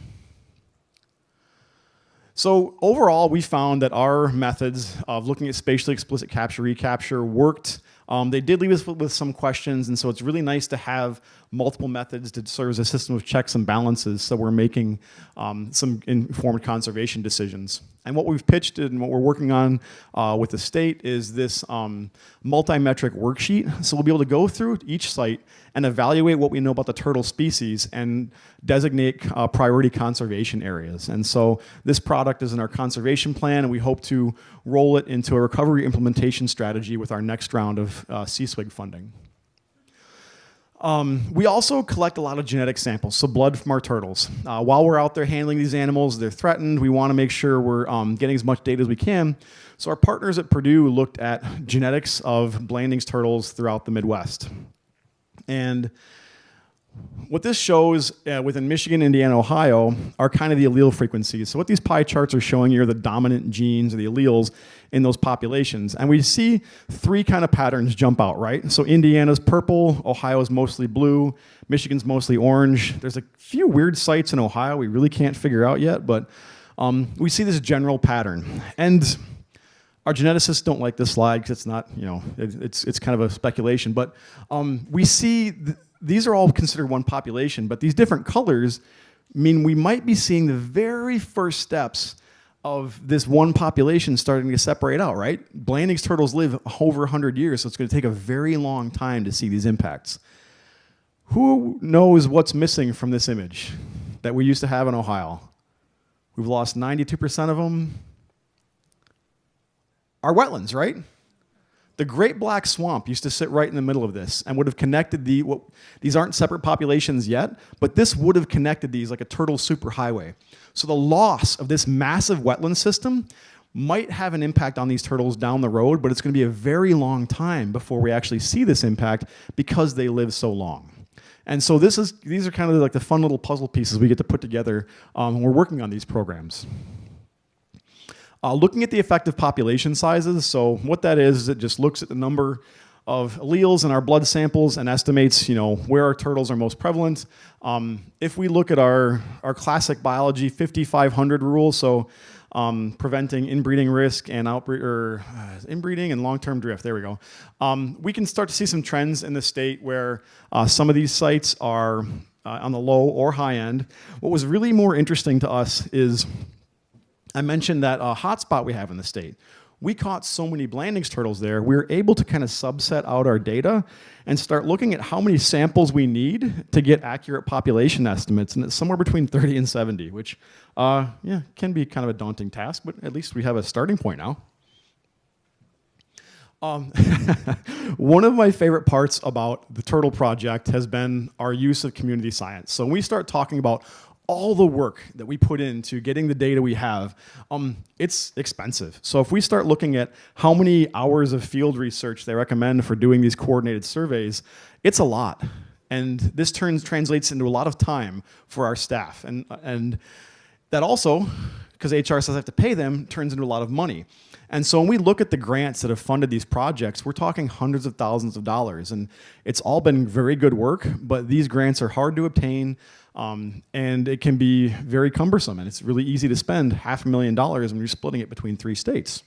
So overall, we found that our methods of looking at spatially explicit capture recapture worked. They did leave us with some questions, and so it's really nice to have multiple methods to serve as a system of checks and balances, so we're making some informed conservation decisions. And what we've pitched and what we're working on with the state is this multi-metric worksheet. So we'll be able to go through each site and evaluate what we know about the turtle species and designate priority conservation areas. And so this product is in our conservation plan, and we hope to roll it into a recovery implementation strategy with our next round of CSWIG funding. We also collect a lot of genetic samples, so blood from our turtles. While we're out there handling these animals, they're threatened. We want to make sure we're getting as much data as we can. So our partners at Purdue looked at genetics of Blandings turtles throughout the Midwest. And what this shows within Michigan, Indiana, Ohio are kind of the allele frequencies. So what these pie charts are showing you are the dominant genes or the alleles in those populations. And we see three kind of patterns jump out, right? So Indiana's purple, Ohio's mostly blue, Michigan's mostly orange. There's a few weird sites in Ohio we really can't figure out yet, but we see this general pattern. And our geneticists don't like this slide because it's not, it's kind of a speculation, but we see these are all considered one population, but these different colors mean we might be seeing the very first steps of this one population starting to separate out, right? Blandings turtles live over 100 years, so it's going to take a very long time to see these impacts. Who knows what's missing from this image that we used to have in Ohio? We've lost 92% of them. Our wetlands, right? The Great Black Swamp used to sit right in the middle of this and would have connected these aren't separate populations yet, but this would have connected these like a turtle superhighway. So the loss of this massive wetland system might have an impact on these turtles down the road, but it's going to be a very long time before we actually see this impact because they live so long. And so these are kind of like the fun little puzzle pieces we get to put together when we're working on these programs. Looking at the effective population sizes, so what that is it just looks at the number of alleles in our blood samples and estimates, where our turtles are most prevalent. If we look at our classic biology 5500 rule, so preventing inbreeding risk and inbreeding and long-term drift, there we go. We can start to see some trends in the state where some of these sites are on the low or high end. What was really more interesting to us is I mentioned that hotspot we have in the state. we caught so many Blanding's turtles there, we were able to kind of subset out our data and start looking at how many samples we need to get accurate population estimates. And it's somewhere between 30 and 70, which can be kind of a daunting task, but at least we have a starting point now. One of my favorite parts about the Turtle Project has been our use of community science. So when we start talking about all the work that we put into getting the data we have, it's expensive. So if we start looking at how many hours of field research they recommend for doing these coordinated surveys, it's a lot. And this translates into a lot of time for our staff. And that also, because HR says I have to pay them, turns into a lot of money. And so when we look at the grants that have funded these projects, we're talking hundreds of thousands of dollars. And it's all been very good work, but these grants are hard to obtain, and it can be very cumbersome. And it's really easy to spend $500,000 when you're splitting it between 3 states.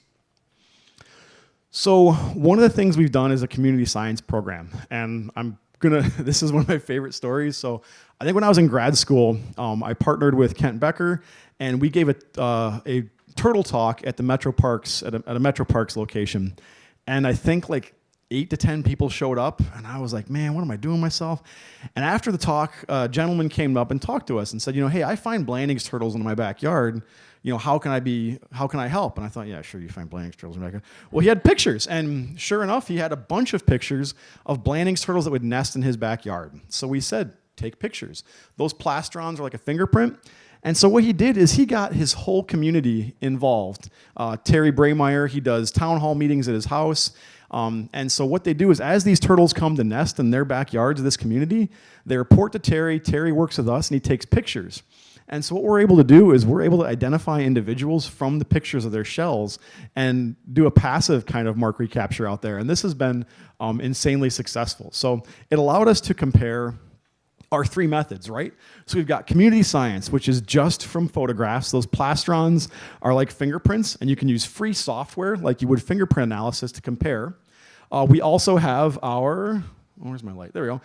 So one of the things we've done is a community science program. And this is one of my favorite stories. So I think when I was in grad school, I partnered with Kent Becker, and we gave a turtle talk at the Metro Parks, at a Metro Parks location. And I think like 8 to 10 people showed up, and I was like, man, what am I doing myself? And after the talk, a gentleman came up and talked to us and said, hey, I find Blanding's turtles in my backyard. How can I help? And I thought, yeah, sure, you find Blanding's turtles in my backyard. Well, he had pictures, and sure enough, he had a bunch of pictures of Blanding's turtles that would nest in his backyard. So we said, take pictures. Those plastrons are like a fingerprint. And so what he did is he got his whole community involved. Terry Braymeyer, he does town hall meetings at his house. And so what they do is as these turtles come to nest in their backyards of this community, they report to Terry. Terry works with us, and he takes pictures. And so what we're able to do is we're able to identify individuals from the pictures of their shells and do a passive kind of mark recapture out there. And this has been insanely successful. So it allowed us to compare our 3 methods, right? So we've got community science, which is just from photographs. Those plastrons are like fingerprints, and you can use free software like you would fingerprint analysis to compare. We also have where's my light? There we go.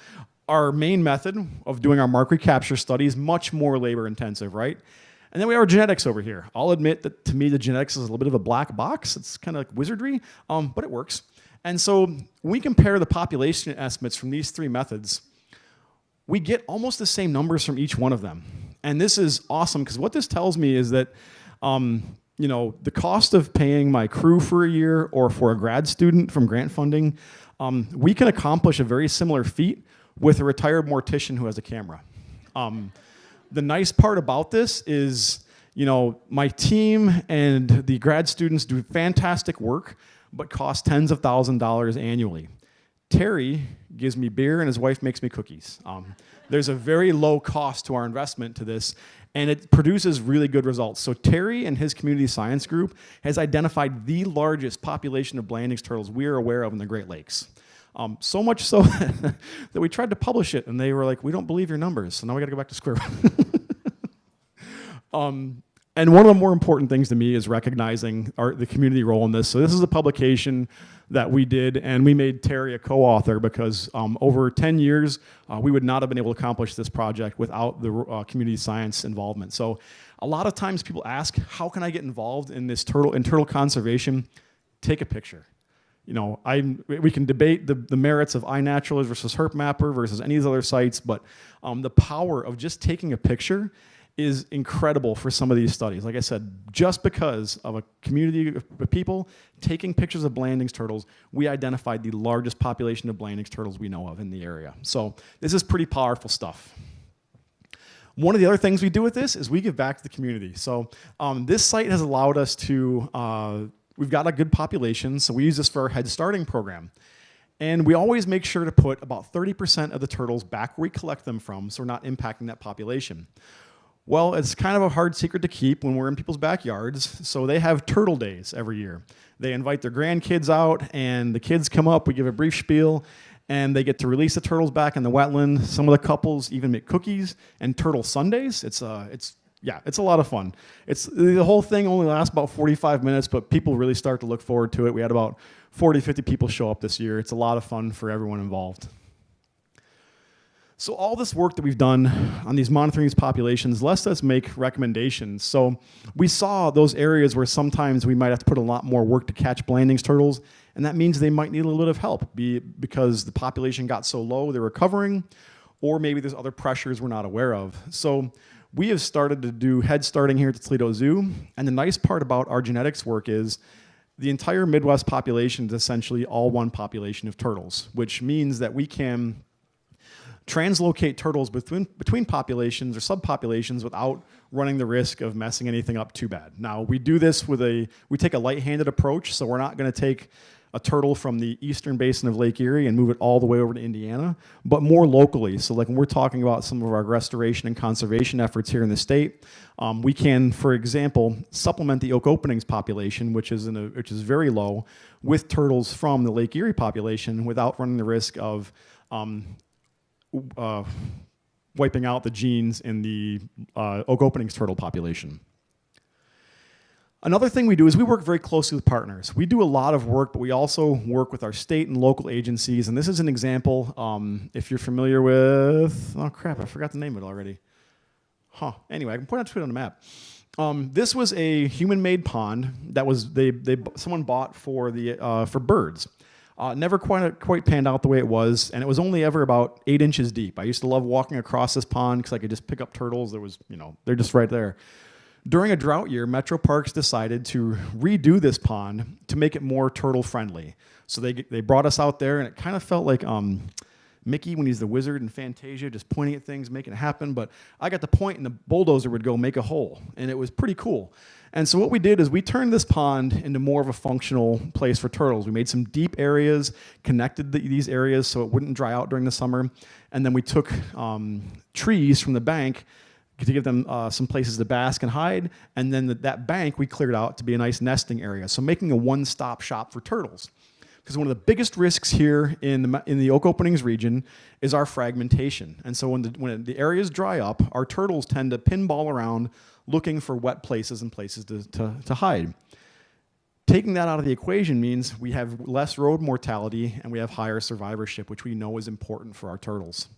Our main method of doing our mark recapture study is much more labor intensive, right? And then we have our genetics over here. I'll admit that to me, the genetics is a little bit of a black box. It's kind of like wizardry, but it works. And so when we compare the population estimates from these 3 methods, we get almost the same numbers from each one of them. And this is awesome, because what this tells me is that the cost of paying my crew for a year or for a grad student from grant funding, we can accomplish a very similar feat with a retired mortician who has a camera. The nice part about this is, my team and the grad students do fantastic work, but cost tens of thousands of dollars annually. Terry gives me beer, and his wife makes me cookies. There's a very low cost to our investment to this, and it produces really good results. So Terry and his community science group has identified the largest population of Blanding's turtles we are aware of in the Great Lakes. So much so that we tried to publish it, and they were like, we don't believe your numbers, so now we got to go back to square one. And one of the more important things to me is recognizing the community role in this. So this is a publication that we did, and we made Terry a co-author because over 10 years, we would not have been able to accomplish this project without the community science involvement. So a lot of times people ask, how can I get involved in this turtle conservation? Take a picture. We can debate the merits of iNaturalist versus HerpMapper versus any of these other sites, but the power of just taking a picture is incredible for some of these studies. Like I said, just because of a community of people taking pictures of Blanding's turtles, we identified the largest population of Blanding's turtles we know of in the area. So this is pretty powerful stuff. One of the other things we do with this is we give back to the community. So this site has allowed us to, we've got a good population, so we use this for our Head Starting program. And we always make sure to put about 30% of the turtles back where we collect them from, so we're not impacting that population. Well, it's kind of a hard secret to keep when we're in people's backyards, so they have turtle days every year. They invite their grandkids out, and the kids come up, we give a brief spiel, and they get to release the turtles back in the wetland. Some of the couples even make cookies and turtle sundaes. It's a lot of fun. The whole thing only lasts about 45 minutes, but people really start to look forward to it. We had about 40, 50 people show up this year. It's a lot of fun for everyone involved. So all this work that we've done on these monitoring these populations lets us make recommendations. So we saw those areas where sometimes we might have to put a lot more work to catch Blanding's turtles, and that means they might need a little bit of help, be it because the population got so low they're recovering, or maybe there's other pressures we're not aware of. So we have started to do head starting here at the Toledo Zoo, and the nice part about our genetics work is the entire Midwest population is essentially all one population of turtles, which means that we can translocate turtles between populations or subpopulations without running the risk of messing anything up too bad. Now, we do this we take a light-handed approach, so we're not going to take a turtle from the eastern basin of Lake Erie and move it all the way over to Indiana, but more locally. So like when we're talking about some of our restoration and conservation efforts here in the state, we can, for example, supplement the oak openings population, which is very low, with turtles from the Lake Erie population without running the risk of wiping out the genes in the oak openings turtle population. Another thing we do is we work very closely with partners. We do a lot of work, but we also work with our state and local agencies. And this is an example, if you're familiar with, oh crap, I forgot the name of it already. Anyway, I can point out to it on the map. This was a human-made pond that was someone bought for birds. Never quite panned out the way it was, and it was only ever about 8 inches deep. I used to love walking across this pond because I could just pick up turtles. They're just right there. During a drought year, Metro Parks decided to redo this pond to make it more turtle friendly. So they brought us out there, and it kind of felt like Mickey when he's the wizard in Fantasia, just pointing at things, making it happen. But I got the point, and the bulldozer would go make a hole, and it was pretty cool. And so what we did is we turned this pond into more of a functional place for turtles. We made some deep areas, connected these areas so it wouldn't dry out during the summer, and then we took trees from the bank to give them some places to bask and hide, and then that bank we cleared out to be a nice nesting area, so making a one-stop shop for turtles. Because one of the biggest risks here in the oak openings region is our fragmentation. And so when the areas dry up, our turtles tend to pinball around looking for wet places and places to hide. Taking that out of the equation means we have less road mortality and we have higher survivorship, which we know is important for our turtles.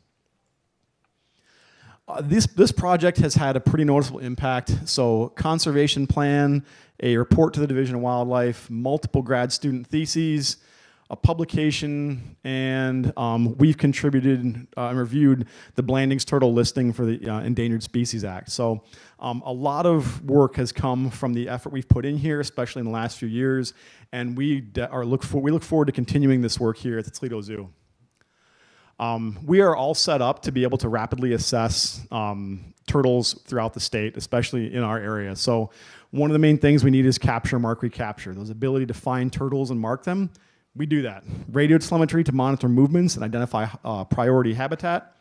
This project has had a pretty noticeable impact. So conservation plan, a report to the Division of Wildlife, multiple grad student theses, a publication, and we've contributed and reviewed the Blanding's turtle listing for the Endangered Species Act. So a lot of work has come from the effort we've put in here, especially in the last few years, and we look forward to continuing this work here at the Toledo Zoo. We are all set up to be able to rapidly assess turtles throughout the state, especially in our area. So one of the main things we need is capture, mark, recapture. Those ability to find turtles and mark them. We do that. Radio telemetry to monitor movements and identify priority habitat.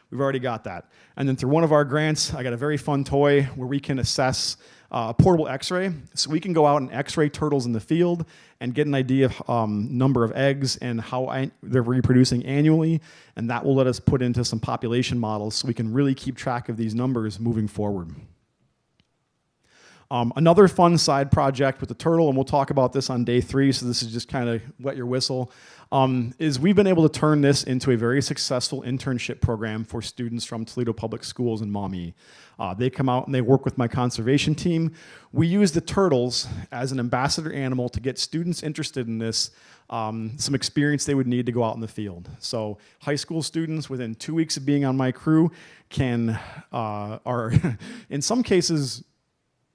We've already got that. And then through one of our grants, I got a very fun toy where we can assess a portable x-ray. So we can go out and x-ray turtles in the field and get an idea of number of eggs and how they're reproducing annually. And that will let us put into some population models so we can really keep track of these numbers moving forward. Another fun side project with the turtle, and we'll talk about this on day 3, so this is just kind of wet your whistle, is we've been able to turn this into a very successful internship program for students from Toledo Public Schools in Maumee. They come out and they work with my conservation team. We use the turtles as an ambassador animal to get students interested in this, some experience they would need to go out in the field. So high school students within 2 weeks of being on my crew are in some cases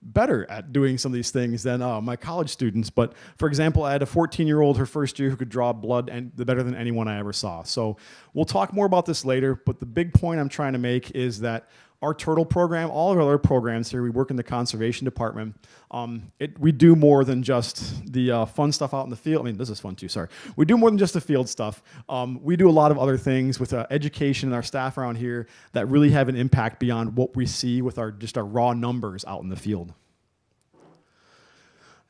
better at doing some of these things than my college students. But for example, I had a 14-year-old her first year who could draw blood and better than anyone I ever saw. So we'll talk more about this later, but the big point I'm trying to make is that our turtle program, all of our other programs here, we work in the conservation department. We do more than just the fun stuff out in the field. I mean, this is fun too, sorry. We do more than just the field stuff. We do a lot of other things with education and our staff around here that really have an impact beyond what we see with just our raw numbers out in the field.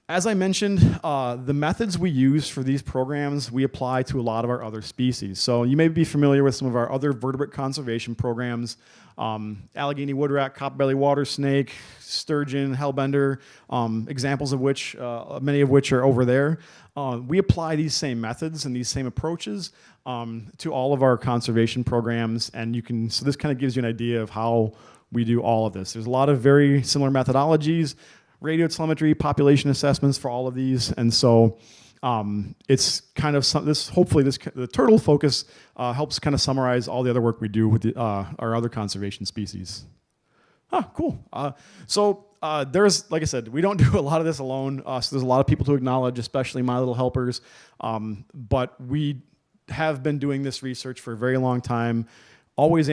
As I mentioned, the methods we use for these programs, we apply to a lot of our other species. So you may be familiar with some of our other vertebrate conservation programs, Allegheny woodrat, copperbelly water snake, sturgeon, hellbender, examples of which, many of which are over there. We apply these same methods and these same approaches to all of our conservation programs, and so this kind of gives you an idea of how we do all of this. There's a lot of very similar methodologies, radio telemetry, population assessments for all of these, and so it's kind of the turtle focus helps kind of summarize all the other work we do with our other conservation species. Cool. There's, like I said, we don't do a lot of this alone, so there's a lot of people to acknowledge, especially my little helpers, but we have been doing this research for a very long time. Always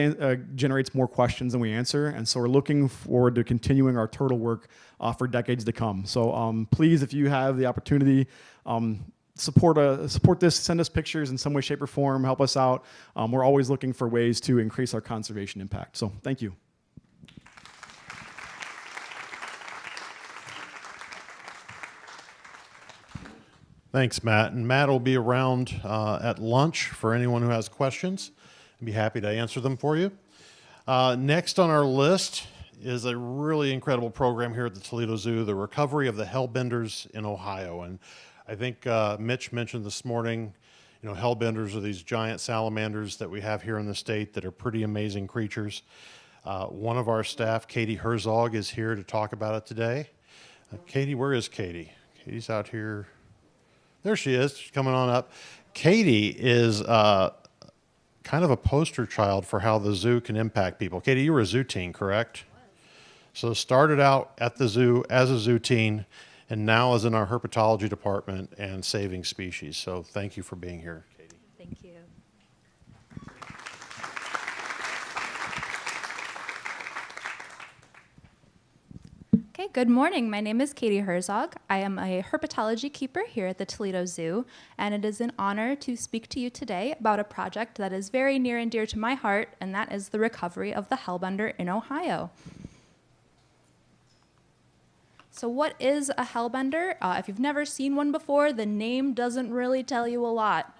generates more questions than we answer, and so we're looking forward to continuing our turtle work for decades to come. So please, if you have the opportunity, support this, send us pictures in some way, shape, or form, help us out. We're always looking for ways to increase our conservation impact. So thank you. Thanks, Matt. And Matt will be around at lunch for anyone who has questions. I'd be happy to answer them for you. Next on our list is a really incredible program here at the Toledo Zoo, the recovery of the hellbenders in Ohio. And I think Mitch mentioned this morning, hellbenders are these giant salamanders that we have here in the state that are pretty amazing creatures. One of our staff, Katie Herzog, is here to talk about it today. Katie, where is Katie? Katie's out here. There she is. She's coming on up. Katie is kind of a poster child for how the zoo can impact people. Katie, you were a zoo teen, correct? So started out at the zoo as a zoo teen, and now is in our herpetology department and saving species. So thank you for being here, Katie. Thank you. Okay, good morning. My name is Katie Herzog. I am a herpetology keeper here at the Toledo Zoo, and it is an honor to speak to you today about a project that is very near and dear to my heart, and that is the recovery of the hellbender in Ohio. So what is a hellbender? If you've never seen one before, the name doesn't really tell you a lot.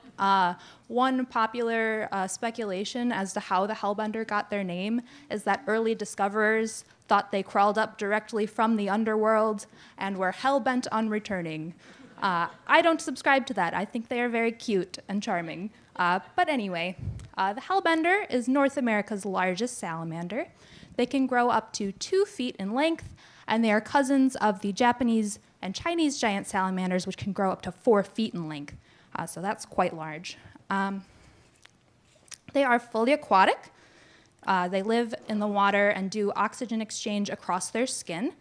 One popular speculation as to how the hellbender got their name is that early discoverers thought they crawled up directly from the underworld and were hell-bent on returning. I don't subscribe to that. I think they are very cute and charming. But anyway, the hellbender is North America's largest salamander. They can grow up to 2 feet in length, and they are cousins of the Japanese and Chinese giant salamanders, which can grow up to 4 feet in length. So that's quite large. They are fully aquatic. They live in the water and do oxygen exchange across their skin.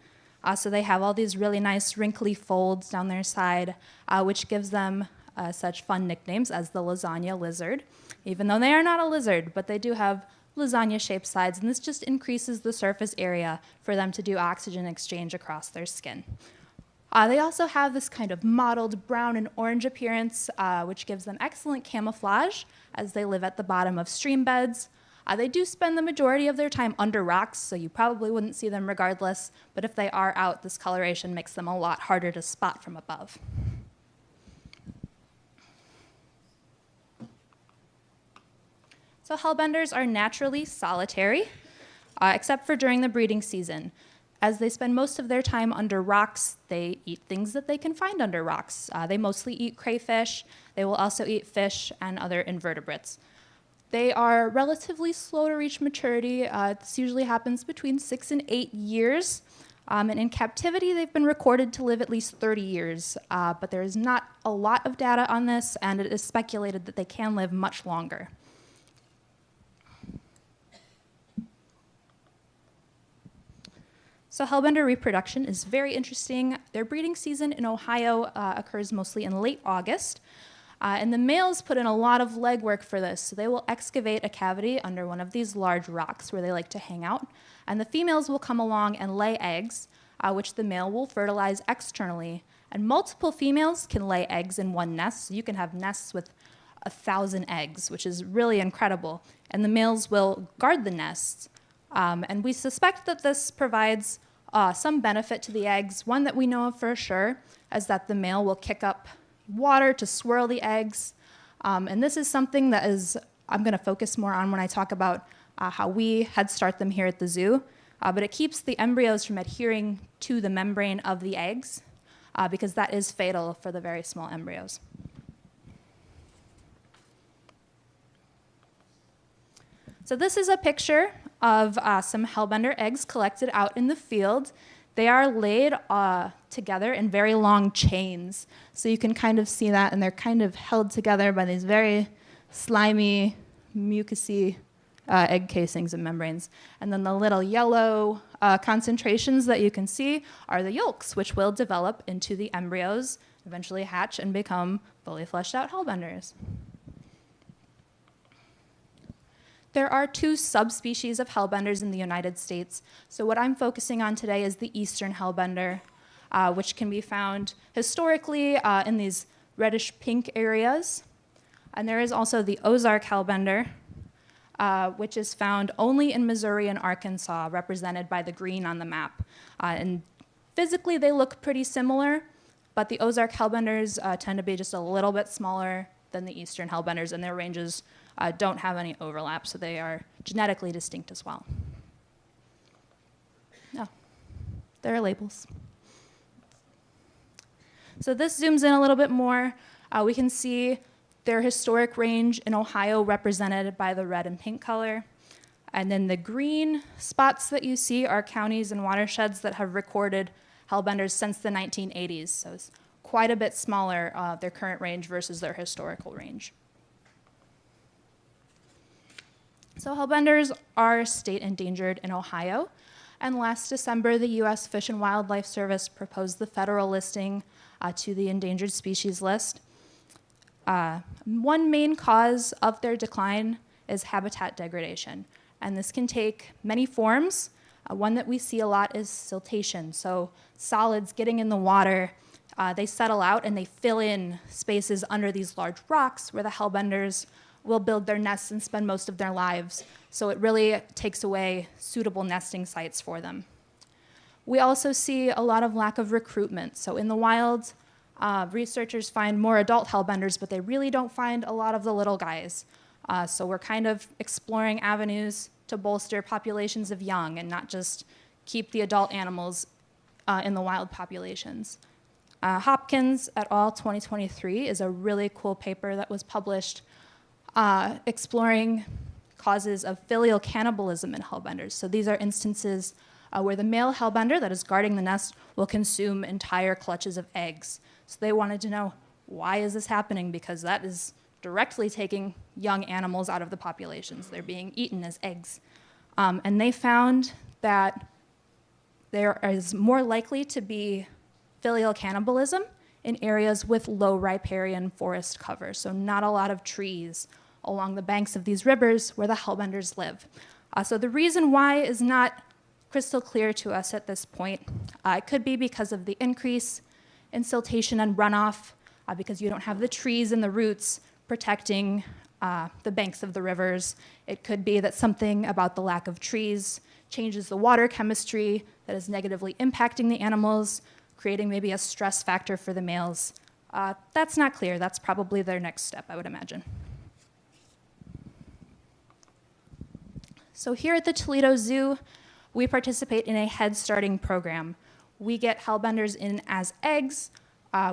So they have all these really nice wrinkly folds down their side, which gives them such fun nicknames as the lasagna lizard, even though they are not a lizard, but they do have lasagna-shaped sides, and this just increases the surface area for them to do oxygen exchange across their skin. They also have this kind of mottled brown and orange appearance, which gives them excellent camouflage as they live at the bottom of stream beds. They do spend the majority of their time under rocks, so you probably wouldn't see them regardless, but if they are out, this coloration makes them a lot harder to spot from above. So hellbenders are naturally solitary, except for during the breeding season. As they spend most of their time under rocks, they eat things that they can find under rocks. They mostly eat crayfish. They will also eat fish and other invertebrates. They are relatively slow to reach maturity. This usually happens between 6 and 8 years. And in captivity, they've been recorded to live at least 30 years. But there is not a lot of data on this, and it is speculated that they can live much longer. So hellbender reproduction is very interesting. Their breeding season in Ohio occurs mostly in late August. And the males put in a lot of legwork for this. So they will excavate a cavity under one of these large rocks where they like to hang out. And the females will come along and lay eggs, which the male will fertilize externally. And multiple females can lay eggs in one nest. So you can have nests with 1,000 eggs, which is really incredible. And the males will guard the nests. And we suspect that this provides some benefit to the eggs. One that we know of for sure is that the male will kick up water to swirl the eggs. And this is something that I'm going to focus more on when I talk about how we head start them here at the zoo. But it keeps the embryos from adhering to the membrane of the eggs because that is fatal for the very small embryos. So this is a picture of some hellbender eggs collected out in the field. They are laid together in very long chains. So you can kind of see that, and they're kind of held together by these very slimy, mucousy egg casings and membranes. And then the little yellow concentrations that you can see are the yolks, which will develop into the embryos, eventually hatch and become fully fleshed out hellbenders. There are 2 subspecies of hellbenders in the United States. So what I'm focusing on today is the eastern hellbender, which can be found historically in these reddish-pink areas. And there is also the Ozark hellbender, which is found only in Missouri and Arkansas, represented by the green on the map. And physically, they look pretty similar, but the Ozark hellbenders tend to be just a little bit smaller than the eastern hellbenders, and their ranges don't have any overlap, so they are genetically distinct as well. No, there are labels. So this zooms in a little bit more. We can see their historic range in Ohio represented by the red and pink color. And then the green spots that you see are counties and watersheds that have recorded hellbenders since the 1980s. So it's quite a bit smaller, their current range versus their historical range. So hellbenders are state endangered in Ohio. And last December, the U.S. Fish and Wildlife Service proposed the federal listing to the endangered species list. One main cause of their decline is habitat degradation. And this can take many forms. One that we see a lot is siltation. So solids getting in the water, they settle out and they fill in spaces under these large rocks where the hellbenders will build their nests and spend most of their lives. So it really takes away suitable nesting sites for them. We also see a lot of lack of recruitment. So in the wild, researchers find more adult hellbenders, but they really don't find a lot of the little guys. So we're kind of exploring avenues to bolster populations of young and not just keep the adult animals in the wild populations. Hopkins et al. 2023 is a really cool paper that was published exploring causes of filial cannibalism in hellbenders. So these are instances where the male hellbender that is guarding the nest will consume entire clutches of eggs. So they wanted to know, why is this happening? Because that is directly taking young animals out of the populations. They're being eaten as eggs. And they found that there is more likely to be filial cannibalism in areas with low riparian forest cover, so not a lot of trees along the banks of these rivers where the hellbenders live. So the reason why is not crystal clear to us at this point. It could be because of the increase in siltation and runoff, because you don't have the trees and the roots protecting the banks of the rivers. It could be that something about the lack of trees changes the water chemistry that is negatively impacting the animals, creating maybe a stress factor for the males. That's not clear. That's probably their next step, I would imagine. So here at the Toledo Zoo, we participate in a head starting program. We get hellbenders in as eggs.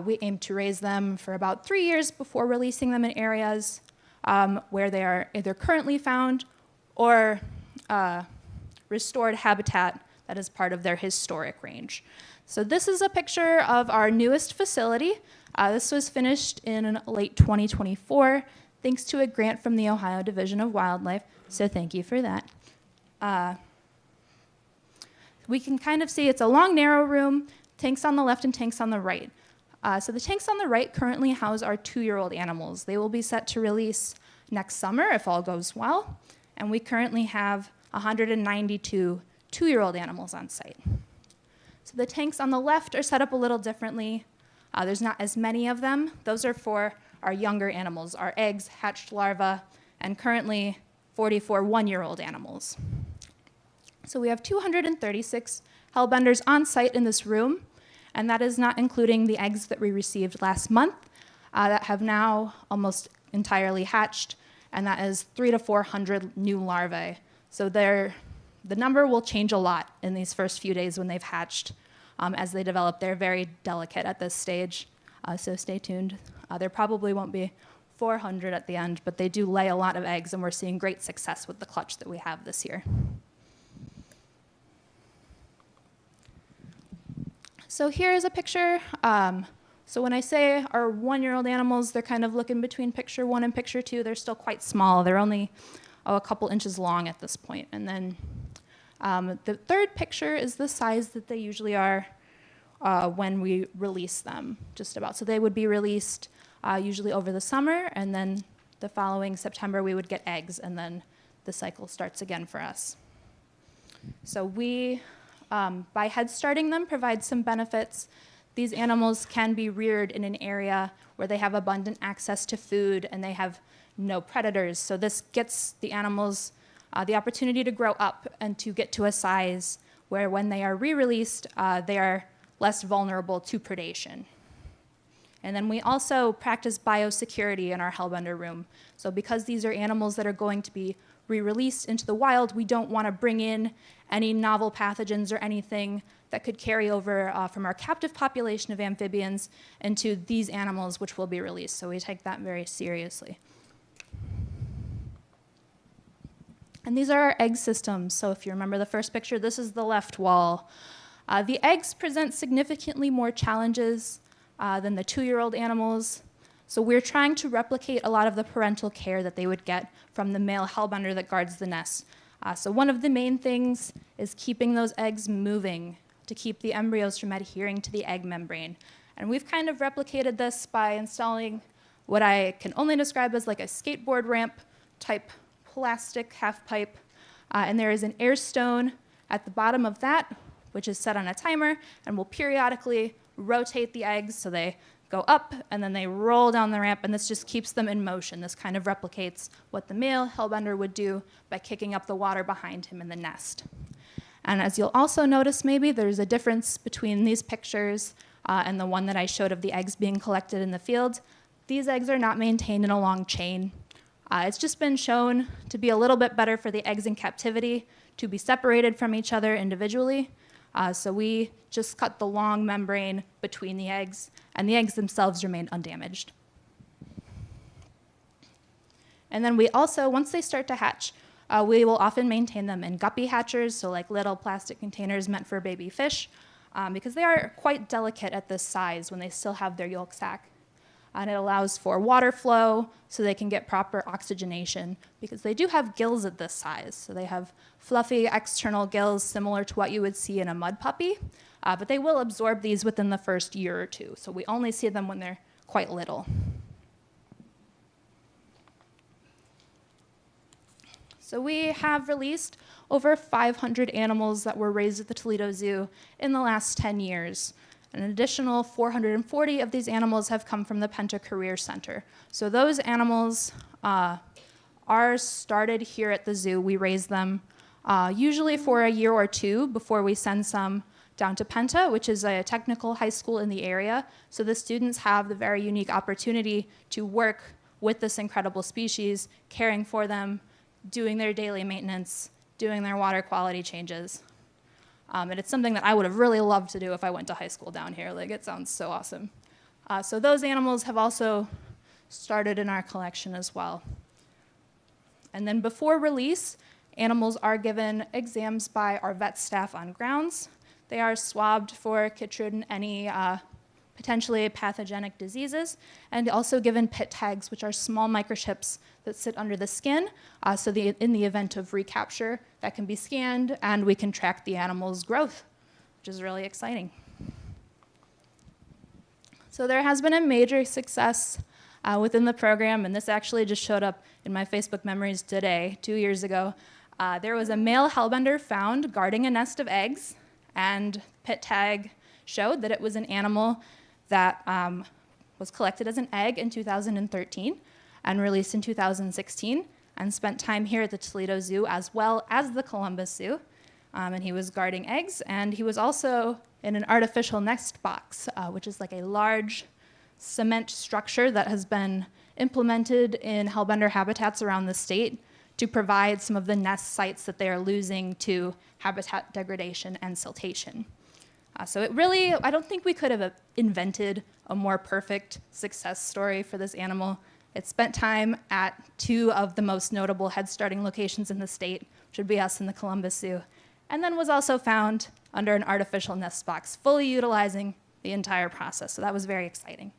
We aim to raise them for about 3 years before releasing them in areas where they are either currently found or restored habitat that is part of their historic range. So this is a picture of our newest facility. This was finished in late 2024, thanks to a grant from the Ohio Division of Wildlife, so thank you for that. We can kind of see it's a long, narrow room, tanks on the left and tanks on the right. So the tanks on the right currently house our 2-year-old animals. They will be set to release next summer if all goes well, and we currently have 192 2-year-old animals on site. So the tanks on the left are set up a little differently. There's not as many of them. Those are for our younger animals, our eggs, hatched larvae, and currently 44 1-year-old animals. So we have 236 hellbenders on site in this room, and that is not including the eggs that we received last month that have now almost entirely hatched, and that is 300 to 400 new larvae. So the number will change a lot in these first few days when they've hatched. As they develop, they're very delicate at this stage, so stay tuned. There probably won't be 400 at the end, but they do lay a lot of eggs, and we're seeing great success with the clutch that we have this year. So here is a picture. So when I say our 1-year-old animals, they're kind of looking between picture 1 and picture 2. They're still quite small. They're only a couple inches long at this point. And then the third picture is the size that they usually are when we release them, just about. So they would be released usually over the summer, and then the following September we would get eggs, and then the cycle starts again for us. So we, by head starting them, provide some benefits. These animals can be reared in an area where they have abundant access to food and they have no predators. So this gets the animals the opportunity to grow up and to get to a size where when they are re-released, they are less vulnerable to predation. And then we also practice biosecurity in our hellbender room. So because these are animals that are going to be re-released into the wild, we don't want to bring in any novel pathogens or anything that could carry over from our captive population of amphibians into these animals which will be released. So we take that very seriously. And these are our egg systems. So if you remember the first picture, this is the left wall. The eggs present significantly more challenges than the 2-year-old animals. So we're trying to replicate a lot of the parental care that they would get from the male hellbender that guards the nest. So one of the main things is keeping those eggs moving to keep the embryos from adhering to the egg membrane. And we've kind of replicated this by installing what I can only describe as like a skateboard ramp type plastic half pipe. And there is an air stone at the bottom of that, which is set on a timer, and will periodically rotate the eggs so they go up and then they roll down the ramp, and this just keeps them in motion. This kind of replicates what the male hellbender would do by kicking up the water behind him in the nest. And as you'll also notice maybe, there's a difference between these pictures and the one that I showed of the eggs being collected in the field. These eggs are not maintained in a long chain. It's just been shown to be a little bit better for the eggs in captivity to be separated from each other individually. So we just cut the long membrane between the eggs, and the eggs themselves remain undamaged. And then we also, once they start to hatch, we will often maintain them in guppy hatchers, so like little plastic containers meant for baby fish, because they are quite delicate at this size when they still have their yolk sac. And it allows for water flow so they can get proper oxygenation, because they do have gills at this size. So they have fluffy external gills similar to what you would see in a mud puppy, but they will absorb these within the first year or two. So we only see them when they're quite little. So we have released over 500 animals that were raised at the Toledo Zoo in the last 10 years. An additional 440 of these animals have come from the Penta Career Center. So those animals are started here at the zoo. We raise them usually for a year or two before we send some down to Penta, which is a technical high school in the area. So the students have the very unique opportunity to work with this incredible species, caring for them, doing their daily maintenance, doing their water quality changes. And it's something that I would have really loved to do if I went to high school down here. Like, it sounds so awesome. So those animals have also started in our collection as well. And then before release, animals are given exams by our vet staff on grounds. They are swabbed for chytrid and any potentially pathogenic diseases, and also given pit tags, which are small microchips that sit under the skin. So in the event of recapture, that can be scanned, and we can track the animal's growth, which is really exciting. So there has been a major success within the program, and this actually just showed up in my Facebook memories today, 2 years ago. There was a male hellbender found guarding a nest of eggs, and pit tag showed that it was an animal that was collected as an egg in 2013 and released in 2016 and spent time here at the Toledo Zoo as well as the Columbus Zoo. and he was guarding eggs, and he was also in an artificial nest box, which is like a large cement structure that has been implemented in hellbender habitats around the state to provide some of the nest sites that they are losing to habitat degradation and siltation. So it really, I don't think we could have invented a more perfect success story for this animal. It spent time at 2 of the most notable head starting locations in the state, which would be us and the Columbus Zoo, and then was also found under an artificial nest box, fully utilizing the entire process. So that was very exciting.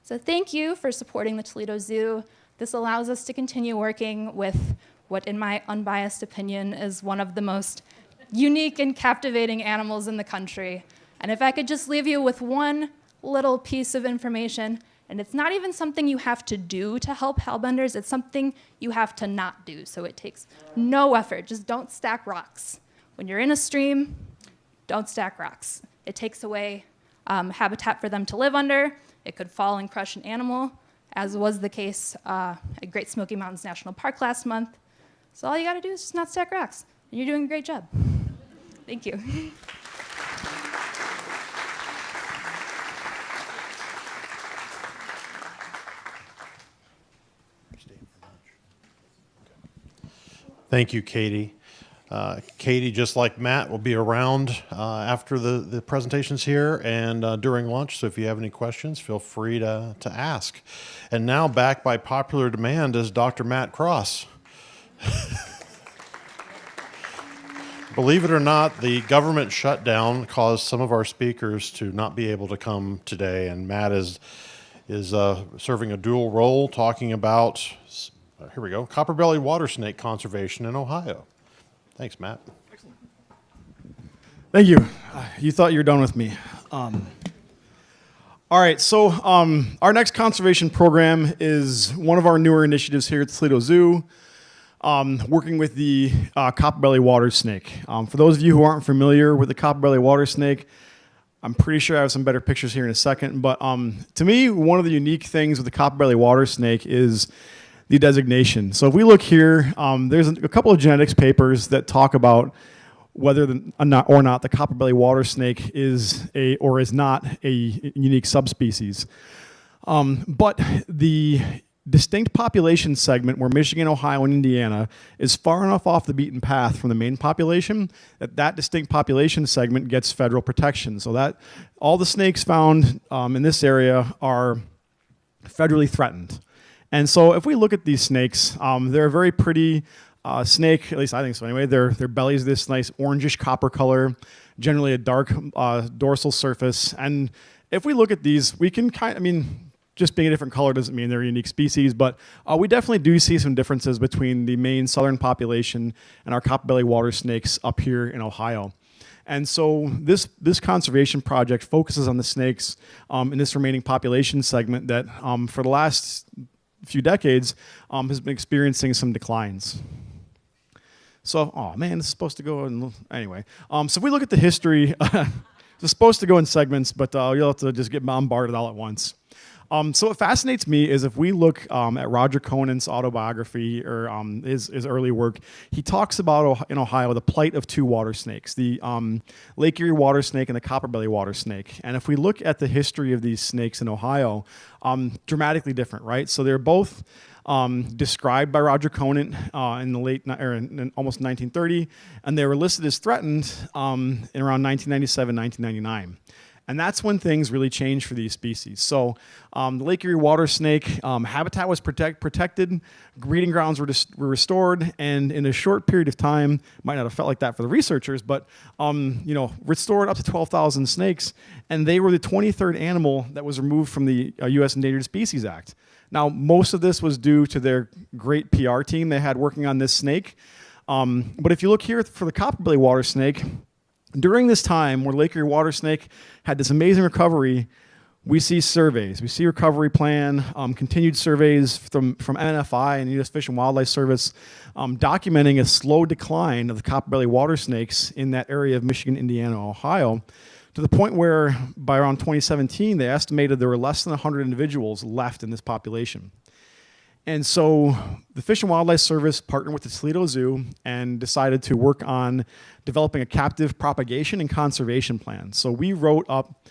So thank you for supporting the Toledo Zoo. This allows us to continue working with what, in my unbiased opinion, is one of the most unique and captivating animals in the country. And if I could just leave you with one little piece of information, and it's not even something you have to do to help hellbenders, it's something you have to not do. So it takes no effort, just don't stack rocks. When you're in a stream, don't stack rocks. It takes away habitat for them to live under. It could fall and crush an animal, as was the case at Great Smoky Mountains National Park last month. So all you gotta do is just not stack rocks, and you're doing a great job. Thank you. Thank you, Katie. Katie, just like Matt, will be around after the presentations here and during lunch. So if you have any questions, feel free to ask. And now back by popular demand is Dr. Matt Cross. Believe it or not, the government shutdown caused some of our speakers to not be able to come today. And Matt is serving a dual role, talking about, here we go, copper-bellied water snake conservation in Ohio. Thanks, Matt. Excellent. Thank you. You thought you were done with me. All right, so our next conservation program is one of our newer initiatives here at the Toledo Zoo, working with the copper-bellied water snake. For those of you who aren't familiar with the copper-bellied water snake, I'm pretty sure I have some better pictures here in a second, but to me, one of the unique things with the copper-bellied water snake is the designation. So if we look here, there's a couple of genetics papers that talk about whether or not the copper-bellied water snake is or is not a unique subspecies. But the distinct population segment where Michigan, Ohio, and Indiana is far enough off the beaten path from the main population that distinct population segment gets federal protection. So that all the snakes found in this area are federally threatened. And so if we look at these snakes, they're a very pretty snake, at least I think so anyway. Their belly is this nice orangish copper color, generally a dark dorsal surface. And if we look at these, we can just being a different color doesn't mean they're a unique species, but we definitely do see some differences between the main southern population and our copper-bellied water snakes up here in Ohio. And so this conservation project focuses on the snakes in this remaining population segment that for the last few decades has been experiencing some declines. So, oh man, this is supposed to go in, anyway. So if we look at the history, it's supposed to go in segments, but you'll have to just get bombarded all at once. So what fascinates me is if we look at Roger Conant's autobiography or his early work, he talks about in Ohio the plight of 2 water snakes, the Lake Erie water snake and the copper-bellied water snake. And if we look at the history of these snakes in Ohio, dramatically different, right? So they're both described by Roger Conant in the in almost 1930, and they were listed as threatened in around 1997, 1999. And that's when things really changed for these species. So the Lake Erie water snake habitat was protected, breeding grounds were restored, and in a short period of time, might not have felt like that for the researchers, but restored up to 12,000 snakes, and they were the 23rd animal that was removed from the U.S. Endangered Species Act. Now, most of this was due to their great PR team they had working on this snake. But if you look here for the copper-bellied water snake, during this time where Lake Erie water snake had this amazing recovery, we see surveys. We see recovery plan, continued surveys from NFI and U.S. Fish and Wildlife Service documenting a slow decline of the copper-bellied water snakes in that area of Michigan, Indiana, Ohio, to the point where by around 2017, they estimated there were less than 100 individuals left in this population. And so the Fish and Wildlife Service partnered with the Toledo Zoo and decided to work on developing a captive propagation and conservation plan. So we wrote up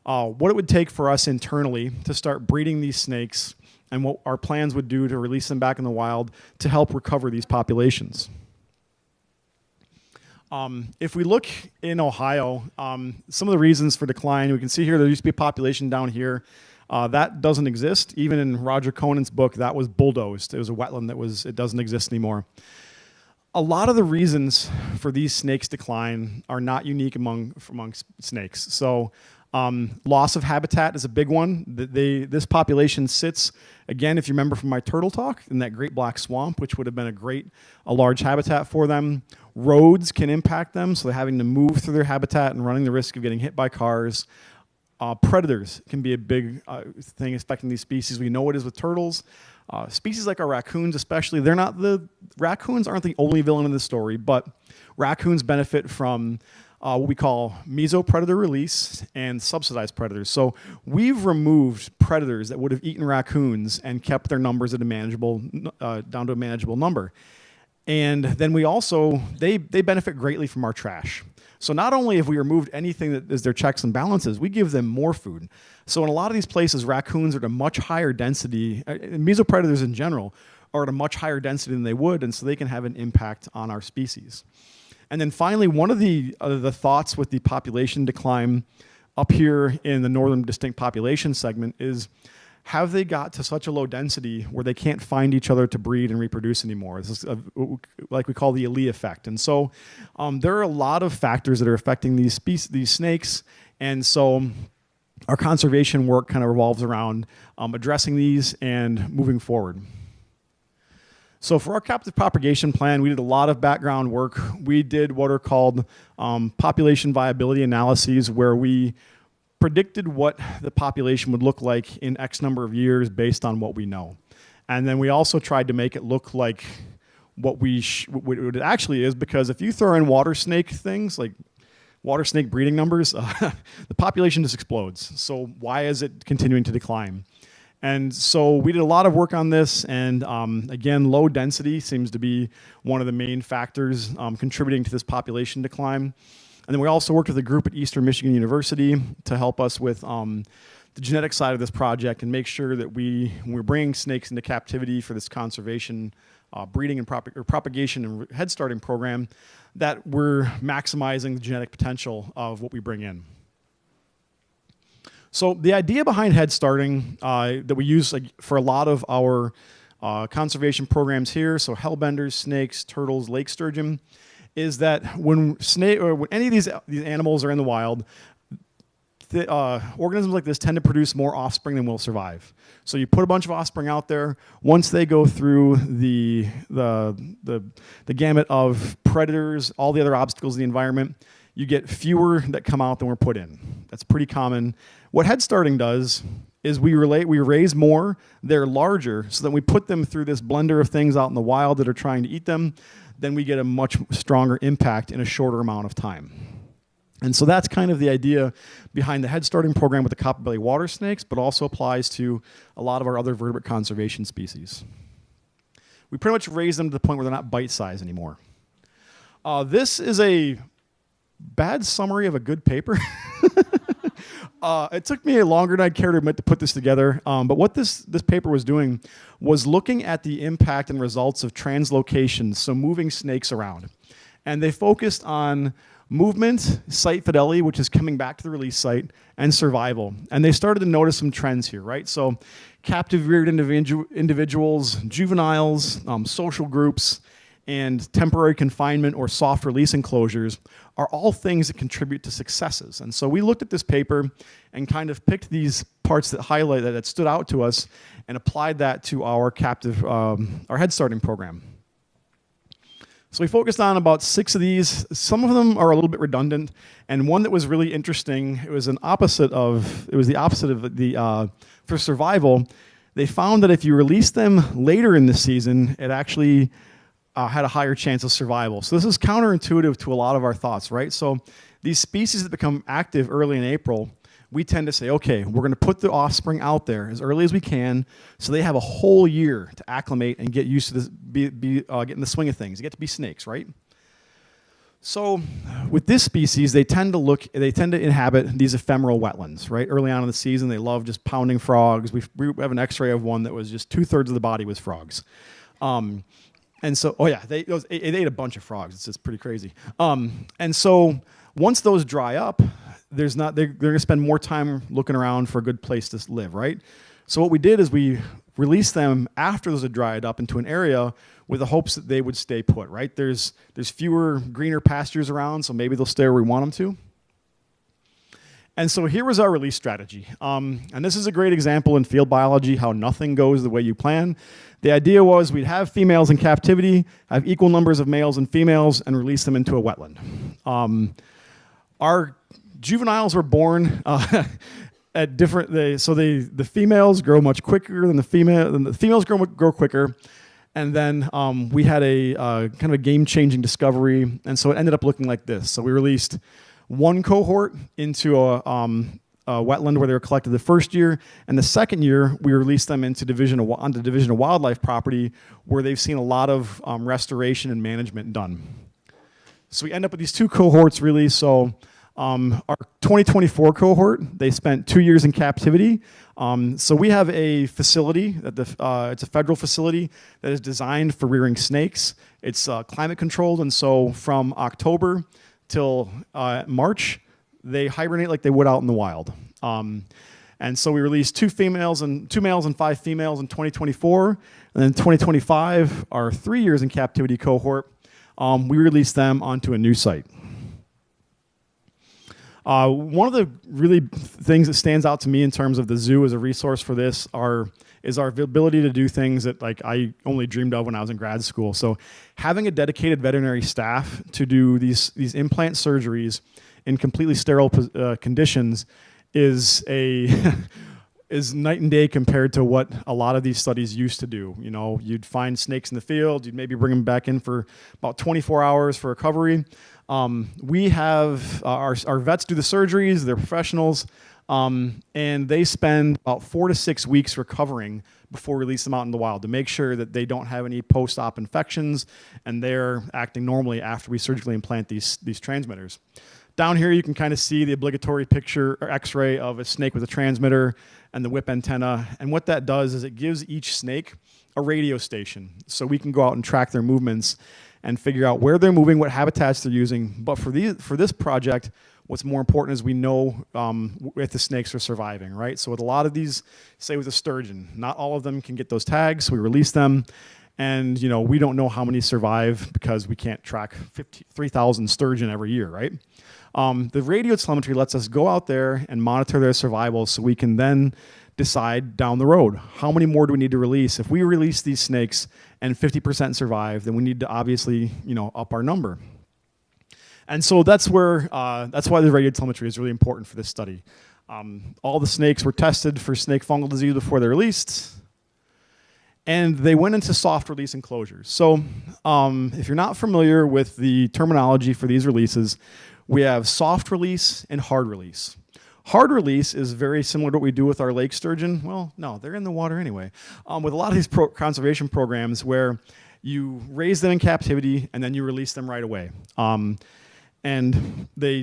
what it would take for us internally to start breeding these snakes and what our plans would do to release them back in the wild to help recover these populations. If we look in Ohio, some of the reasons for decline, we can see here there used to be a population down here. That doesn't exist. Even in Roger Conant's book, that was bulldozed. It was a wetland it doesn't exist anymore. A lot of the reasons for these snakes' decline are not unique among snakes. So loss of habitat is a big one. This population sits, again, if you remember from my turtle talk, in that Great Black Swamp, which would have been a large habitat for them. Roads can impact them, so they're having to move through their habitat and running the risk of getting hit by cars. Predators can be a big thing affecting these species. We know what it is with turtles. Species like our raccoons especially, raccoons aren't the only villain in the story, but raccoons benefit from what we call mesopredator release and subsidized predators. So we've removed predators that would have eaten raccoons and kept their numbers at down to a manageable number. And then we also, they benefit greatly from our trash. So not only have we removed anything that is their checks and balances, we give them more food. So in a lot of these places, raccoons are at a much higher density, mesopredators in general are at a much higher density than they would, and so they can have an impact on our species. And then finally, one of the thoughts with the population decline up here in the northern distinct population segment is, have they got to such a low density where they can't find each other to breed and reproduce anymore? This is like we call the Ali effect. And so there are a lot of factors that are affecting these snakes. And so our conservation work kind of revolves around addressing these and moving forward. So for our captive propagation plan, we did a lot of background work. We did what are called population viability analyses, where we predicted what the population would look like in X number of years based on what we know. And then we also tried to make it look like what it actually is, because if you throw in water snake things, like water snake breeding numbers, the population just explodes. So why is it continuing to decline? And so we did a lot of work on this, and again, low density seems to be one of the main factors contributing to this population decline. And then we also worked with a group at Eastern Michigan University to help us with the genetic side of this project and make sure that when we're bringing snakes into captivity for this conservation, breeding and propagation and head starting program, that we're maximizing the genetic potential of what we bring in. So the idea behind head starting that we use for a lot of our conservation programs here, so hellbenders, snakes, turtles, lake sturgeon, is that when any of these animals are in the wild, organisms like this tend to produce more offspring than will survive. So you put a bunch of offspring out there. Once they go through the gamut of predators, all the other obstacles in the environment, you get fewer that come out than were put in. That's pretty common. What head starting does is we raise more, they're larger, so that we put them through this blender of things out in the wild that are trying to eat them, then we get a much stronger impact in a shorter amount of time. And so that's kind of the idea behind the head starting program with the copperbelly water snakes, but also applies to a lot of our other vertebrate conservation species. We pretty much raise them to the point where they're not bite size anymore. This is a bad summary of a good paper. It took me longer than I'd care to admit to put this together, but what this paper was doing was looking at the impact and results of translocations, so moving snakes around. And they focused on movement, site fidelity, which is coming back to the release site, and survival. And they started to notice some trends here, right? So captive reared individuals, juveniles, social groups, and temporary confinement or soft release enclosures are all things that contribute to successes. And so we looked at this paper and kind of picked these parts that highlight that stood out to us and applied that to our captive, our head starting program. So we focused on about 6 of these. Some of them are a little bit redundant, and one that was really interesting, it was the opposite of the, for survival, they found that if you release them later in the season, it actually had a higher chance of survival. So this is counterintuitive to a lot of our thoughts, right? So these species that become active early in April, we tend to say, okay, we're going to put the offspring out there as early as we can so they have a whole year to acclimate and get used to this, get in the swing of things, get to be snakes, right? So with this species, they tend to inhabit these ephemeral wetlands, right? Early on in the season, they love just pounding frogs. We have an x-ray of one that was just 2/3 of the body was frogs. And so, oh yeah, they ate a bunch of frogs. It's just pretty crazy. And so once those dry up, they're going to spend more time looking around for a good place to live, right? So what we did is we released them after those had dried up into an area with the hopes that they would stay put, right? There's fewer greener pastures around, so maybe they'll stay where we want them to. And so here was our release strategy. And this is a great example in field biology how nothing goes the way you plan. The idea was we'd have females in captivity, have equal numbers of males and females, and release them into a wetland. Our juveniles were born at different. The females grow much quicker than the females grow quicker, and then we had a kind of a game-changing discovery, and so it ended up looking like this. So we released one cohort into a wetland where they were collected the first year, and the second year we released them onto Division of Wildlife property where they've seen a lot of restoration and management done. So we end up with these two cohorts really. So our 2024 cohort, they spent 2 years in captivity. So we have a facility, it's a federal facility that is designed for rearing snakes. It's climate controlled, and so from October till March, they hibernate like they would out in the wild. And so we released 2 males and 5 females in 2024. And then 2025, our 3 years in captivity cohort, we released them onto a new site. One of the really things that stands out to me in terms of the zoo as a resource for this is our ability to do things that I only dreamed of when I was in grad school. So having a dedicated veterinary staff to do these implant surgeries in completely sterile conditions is is night and day compared to what a lot of these studies used to do. You know, you'd find snakes in the field, you'd maybe bring them back in for about 24 hours for recovery. We have our vets do the surgeries, they're professionals, and they spend about 4 to 6 weeks recovering before we release them out in the wild to make sure that they don't have any post-op infections and they're acting normally after we surgically implant these transmitters. Down here you can kind of see the obligatory picture or x-ray of a snake with a transmitter and the whip antenna, and what that does is it gives each snake a radio station so we can go out and track their movements and figure out where they're moving, what habitats they're using. But for this project, what's more important is we know if the snakes are surviving, right? So with a lot of these, say with a sturgeon, not all of them can get those tags, so we release them. And we don't know how many survive because we can't track 3,000 sturgeon every year, right? The radio telemetry lets us go out there and monitor their survival so we can then decide down the road, how many more do we need to release? If we release these snakes and 50% survive, then we need to obviously, up our number. And so that's why the radio telemetry is really important for this study. All the snakes were tested for snake fungal disease before they're released, and they went into soft release enclosures. So if you're not familiar with the terminology for these releases, we have soft release and hard release. Hard release is very similar to what we do with our lake sturgeon. Well, no, they're in the water anyway. With a lot of these conservation programs where you raise them in captivity and then you release them right away. And they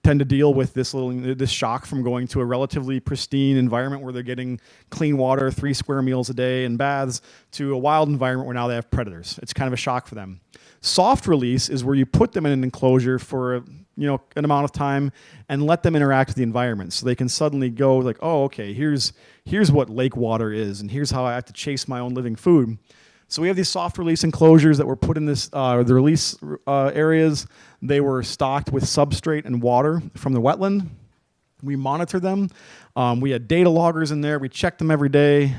tend to deal with this shock from going to a relatively pristine environment where they're getting clean water, 3 square meals a day and baths, to a wild environment where now they have predators. It's kind of a shock for them. Soft release is where you put them in an enclosure for an amount of time and let them interact with the environment, so they can suddenly go like, oh, okay, here's what lake water is, and here's how I have to chase my own living food. So we have these soft release enclosures that were put in the release areas. They were stocked with substrate and water from the wetland. We monitor them. We had data loggers in there. We checked them every day.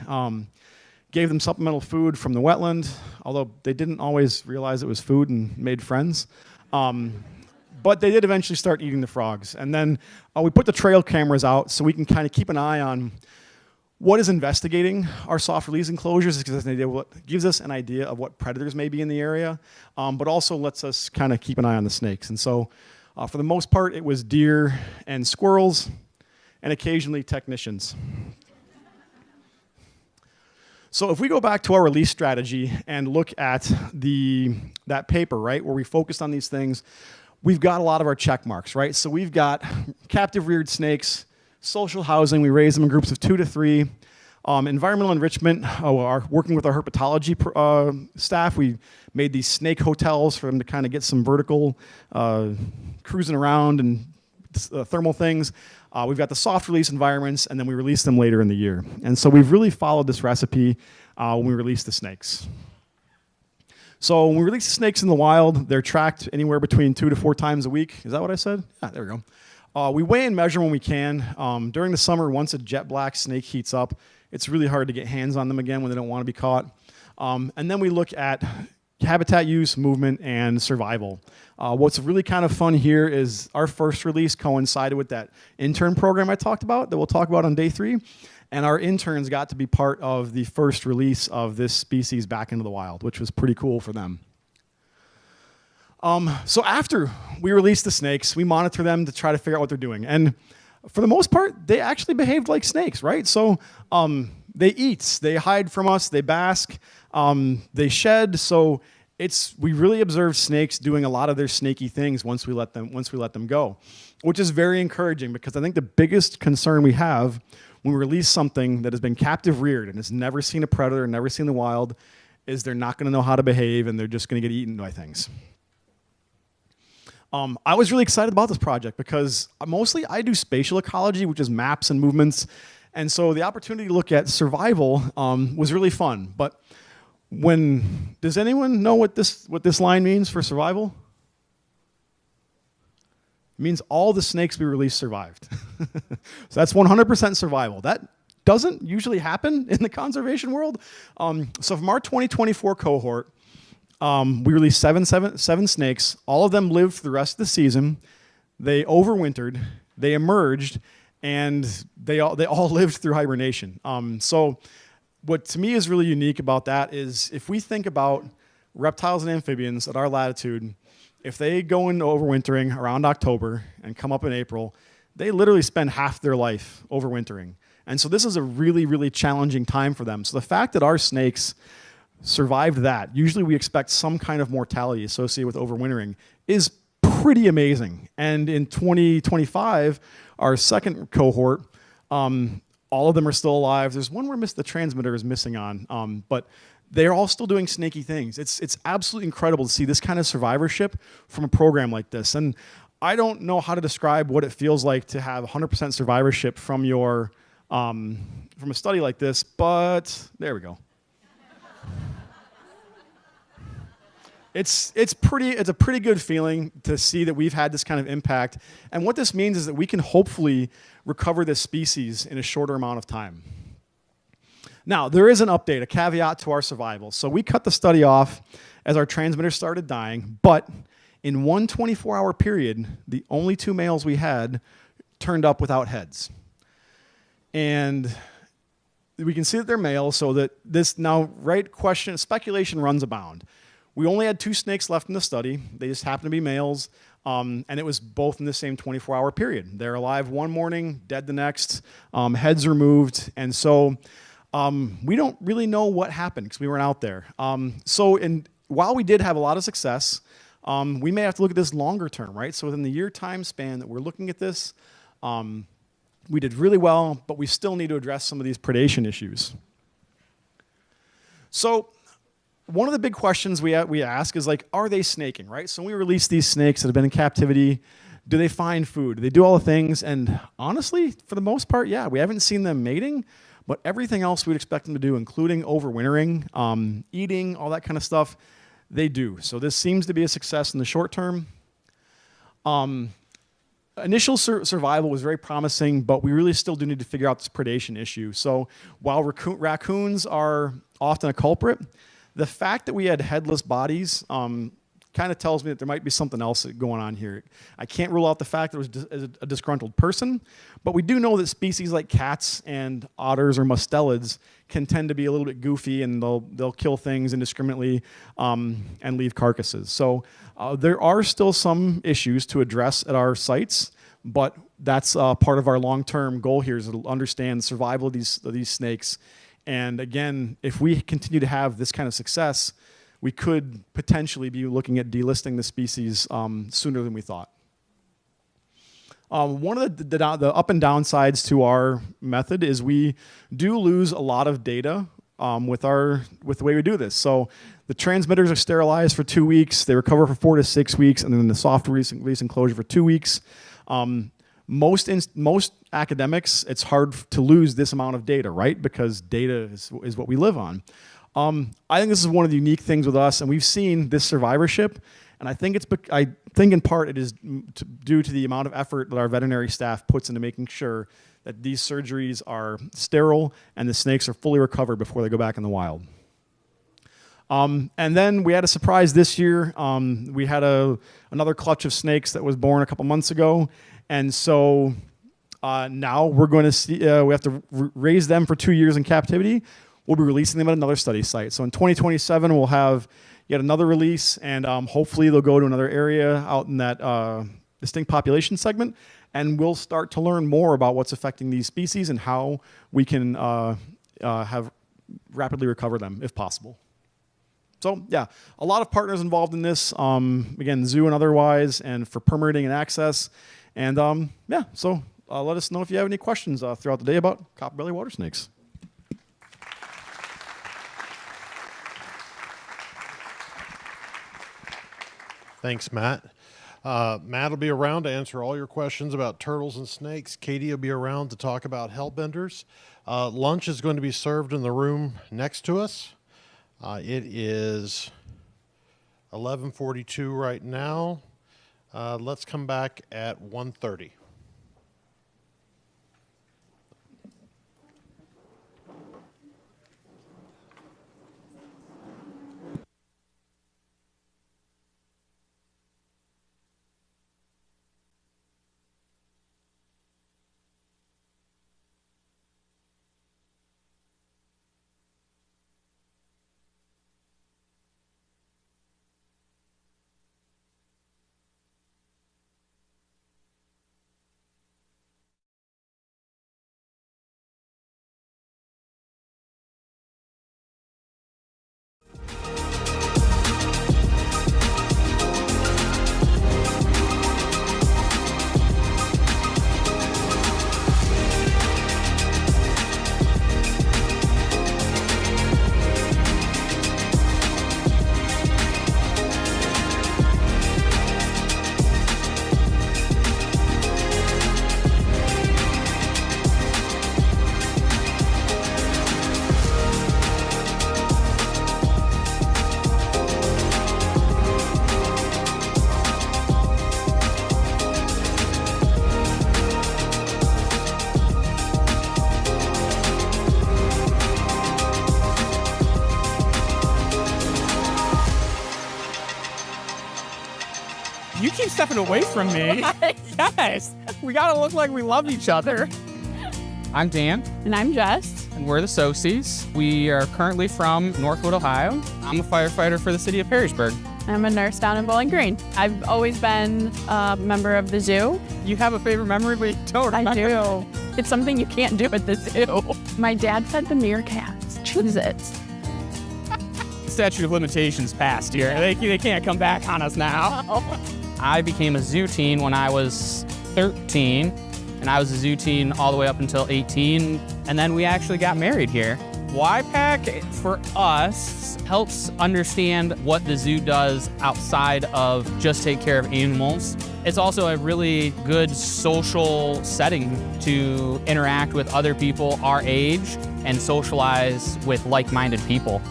Gave them supplemental food from the wetland, although they didn't always realize it was food and made friends. But they did eventually start eating the frogs. And then we put the trail cameras out so we can kind of keep an eye on what is investigating our soft release enclosures. It gives us an idea of what predators may be in the area, but also lets us kind of keep an eye on the snakes. And so For the most part, it was deer and squirrels, and occasionally technicians. So if we go back to our release strategy and look at that paper, right, where we focused on these things, we've got a lot of our check marks, right? So we've got captive reared snakes, social housing, we raise them in groups of 2 to 3. Environmental enrichment, working with our herpetology staff, we made these snake hotels for them to kind of get some vertical cruising around and thermal things. We've got the soft release environments, and then we release them later in the year. And so we've really followed this recipe when we release the snakes. So when we release the snakes in the wild, they're tracked anywhere between 2 to 4 times a week. Is that what I said? Yeah, there we go. We weigh and measure when we can. During the summer, once a jet black snake heats up, it's really hard to get hands on them again when they don't want to be caught. And then we look at habitat use, movement, and survival. What's really kind of fun here is our first release coincided with that intern program I talked about that we'll talk about on day 3. And our interns got to be part of the first release of this species back into the wild, which was pretty cool for them. So after we release the snakes, we monitor them to try to figure out what they're doing. And for the most part, they actually behaved like snakes, right? So they eat, they hide from us, they bask, they shed. So we really observe snakes doing a lot of their snaky things once we let them go, which is very encouraging because I think the biggest concern we have when we release something that has been captive reared and has never seen a predator, never seen the wild, is they're not going to know how to behave and they're just going to get eaten by things. I was really excited about this project because mostly I do spatial ecology, which is maps and movements. And so the opportunity to look at survival was really fun. But does anyone know what this line means for survival? It means all the snakes we released survived. So that's 100% survival. That doesn't usually happen in the conservation world. So from our 2024 cohort, we released seven snakes. All of them lived for the rest of the season. They overwintered. They emerged, and they all lived through hibernation. So what to me is really unique about that is if we think about reptiles and amphibians at our latitude, if they go into overwintering around October and come up in April, they literally spend half their life overwintering. And so this is a really, really challenging time for them. So the fact that our snakes survived that, usually we expect some kind of mortality associated with overwintering, is pretty amazing. And in 2025, our second cohort, all of them are still alive. There's one where the transmitter is missing on, but they're all still doing snaky things. It's absolutely incredible to see this kind of survivorship from a program like this. And I don't know how to describe what it feels like to have 100% survivorship from a study like this, but there we go. It's a pretty good feeling to see that we've had this kind of impact. And what this means is that we can hopefully recover this species in a shorter amount of time. Now, there is an update, a caveat to our survival. So we cut the study off as our transmitter started dying, but in one 24-hour period, the only 2 males we had turned up without heads. And we can see that they're males, so that this now, speculation runs abound. We only had 2 snakes left in the study. They just happened to be males, and it was both in the same 24-hour period. They're alive one morning, dead the next, heads removed, and so we don't really know what happened because we weren't out there. While we did have a lot of success, we may have to look at this longer term, right? So within the year time span that we're looking at this, we did really well, but we still need to address some of these predation issues. So one of the big questions we ask is like, are they snaking, right? So when we release these snakes that have been in captivity, do they find food? Do they do all the things? And honestly, for the most part, yeah, we haven't seen them mating, but everything else we'd expect them to do, including overwintering, eating, all that kind of stuff, they do. So this seems to be a success in the short term. Initial survival was very promising, but we really still do need to figure out this predation issue. So while raccoons are often a culprit, the fact that we had headless bodies kind of tells me that there might be something else going on here. I can't rule out the fact that it was a disgruntled person, but we do know that species like cats and otters or mustelids can tend to be a little bit goofy, and they'll kill things indiscriminately and leave carcasses. So there are still some issues to address at our sites, but that's part of our long-term goal here, is to understand the survival of these snakes. And again, if we continue to have this kind of success, we could potentially be looking at delisting the species sooner than we thought. One of the up and downsides to our method is we do lose a lot of data with the way we do this. So the transmitters are sterilized for 2 weeks, they recover for 4 to 6 weeks, and then the soft release enclosure for 2 weeks. Most academics, it's hard to lose this amount of data, right? Because data is what we live on. I think this is one of the unique things with us, and we've seen this survivorship, and I think in part it is due to the amount of effort that our veterinary staff puts into making sure that these surgeries are sterile and the snakes are fully recovered before they go back in the wild. And then we had a surprise this year. We had another clutch of snakes that was born a couple months ago. And so now we're going to see, we have to raise them for 2 years in captivity. We'll be releasing them at another study site. So in 2027, we'll have yet another release, and hopefully they'll go to another area out in that distinct population segment. And we'll start to learn more about what's affecting these species and how we can have rapidly recover them if possible. So yeah, a lot of partners involved in this, again, zoo and otherwise, and for permitting and access. And yeah, so let us know if you have any questions throughout the day about copper-bellied water snakes. Thanks, Matt. Matt will be around to answer all your questions about turtles and snakes. Katie will be around to talk about hellbenders. Lunch is going to be served in the room next to us. It is 11:42 right now. Let's come back at 1:30. You keep stepping away from me. Yes. We gotta look like we love each other. I'm Dan. And I'm Jess. And we're the Socies. We are currently from Northwood, Ohio. I'm a firefighter for the city of Perrysburg. I'm a nurse down in Bowling Green. I've always been a member of the zoo. You have a favorite memory, but you don't. I do. It's something you can't do at the zoo. My dad fed the meerkats. Choose it. Statute of limitations passed here. They can't come back on us now. I became a zoo teen when I was 13, and I was a zoo teen all the way up until 18, and then we actually got married here. YPAC, for us, helps understand what the zoo does outside of just take care of animals. It's also a really good social setting to interact with other people our age and socialize with like-minded people.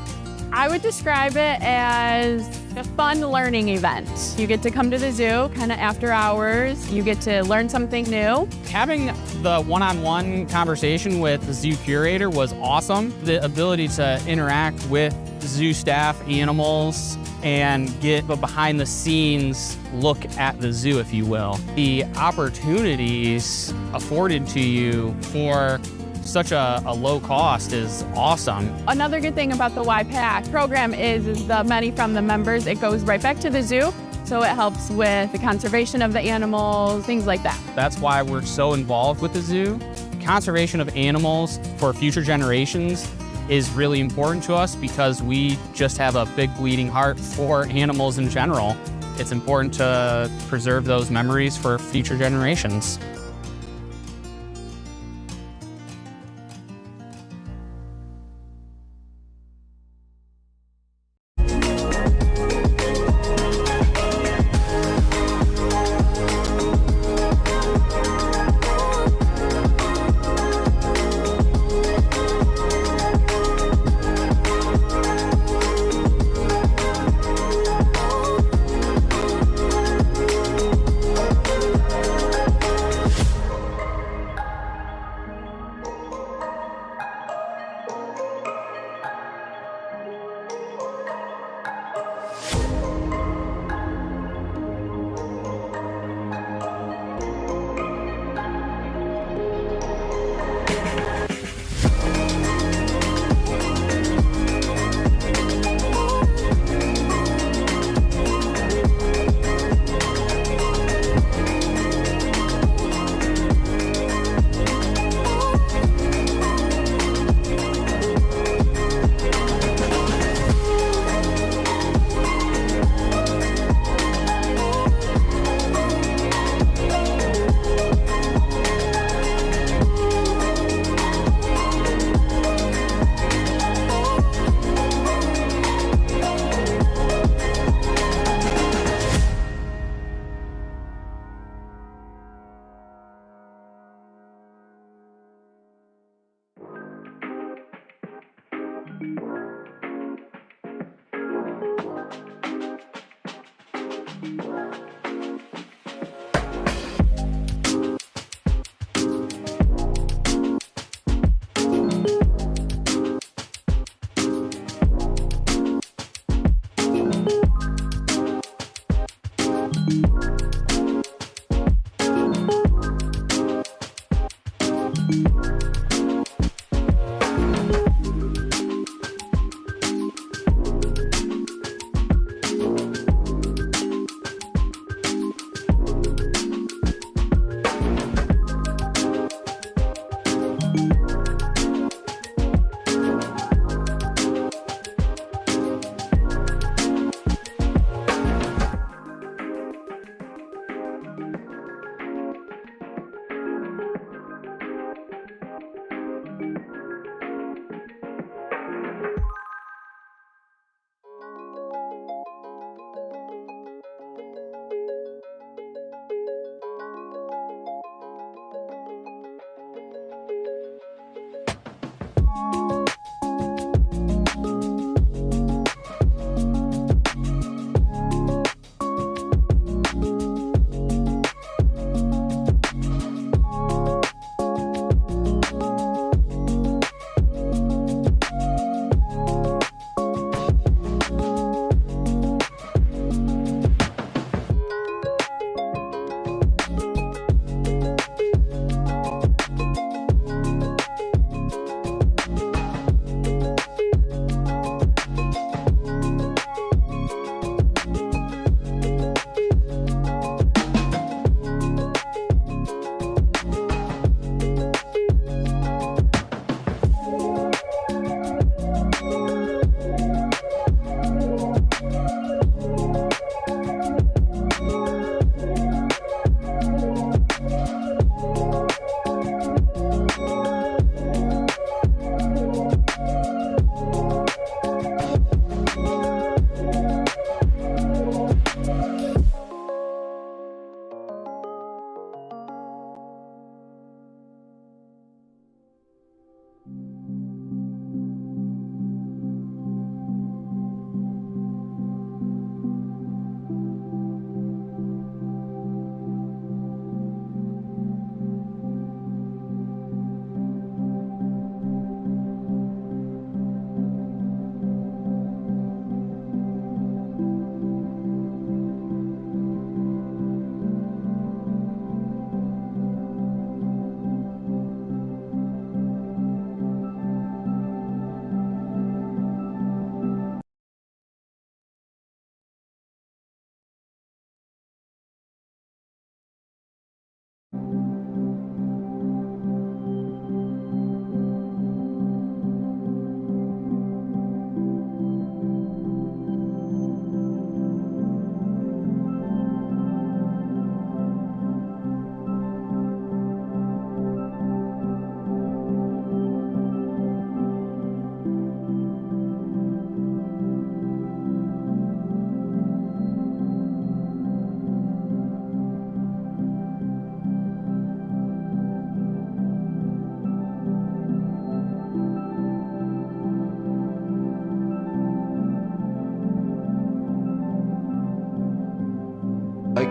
I would describe it as a fun learning event. You get to come to the zoo kind of after hours. You get to learn something new. Having the one-on-one conversation with the zoo curator was awesome. The ability to interact with zoo staff, animals, and get a behind-the-scenes look at the zoo, if you will. The opportunities afforded to you for such a low cost is awesome. Another good thing about the YPAC program is the money from the members, it goes right back to the zoo. So it helps with the conservation of the animals, things like that. That's why we're so involved with the zoo. Conservation of animals for future generations is really important to us because we just have a big bleeding heart for animals in general. It's important to preserve those memories for future generations.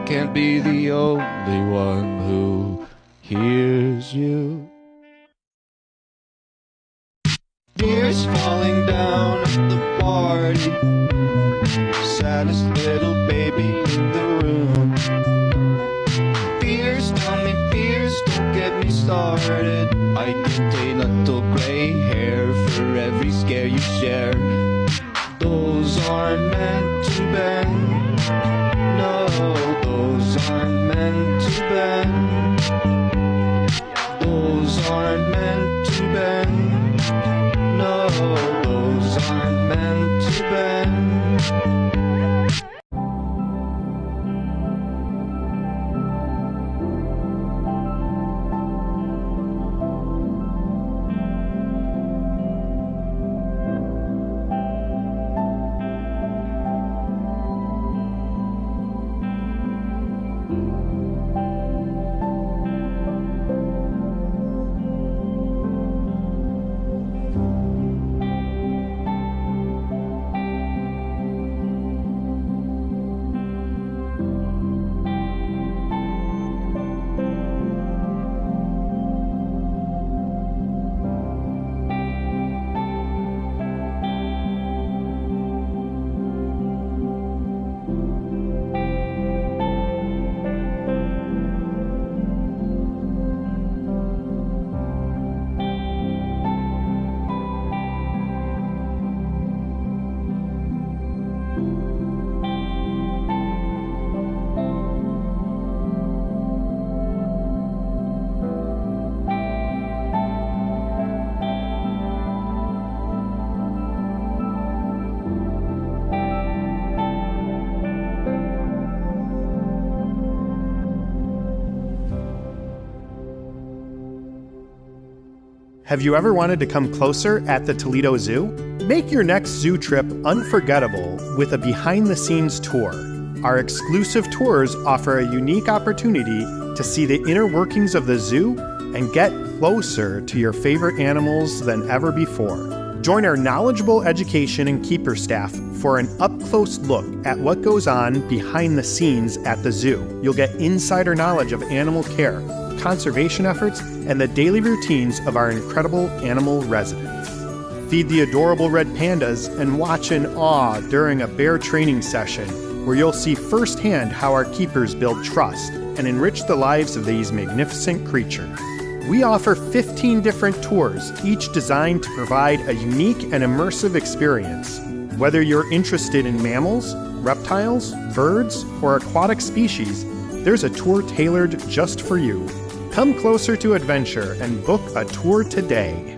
can't be the only one who hears you. Tears falling down at the party, saddest little baby in the room. Fears, tell me fears, don't get me started. I get a little gray hair for every scare you share. Those aren't meant to bend. No, those aren't meant to bend. Those aren't meant to bend. No, those aren't meant to bend. Have you ever wanted to come closer at the Toledo Zoo? Make your next zoo trip unforgettable with a behind-the-scenes tour. Our exclusive tours offer a unique opportunity to see the inner workings of the zoo and get closer to your favorite animals than ever before. Join our knowledgeable education and keeper staff for an up-close look at what goes on behind the scenes at the zoo. You'll get insider knowledge of animal care, conservation efforts, and the daily routines of our incredible animal residents. Feed the adorable red pandas and watch in awe during a bear training session where you'll see firsthand how our keepers build trust and enrich the lives of these magnificent creatures. We offer 15 different tours, each designed to provide a unique and immersive experience. Whether you're interested in mammals, reptiles, birds, or aquatic species, there's a tour tailored just for you. Come closer to adventure and book a tour today.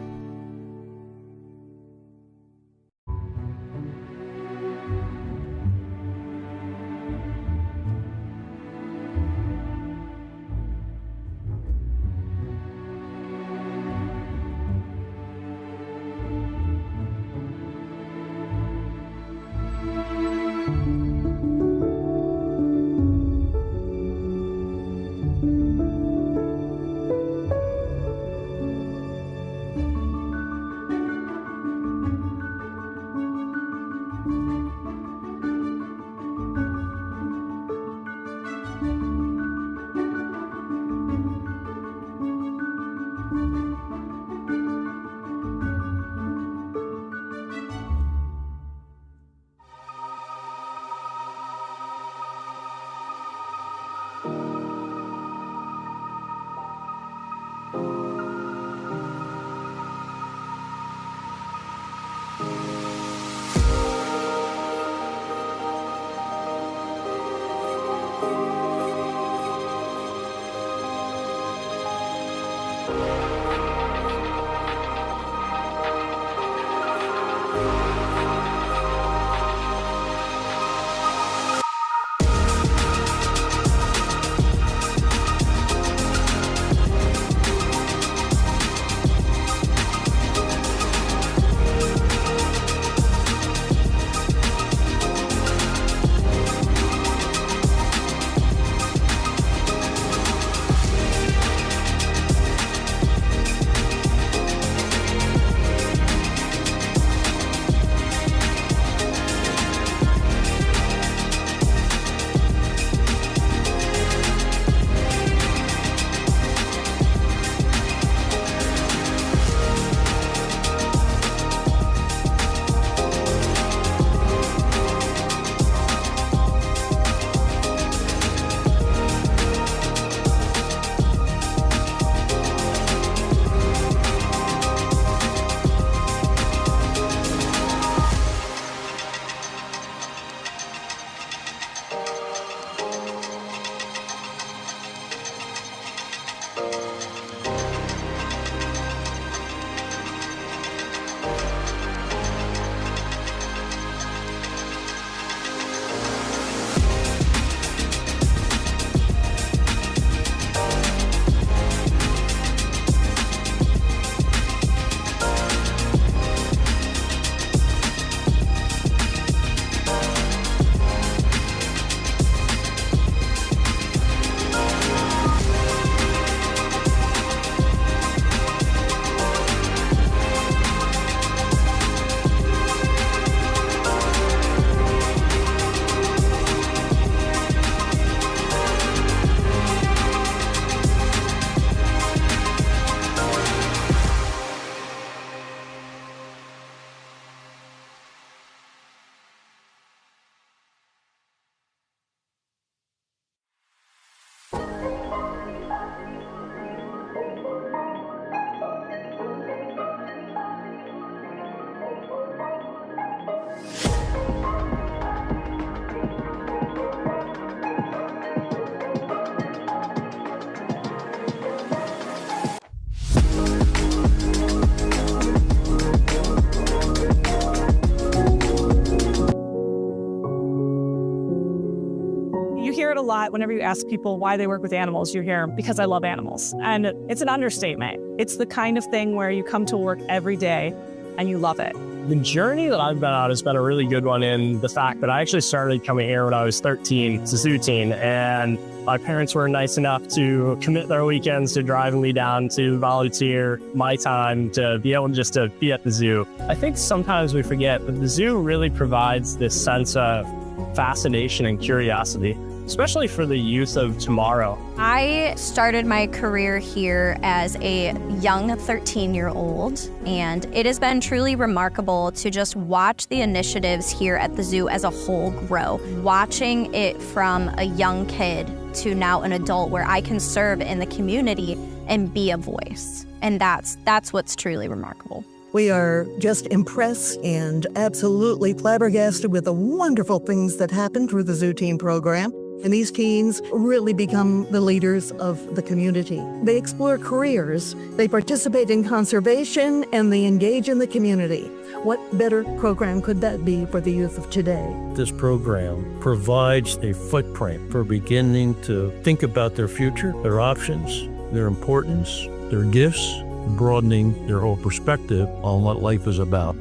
lot whenever you ask people why they work with animals. You hear, because I love animals. And it's an understatement. It's the kind of thing where you come to work every day and you love it. The journey that I've been on has been a really good one in the fact that I actually started coming here when I was 13 as a zoo teen, and my parents were nice enough to commit their weekends to driving me down to volunteer my time to be able just to be at the zoo. I think sometimes we forget that the zoo really provides this sense of fascination and curiosity, especially for the youth of tomorrow. I started my career here as a young 13-year-old, and it has been truly remarkable to just watch the initiatives here at the zoo as a whole grow. Watching it from a young kid to now an adult where I can serve in the community and be a voice. And that's what's truly remarkable. We are just impressed and absolutely flabbergasted with the wonderful things that happen through the Zoo Teen program. And these teens really become the leaders of the community. They explore careers, they participate in conservation, and they engage in the community. What better program could that be for the youth of today? This program provides a footprint for beginning to think about their future, their options, their importance, their gifts, broadening their whole perspective on what life is about.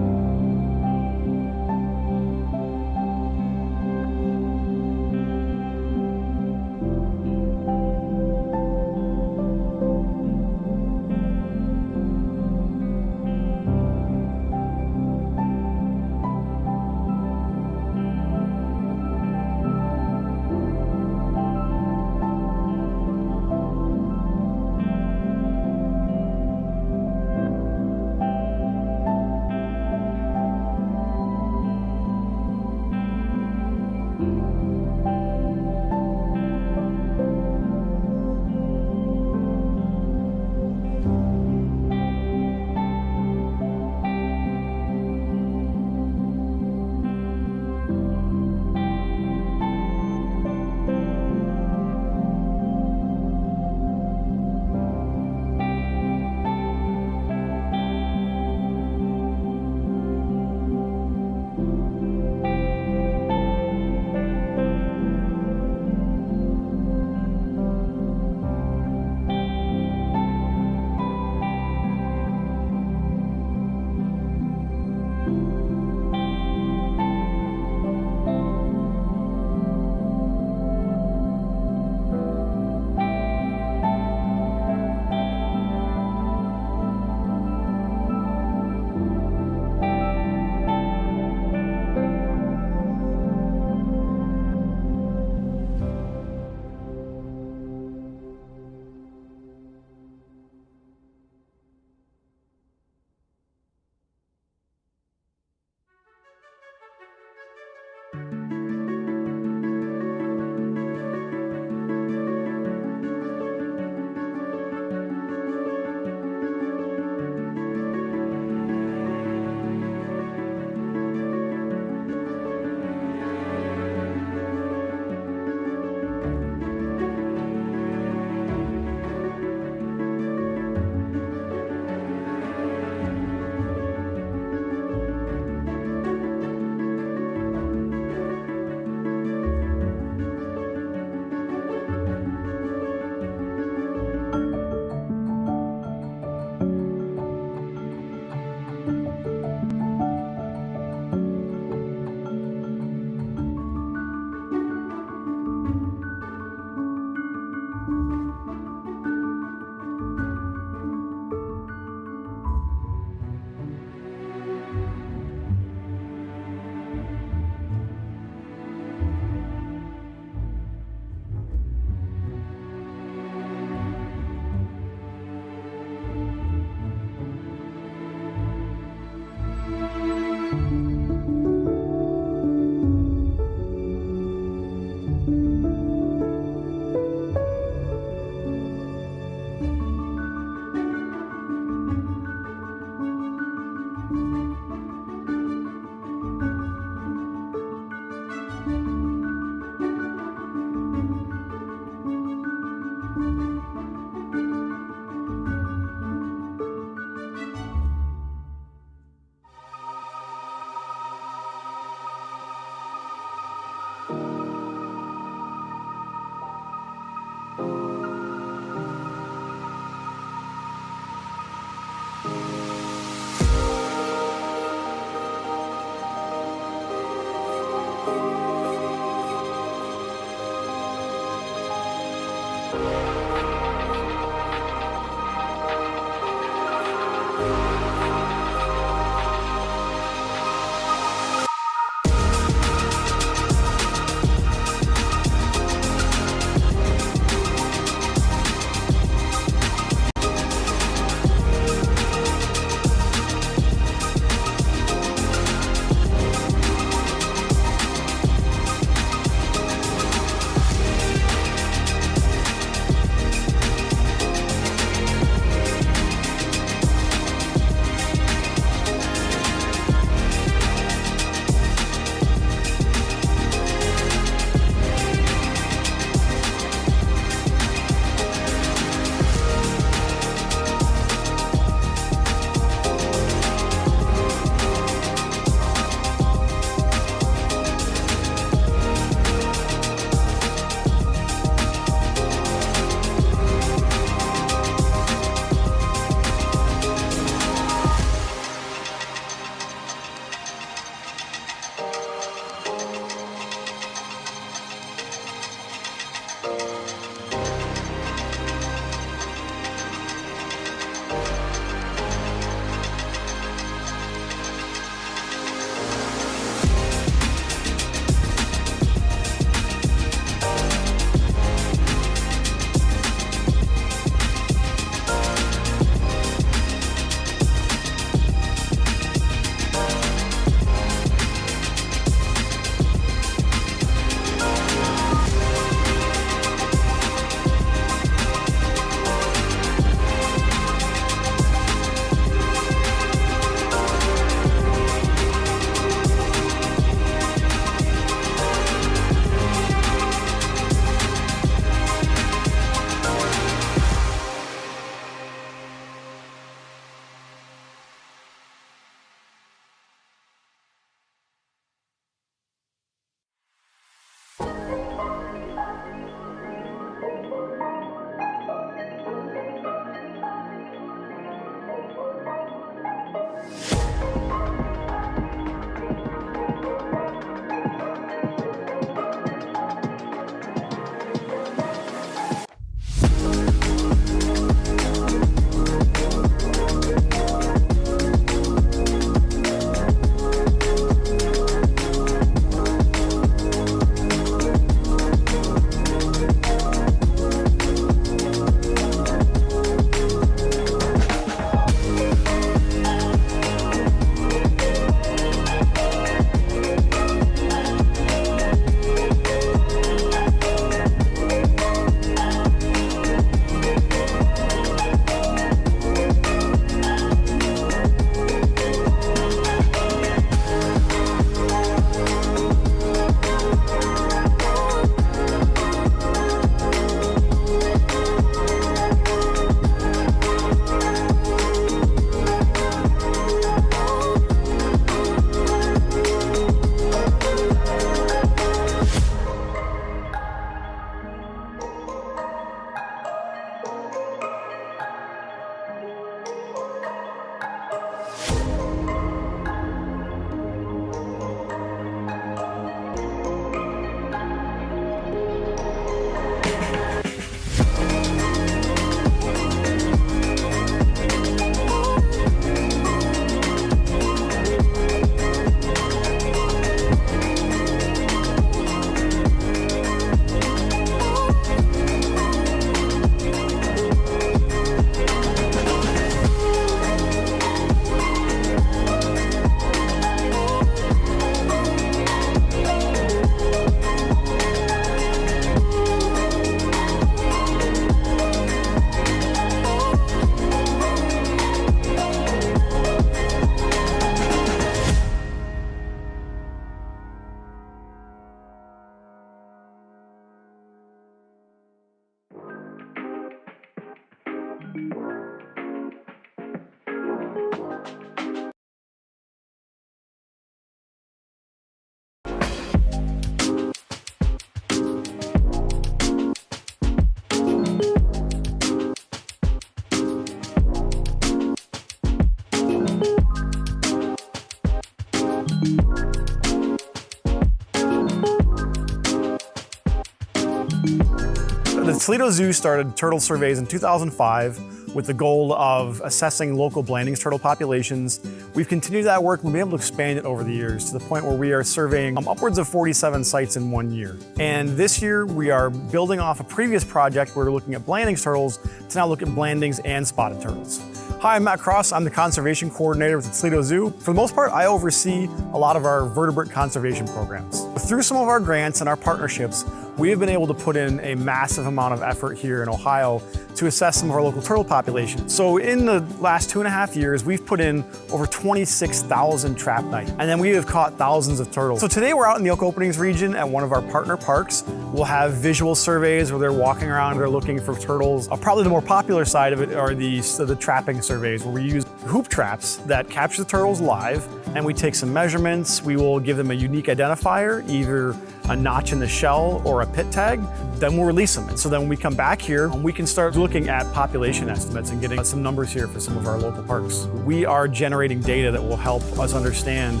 Toledo Zoo started turtle surveys in 2005 with the goal of assessing local Blandings turtle populations. We've continued that work and we've been able to expand it over the years to the point where we are surveying upwards of 47 sites in 1 year. And this year we are building off a previous project where we're looking at Blandings turtles to now look at Blandings and spotted turtles. Hi, I'm Matt Cross. I'm the Conservation Coordinator with the Toledo Zoo. For the most part, I oversee a lot of our vertebrate conservation programs. Through some of our grants and our partnerships, we have been able to put in a massive amount of effort here in Ohio to assess some of our local turtle populations. So in the last 2.5 years, we've put in over 26,000 trap nights, and then we have caught thousands of turtles. So today we're out in the Elk Openings region at one of our partner parks. We'll have visual surveys where they're walking around, they're looking for turtles. Probably the more popular side of it are the trapping surveys, where we use hoop traps that capture the turtles live, and we take some measurements. We will give them a unique identifier, either a notch in the shell or a pit tag, then we'll release them. And so then when we come back here, we can start looking at population estimates and getting some numbers here for some of our local parks. We are generating data that will help us understand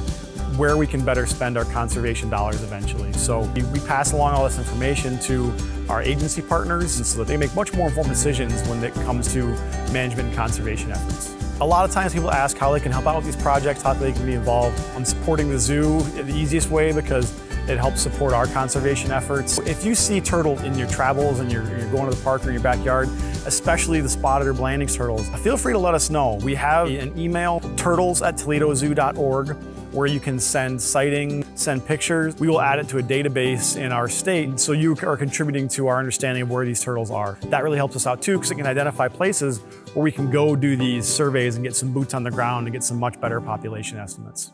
where we can better spend our conservation dollars eventually. So we pass along all this information to our agency partners so that they make much more informed decisions when it comes to management and conservation efforts. A lot of times people ask how they can help out with these projects, how they can be involved. I'm supporting the zoo the easiest way because it helps support our conservation efforts. If you see turtle in your travels and you're going to the park or your backyard, especially the spotted or Blandings turtles, feel free to let us know. We have an email, turtles@toledozoo.org, where you can send sighting, send pictures. We will add it to a database in our state, so you are contributing to our understanding of where these turtles are. That really helps us out too, because it can identify places where we can go do these surveys and get some boots on the ground and get some much better population estimates.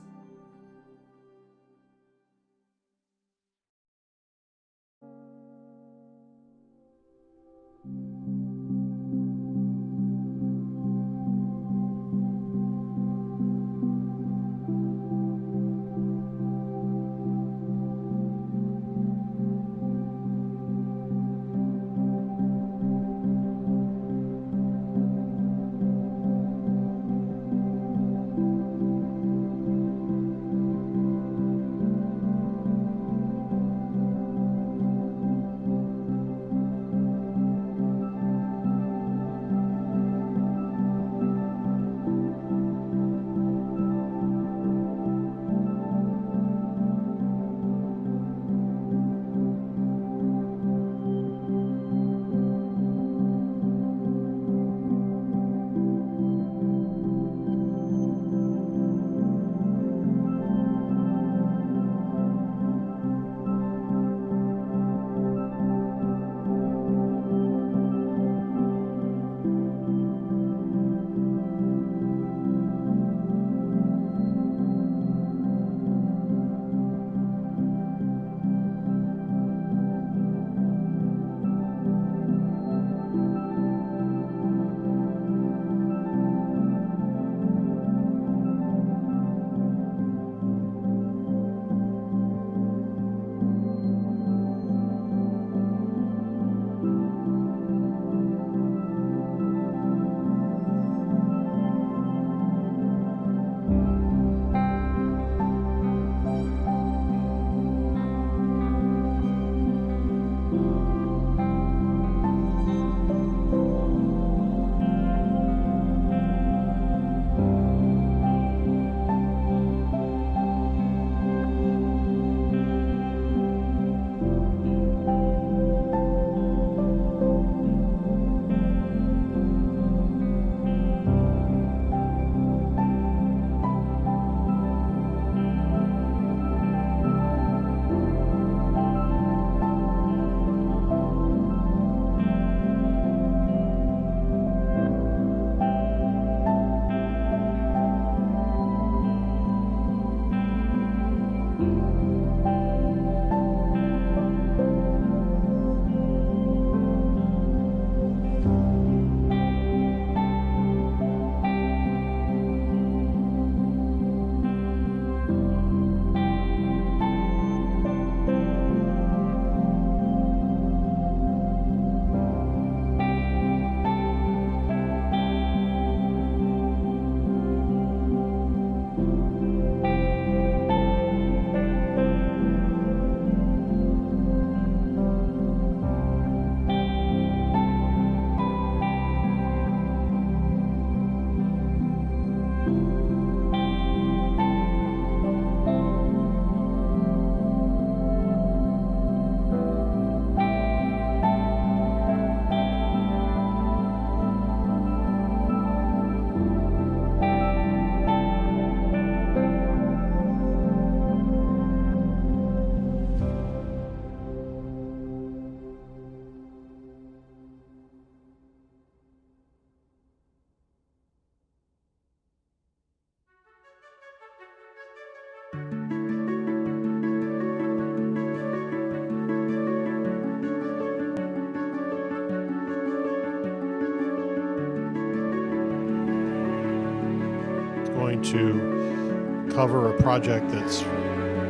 going to cover a project that's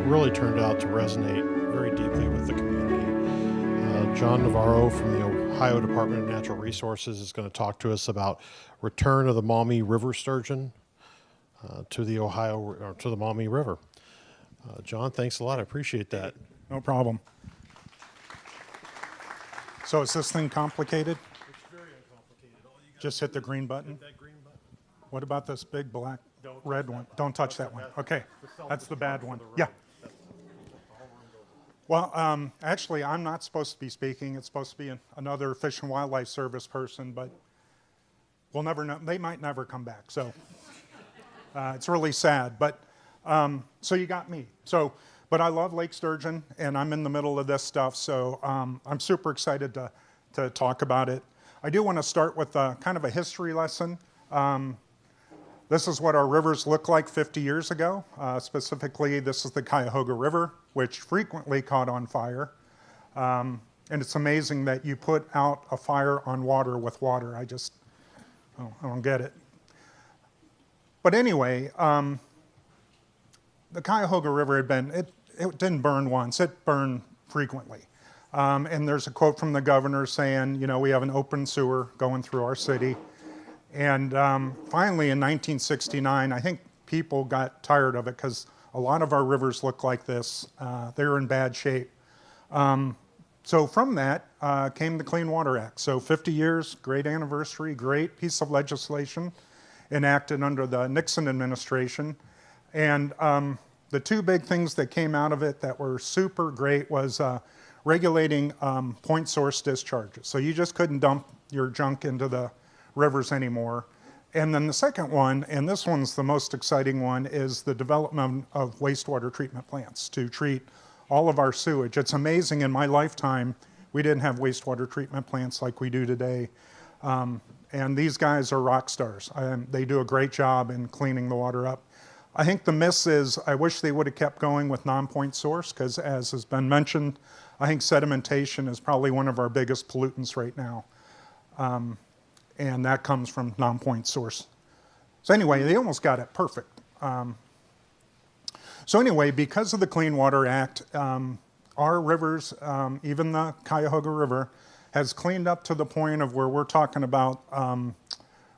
really turned out to resonate very deeply with the community. John Navarro from the Ohio Department of Natural Resources is going to talk to us about return of the Maumee River sturgeon to the Maumee River. John, thanks a lot. I appreciate that. No problem. So is this thing complicated? It's very uncomplicated. Just hit the green button? Hit that green button. What about this big black red one? Don't touch that one. Okay, that's the bad one. Yeah. Well, actually, I'm not supposed to be speaking. It's supposed to be another Fish and Wildlife Service person, but we'll never know. They might never come back. So it's really sad. But so you got me. But I love lake sturgeon, and I'm in the middle of this stuff. So I'm super excited to talk about it. I do want to start with kind of a history lesson. This is what our rivers looked like 50 years ago. Specifically, this is the Cuyahoga River, which frequently caught on fire. And it's amazing that you put out a fire on water with water. I don't get it. But anyway, the Cuyahoga River it didn't burn once, it burned frequently. And there's a quote from the governor saying, you know, we have an open sewer going through our city. And finally, in 1969, I think people got tired of it because a lot of our rivers look like this. They're in bad shape. So from that came the Clean Water Act. So 50 years, great anniversary, great piece of legislation enacted under the Nixon administration. And the two big things that came out of it that were super great was regulating point source discharges. So you just couldn't dump your junk into the rivers anymore. And then the second one, and this one's the most exciting one, is the development of wastewater treatment plants to treat all of our sewage. It's amazing, in my lifetime, we didn't have wastewater treatment plants like we do today. And these guys are rock stars. They do a great job in cleaning the water up. I think the miss is, I wish they would have kept going with non-point source, because as has been mentioned, I think sedimentation is probably one of our biggest pollutants right now. And that comes from non-point source. So anyway, they almost got it perfect. So anyway, because of the Clean Water Act, our rivers, even the Cuyahoga River, has cleaned up to the point of where we're talking about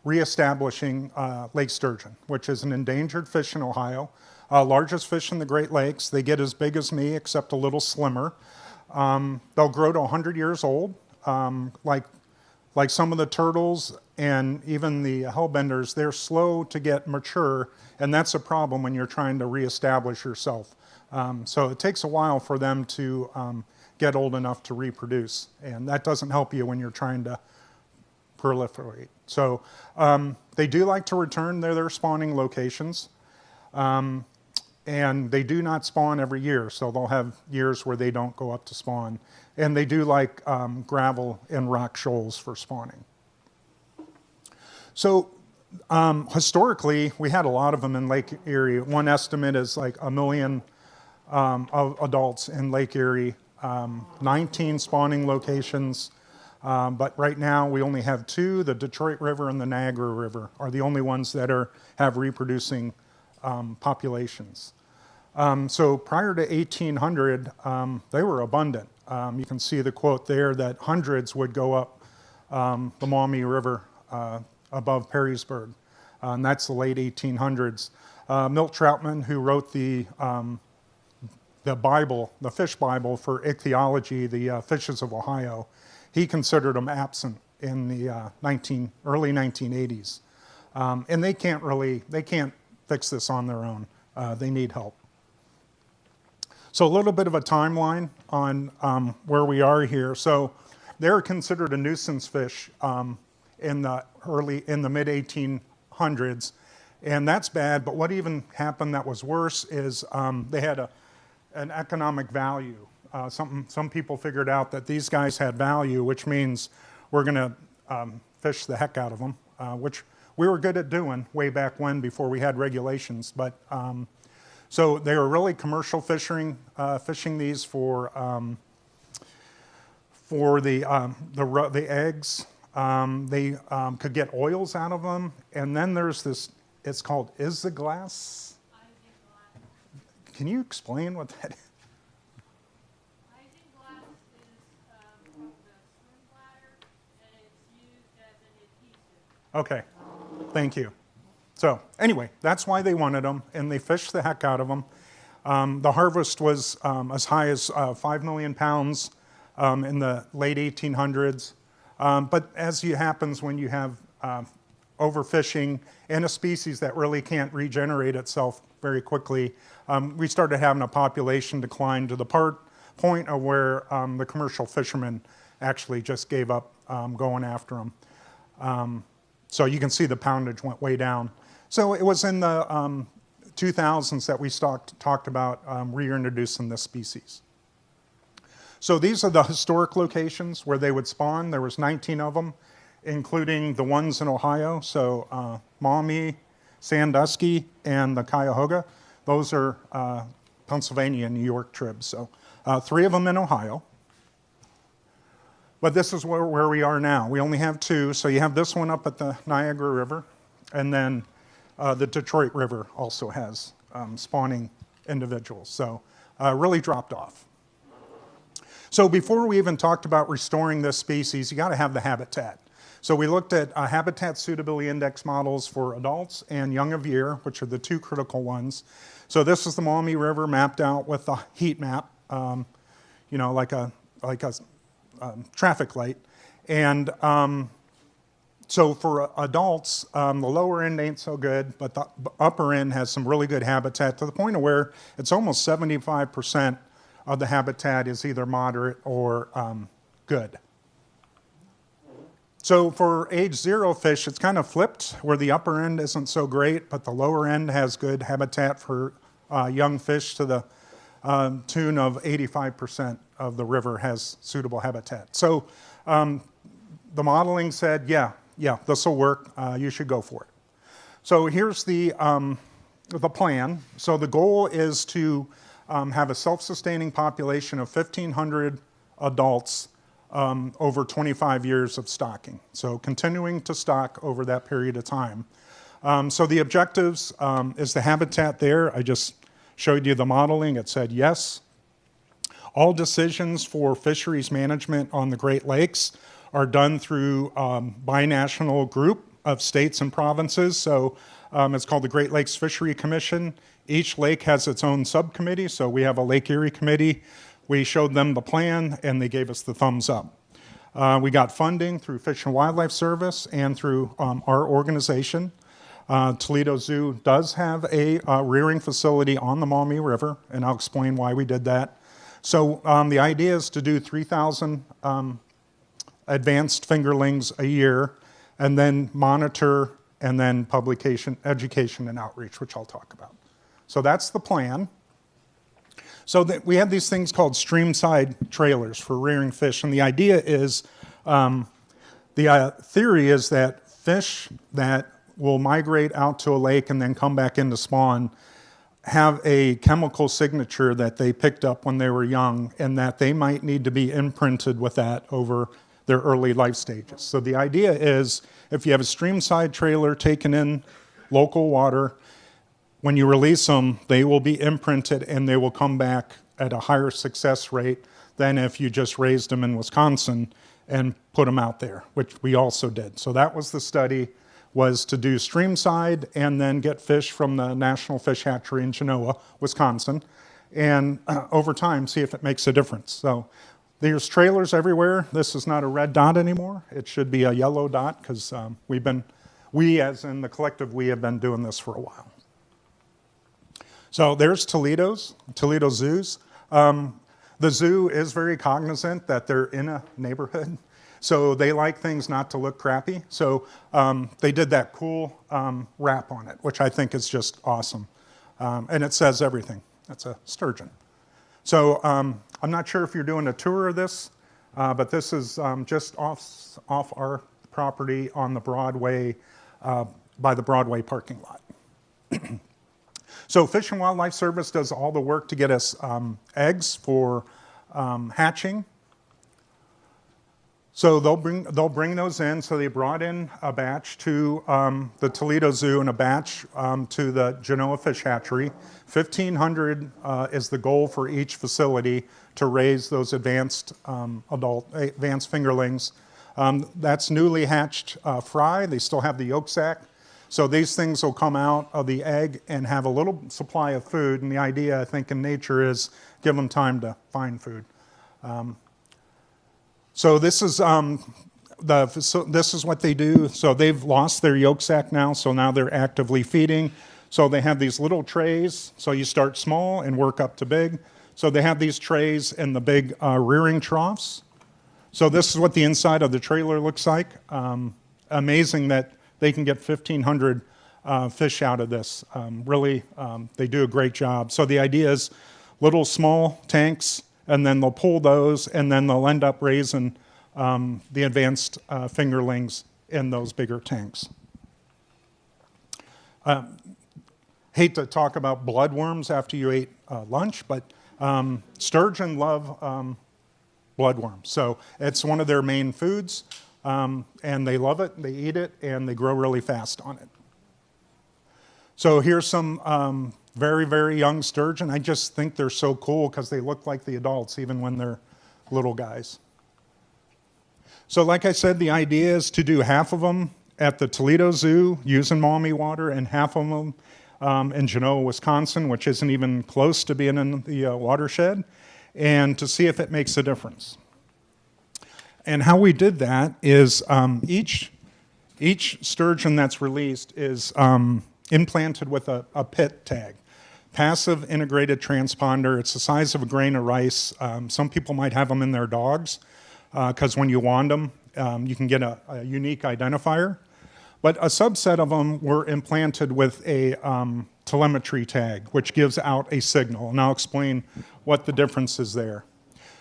reestablishing lake sturgeon, which is an endangered fish in Ohio. Largest fish in the Great Lakes. They get as big as me, except a little slimmer. They'll grow to 100 years old, like some of the turtles and even the hellbenders. They're slow to get mature, and that's a problem when you're trying to reestablish yourself. So it takes a while for them to get old enough to reproduce, and that doesn't help you when you're trying to proliferate. So they do like to return to their spawning locations, and they do not spawn every year, so they'll have years where they don't go up to spawn. And they do like gravel and rock shoals for spawning. So historically, we had a lot of them in Lake Erie. One estimate is like 1 million of adults in Lake Erie, 19 spawning locations. But right now, we only have 2. The Detroit River and the Niagara River are the only ones that have reproducing populations. So prior to 1800, they were abundant. You can see the quote there that hundreds would go up the Maumee River above Perrysburg, and that's the late 1800s. Milt Troutman, who wrote the Bible, the fish Bible for ichthyology, the fishes of Ohio, he considered them absent in the early 1980s. And they can't fix this on their own. They need help. So a little bit of a timeline on where we are here. So they're considered a nuisance fish in the mid 1800s, and that's bad. But what even happened that was worse is they had an economic value. Some people figured out that these guys had value, which means we're going to fish the heck out of them, which we were good at doing way back when before we had regulations. But so they were really commercial fishing these for the eggs. They could get oils out of them, and then there's this It's called Isinglass. Can you explain what that is? Okay, thank you. So anyway, that's why they wanted them, and they fished the heck out of them. The harvest was as high as 5 million pounds in the late 1800s. But as happens when you have overfishing in a species that really can't regenerate itself very quickly, we started having a population decline to the point of where the commercial fishermen actually just gave up going after them. So you can see the poundage went way down. So it was in the 2000s that we talked about reintroducing this species. So these are the historic locations where they would spawn. There was 19 of them, including the ones in Ohio. So Maumee, Sandusky, and the Cuyahoga. Those are Pennsylvania and New York tribs. So 3 of them in Ohio. But this is where we are now. We only have 2. So you have this one up at the Niagara River, and then the Detroit River also has spawning individuals. So really dropped off. So before we even talked about restoring this species, you got to have the habitat. So we looked at habitat suitability index models for adults and young of year, which are the 2 critical ones. So this is the Maumee River mapped out with the heat map, you know, like a traffic light. And so for adults, the lower end ain't so good, but the upper end has some really good habitat to the point of where it's almost 75% of the habitat is either moderate or good. So for age 0 fish, it's kind of flipped, where the upper end isn't so great, but the lower end has good habitat for young fish to the tune of 85% of the river has suitable habitat. So the modeling said, yeah, this will work. You should go for it. So here's the plan. So the goal is to have a self-sustaining population of 1,500 adults over 25 years of stocking. So continuing to stock over that period of time. So the objectives is the habitat there. I just showed you the modeling. It said yes. All decisions for fisheries management on the Great Lakes are done through binational group of states and provinces. So it's called the Great Lakes Fishery Commission. Each lake has its own subcommittee. So we have a Lake Erie committee. We showed them the plan and they gave us the thumbs up. We got funding through Fish and Wildlife Service and through our organization. Toledo Zoo does have a rearing facility on the Maumee River, and I'll explain why we did that. So the idea is to do 3,000 advanced fingerlings a year, and then monitor, and then publication, education, and outreach, which I'll talk about. So that's the plan. So that we have these things called streamside trailers for rearing fish, and the idea is, the theory is that fish that will migrate out to a lake and then come back into spawn have a chemical signature that they picked up when they were young, and that they might need to be imprinted with that over their early life stages. So the idea is, if you have a streamside trailer taken in local water, when you release them, they will be imprinted and they will come back at a higher success rate than if you just raised them in Wisconsin and put them out there, which we also did. So that was the study, was to do streamside and then get fish from the National Fish Hatchery in Genoa, Wisconsin, and over time see if it makes a difference. So there's trailers everywhere. This is not a red dot anymore. It should be a yellow dot, because we as in the collective, we have been doing this for a while. So there's Toledo Zoos. The zoo is very cognizant that they're in a neighborhood, so they like things not to look crappy. So they did that cool wrap on it, which I think is just awesome. And it says everything. That's a sturgeon. So I'm not sure if you're doing a tour of this, but this is just off our property on the Broadway, by the Broadway parking lot. So Fish and Wildlife Service does all the work to get us eggs for hatching. So they'll bring those in. So they brought in a batch to the Toledo Zoo and a batch to the Genoa Fish Hatchery. 1,500 is the goal for each facility to raise those advanced fingerlings. That's newly hatched fry. They still have the yolk sac. So these things will come out of the egg and have a little supply of food. And the idea, I think, in nature is give them time to find food. So this is this is what they do. So they've lost their yolk sac now. So now they're actively feeding. So they have these little trays. So you start small and work up to big. So they have these trays in the big rearing troughs. So this is what the inside of the trailer looks like. Amazing that they can get 1,500 fish out of this. Really, they do a great job. So the idea is little small tanks, and then they'll pull those, and then they'll end up raising the advanced fingerlings in those bigger tanks. Hate to talk about bloodworms after you ate lunch, but sturgeon love bloodworms. So it's one of their main foods, and they love it, they eat it, and they grow really fast on it. So here's some very, very young sturgeon. I just think they're so cool because they look like the adults even when they're little guys. So like I said, the idea is to do half of them at the Toledo Zoo using Maumee water and half of them in Genoa, Wisconsin, which isn't even close to being in the watershed, and to see if it makes a difference. And how we did that is each sturgeon that's released is implanted with a PIT tag, passive integrated transponder. It's the size of a grain of rice. Some people might have them in their dogs because when you wand them, you can get a unique identifier. But a subset of them were implanted with a telemetry tag, which gives out a signal. And I'll explain what the difference is there.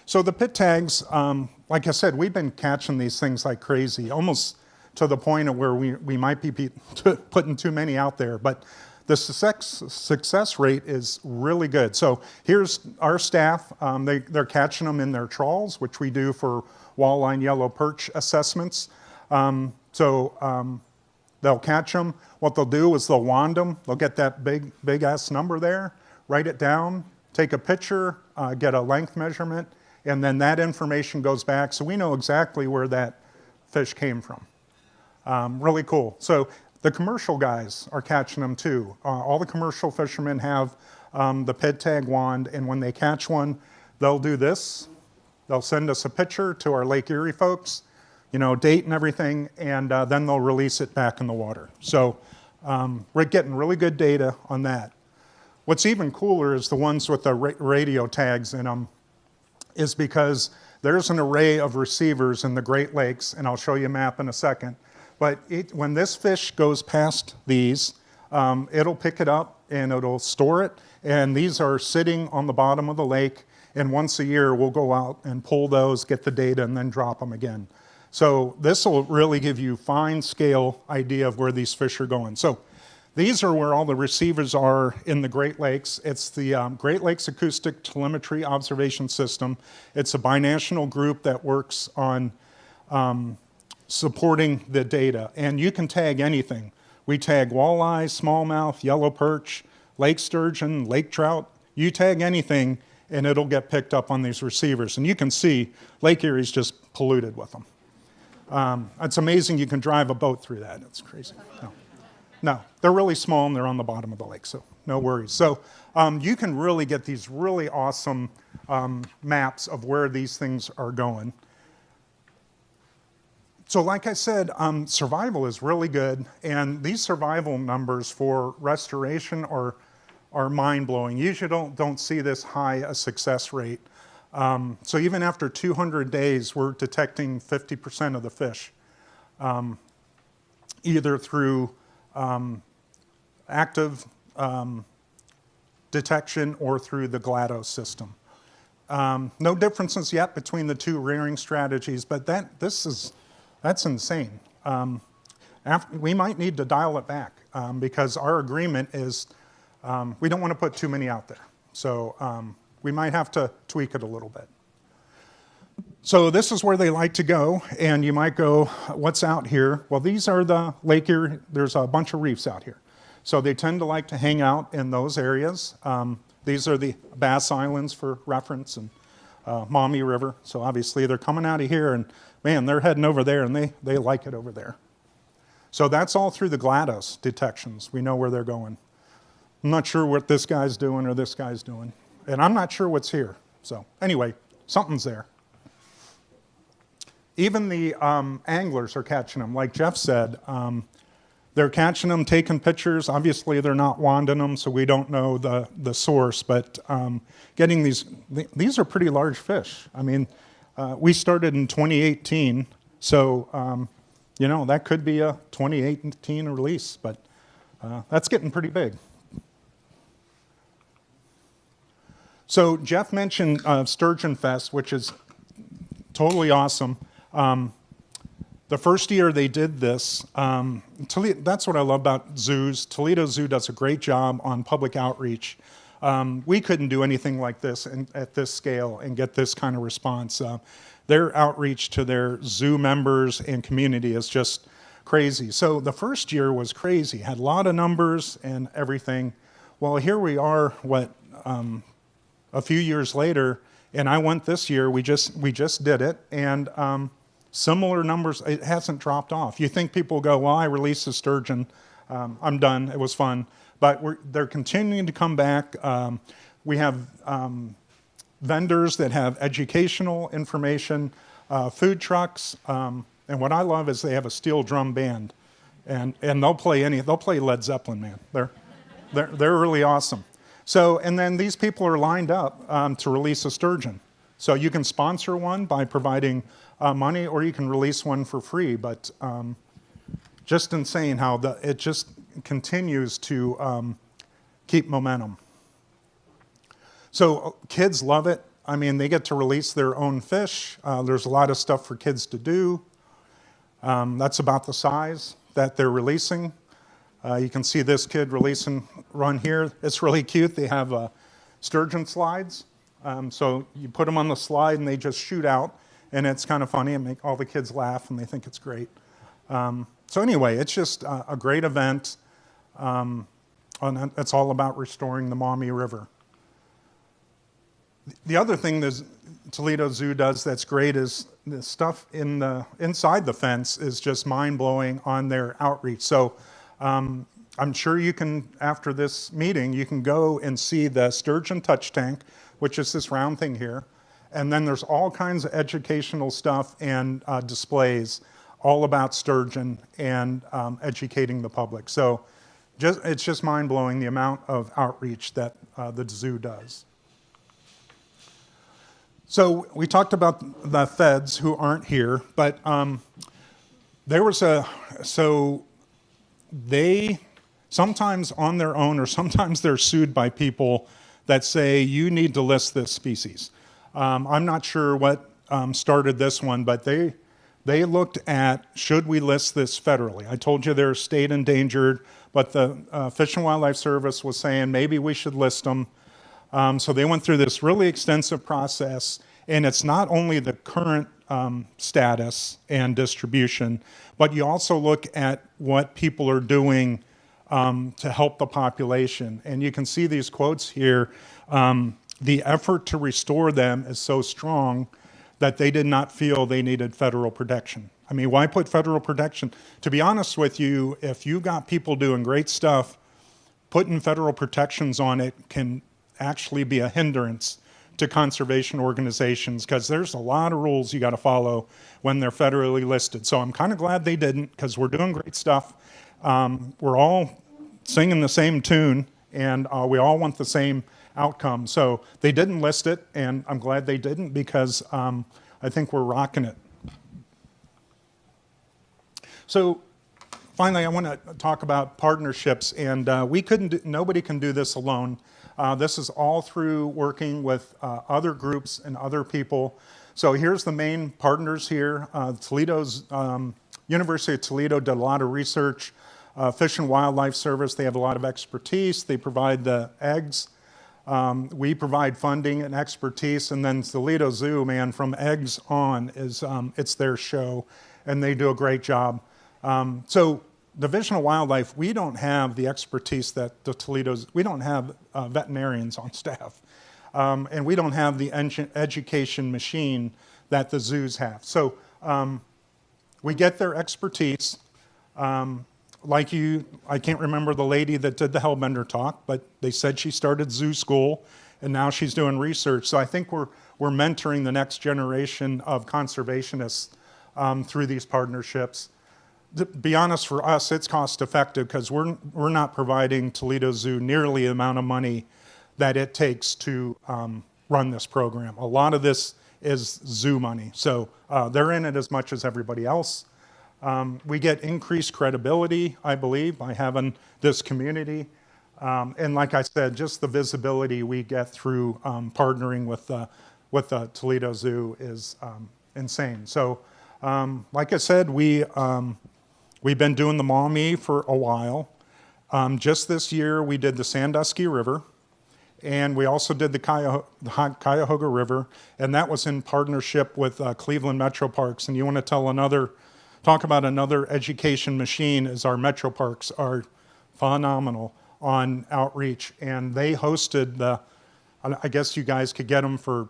So the PIT tags, like I said, we've been catching these things like crazy, almost to the point of where we might be putting too many out there. But the success rate is really good. So here's our staff. They're catching them in their trawls, which we do for walleye and yellow perch assessments. They'll catch them. What they'll do is they'll wand them. They'll get that big ass number there, write it down, take a picture, get a length measurement, and then that information goes back. So we know exactly where that fish came from. Really cool. So the commercial guys are catching them too. All the commercial fishermen have the PIT tag wand, and when they catch one, they'll do this. They'll send us a picture to our Lake Erie folks, date and everything, and then they'll release it back in the water. So we're getting really good data on that. What's even cooler is the ones with the radio tags in them, is because there's an array of receivers in the Great Lakes, and I'll show you a map in a second. But when this fish goes past these, it'll pick it up and it'll store it. And these are sitting on the bottom of the lake. And once a year, we'll go out and pull those, get the data, and then drop them again. So this will really give you fine scale idea of where these fish are going. So these are where all the receivers are in the Great Lakes. It's the Great Lakes Acoustic Telemetry Observation System. It's a binational group that works on supporting the data. And you can tag anything. We tag walleye, smallmouth, yellow perch, lake sturgeon, lake trout. You tag anything and it'll get picked up on these receivers. And you can see Lake Erie's just polluted with them. It's amazing you can drive a boat through that. It's crazy. No, they're really small and they're on the bottom of the lake, so no worries. So you can really get these really awesome maps of where these things are going. So like I said, survival is really good, and these survival numbers for restoration are mind-blowing. Usually don't see this high a success rate. So even after 200 days, we're detecting 50% of the fish, either through active detection or through the GLaDOS system. No differences yet between the two rearing strategies, but that's insane. We might need to dial it back because our agreement is we don't want to put too many out there. So we might have to tweak it a little bit. So this is where they like to go, and you might go, what's out here? Well, these are the Lake Erie. There's a bunch of reefs out here. So they tend to like to hang out in those areas. These are the Bass Islands for reference, and Maumee River. So obviously they're coming out of here, and man, they're heading over there, and they like it over there. So that's all through the GLaDOS detections. We know where they're going. I'm not sure what this guy's doing or this guy's doing, and I'm not sure what's here. So anyway, something's there. Even the anglers are catching them. Like Jeff said, they're catching them, taking pictures. Obviously, they're not wanding them, so we don't know the source. But getting these are pretty large fish. I mean, we started in 2018, so you know, that could be a 2018 release, but that's getting pretty big. So Jeff mentioned Sturgeon Fest, which is totally awesome. The first year they did this, that's what I love about zoos. Toledo Zoo does a great job on public outreach. We couldn't do anything like this at this scale and get this kind of response. Their outreach to their zoo members and community is just crazy. So the first year was crazy, had a lot of numbers and everything. Well, here we are, a few years later, and I went this year. We just did it, and similar numbers. It hasn't dropped off. You think people go, well, I released a sturgeon, I'm done. It was fun, but they're continuing to come back. We have vendors that have educational information, food trucks, and what I love is they have a steel drum band, and they'll play Led Zeppelin, man. They're really awesome. So, and then these people are lined up to release a sturgeon. So you can sponsor one by providing money, or you can release one for free. But just insane how it just continues to keep momentum. So kids love it. I mean, they get to release their own fish. There's a lot of stuff for kids to do. That's about the size that they're releasing. You can see this kid releasing run here. It's really cute. They have sturgeon slides. So you put them on the slide and they just shoot out, and it's kind of funny and make all the kids laugh and they think it's great. So anyway, it's just a great event. And it's all about restoring the Maumee River. The other thing that Toledo Zoo does that's great is the stuff inside the fence is just mind-blowing on their outreach. So I'm sure you can, after this meeting, you can go and see the sturgeon touch tank, which is this round thing here. And then there's all kinds of educational stuff and displays all about sturgeon and educating the public. So it's just mind-blowing the amount of outreach that the zoo does. So we talked about the feds who aren't here, but they sometimes on their own, or sometimes they're sued by people that say, you need to list this species. I'm not sure what started this one, but they looked at, should we list this federally? I told you they're state endangered, but the Fish and Wildlife Service was saying maybe we should list them. So they went through this really extensive process, and it's not only the current status and distribution, but you also look at what people are doing to help the population. And you can see these quotes here. The effort to restore them is so strong that they did not feel they needed federal protection. I mean, why put federal protection? To be honest with you, if you got people doing great stuff, putting federal protections on it can actually be a hindrance to conservation organizations, because there's a lot of rules you got to follow when they're federally listed. So I'm kind of glad they didn't, because we're doing great stuff. We're all singing the same tune, and we all want the same outcome. So they didn't list it, and I'm glad they didn't, because I think we're rocking it. So finally, I want to talk about partnerships, and nobody can do this alone. This is all through working with other groups and other people. So here's the main partners here. University of Toledo did a lot of research. Fish and Wildlife Service, they have a lot of expertise. They provide the eggs. We provide funding and expertise, and then Toledo Zoo, man, from eggs on is it's their show, and they do a great job. So Division of Wildlife, we don't have the expertise that the Toledo's, we don't have veterinarians on staff, and we don't have the education machine that the zoos have. So we get their expertise. Like you, I can't remember the lady that did the Hellbender talk, but they said she started zoo school, and now she's doing research. So I think we're mentoring the next generation of conservationists through these partnerships. To be honest, for us, it's cost effective because we're not providing Toledo Zoo nearly the amount of money that it takes to run this program. A lot of this is zoo money, so they're in it as much as everybody else. We get increased credibility, I believe, by having this community. And like I said, just the visibility we get through partnering with the Toledo Zoo is insane. So like I said, we've been doing the Maumee for a while. Just this year, we did the Sandusky River, and we also did the Cuyahoga River, and that was in partnership with Cleveland Metro Parks. And you want to talk about another education machine, is our Metro Parks are phenomenal on outreach, and they hosted the, I guess you guys could get them for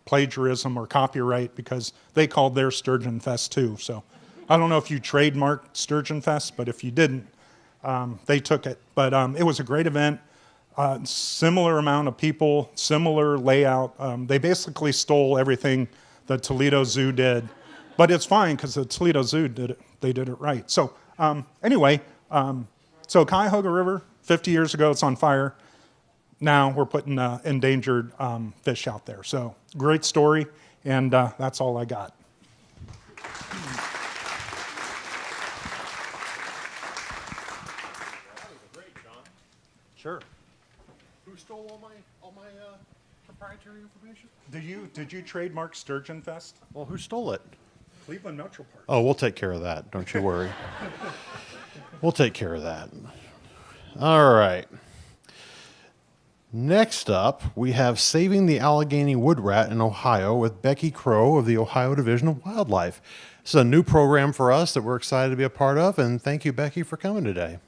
plagiarism or copyright, because they called their Sturgeon Fest too. So I don't know if you trademarked Sturgeon Fest, but if you didn't, they took it. But it was a great event. Similar amount of people, similar layout. They basically stole everything the Toledo Zoo did, but it's fine because the Toledo Zoo did it. They did it right. So anyway, so Cuyahoga River, 50 years ago, it's on fire. Now we're putting endangered fish out there. So great story, and that's all I got. Sure. Who stole all my proprietary information? Did you trademark Sturgeon Fest? Well, who stole it? Cleveland Metro Park. Oh, we'll take care of that. Don't you worry. We'll take care of that. All right. Next up, we have Saving the Allegheny Wood Rat in Ohio with Becky Crow of the Ohio Division of Wildlife. This is a new program for us that we're excited to be a part of, and thank you, Becky, for coming today.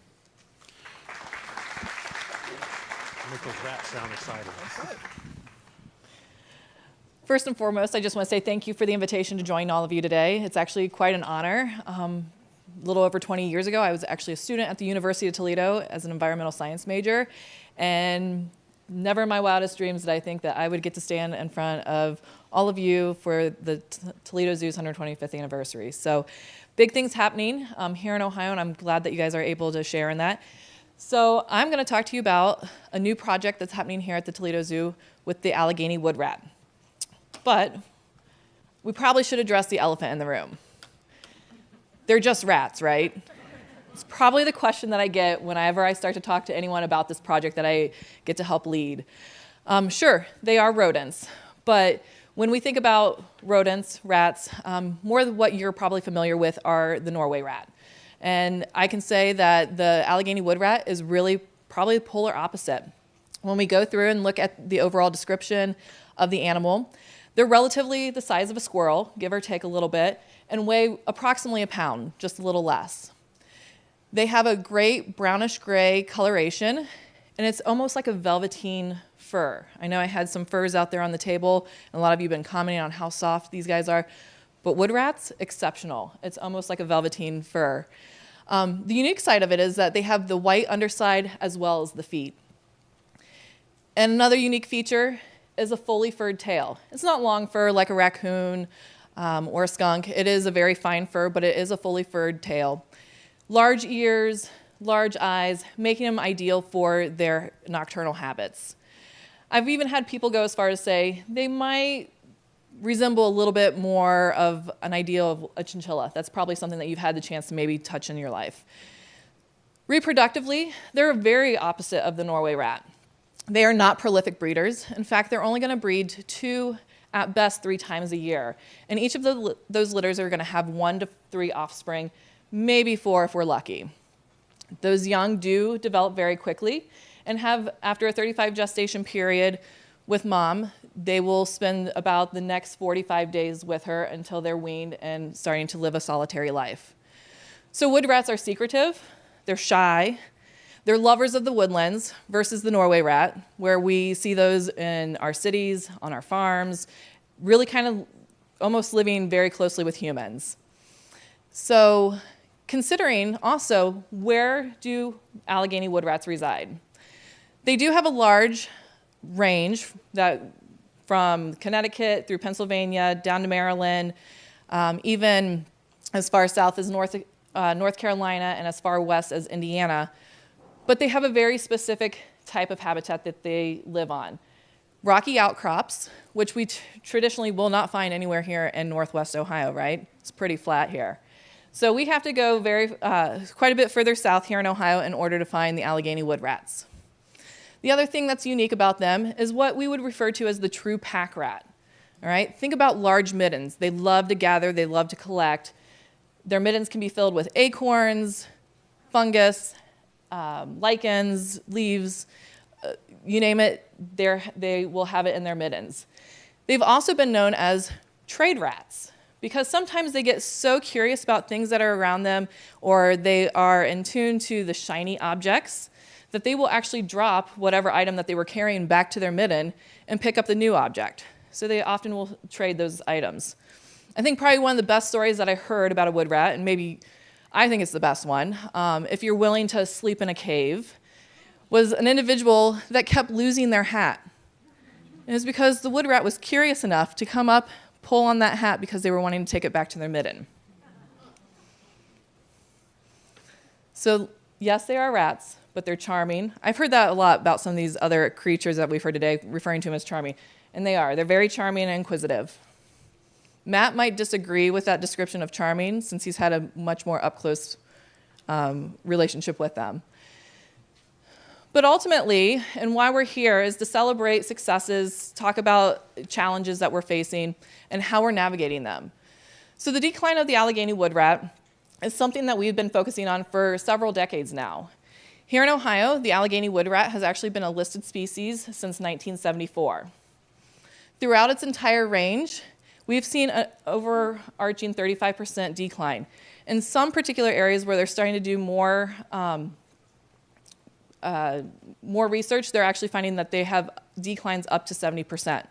Make those rats sound excited. First and foremost, I just want to say thank you for the invitation to join all of you today. It's actually quite an honor. A little over 20 years ago, I was actually a student at the University of Toledo as an environmental science major, and never in my wildest dreams did I think that I would get to stand in front of all of you for the Toledo Zoo's 125th anniversary. So big things happening here in Ohio, and I'm glad that you guys are able to share in that. So I'm going to talk to you about a new project that's happening here at the Toledo Zoo with the Allegheny wood rat. But we probably should address the elephant in the room. They're just rats, right? It's probably the question that I get whenever I start to talk to anyone about this project that I get to help lead. Sure, they are rodents, but when we think about rodents, rats, more than what you're probably familiar with are the Norway rat. And I can say that the Allegheny wood rat is really probably the polar opposite. When we go through and look at the overall description of the animal, they're relatively the size of a squirrel, give or take a little bit, and weigh approximately a pound, just a little less. They have a great brownish gray coloration, and it's almost like a velveteen fur. I know I had some furs out there on the table, and a lot of you have been commenting on how soft these guys are, but wood rats, exceptional. It's almost like a velveteen fur. The unique side of it is that they have the white underside as well as the feet. And another unique feature is a fully furred tail. It's not long fur like a raccoon or a skunk. It is a very fine fur, but it is a fully furred tail. Large ears, large eyes, making them ideal for their nocturnal habits. I've even had people go as far as say they might resemble a little bit more of an ideal of a chinchilla. That's probably something that you've had the chance to maybe touch in your life. Reproductively, they're very opposite of the Norway rat. They are not prolific breeders. In fact, they're only going to breed 2, at best 3 times a year. And each of those litters are going to have 1 to 3 offspring, maybe 4 if we're lucky. Those young do develop very quickly, and have, after a 35 gestation period with mom, they will spend about the next 45 days with her until they're weaned and starting to live a solitary life. So wood rats are secretive, they're shy, they're lovers of the woodlands versus the Norway rat, where we see those in our cities, on our farms, really kind of almost living very closely with humans. So considering also, where do Allegheny wood rats reside? They do have a large range that from Connecticut through Pennsylvania down to Maryland, even as far south as North Carolina and as far west as Indiana. But they have a very specific type of habitat that they live on. Rocky outcrops, which we traditionally will not find anywhere here in Northwest Ohio, right? It's pretty flat here. So we have to go quite a bit further south here in Ohio in order to find the Allegheny wood rats. The other thing that's unique about them is what we would refer to as the true pack rat. All right? Think about large middens. They love to gather, they love to collect. Their middens can be filled with acorns, fungus, lichens, leaves, you name it, they will have it in their middens. They've also been known as trade rats because sometimes they get so curious about things that are around them or they are in tune to the shiny objects that they will actually drop whatever item that they were carrying back to their midden and pick up the new object. So they often will trade those items. I think probably one of the best stories that I heard about a wood rat, and maybe I think it's the best one, if you're willing to sleep in a cave, was an individual that kept losing their hat. It was because the wood rat was curious enough to come up, pull on that hat because they were wanting to take it back to their midden. So yes, they are rats, but they're charming. I've heard that a lot about some of these other creatures that we've heard today, referring to them as charming. And they are. They're very charming and inquisitive. Matt might disagree with that description of charming since he's had a much more up-close relationship with them. But ultimately, and why we're here is to celebrate successes, talk about challenges that we're facing, and how we're navigating them. So the decline of the Allegheny wood rat is something that we've been focusing on for several decades now. Here in Ohio, the Allegheny wood rat has actually been a listed species since 1974. Throughout its entire range, we've seen an overarching 35% decline. In some particular areas where they're starting to do more research, they're actually finding that they have declines up to 70%.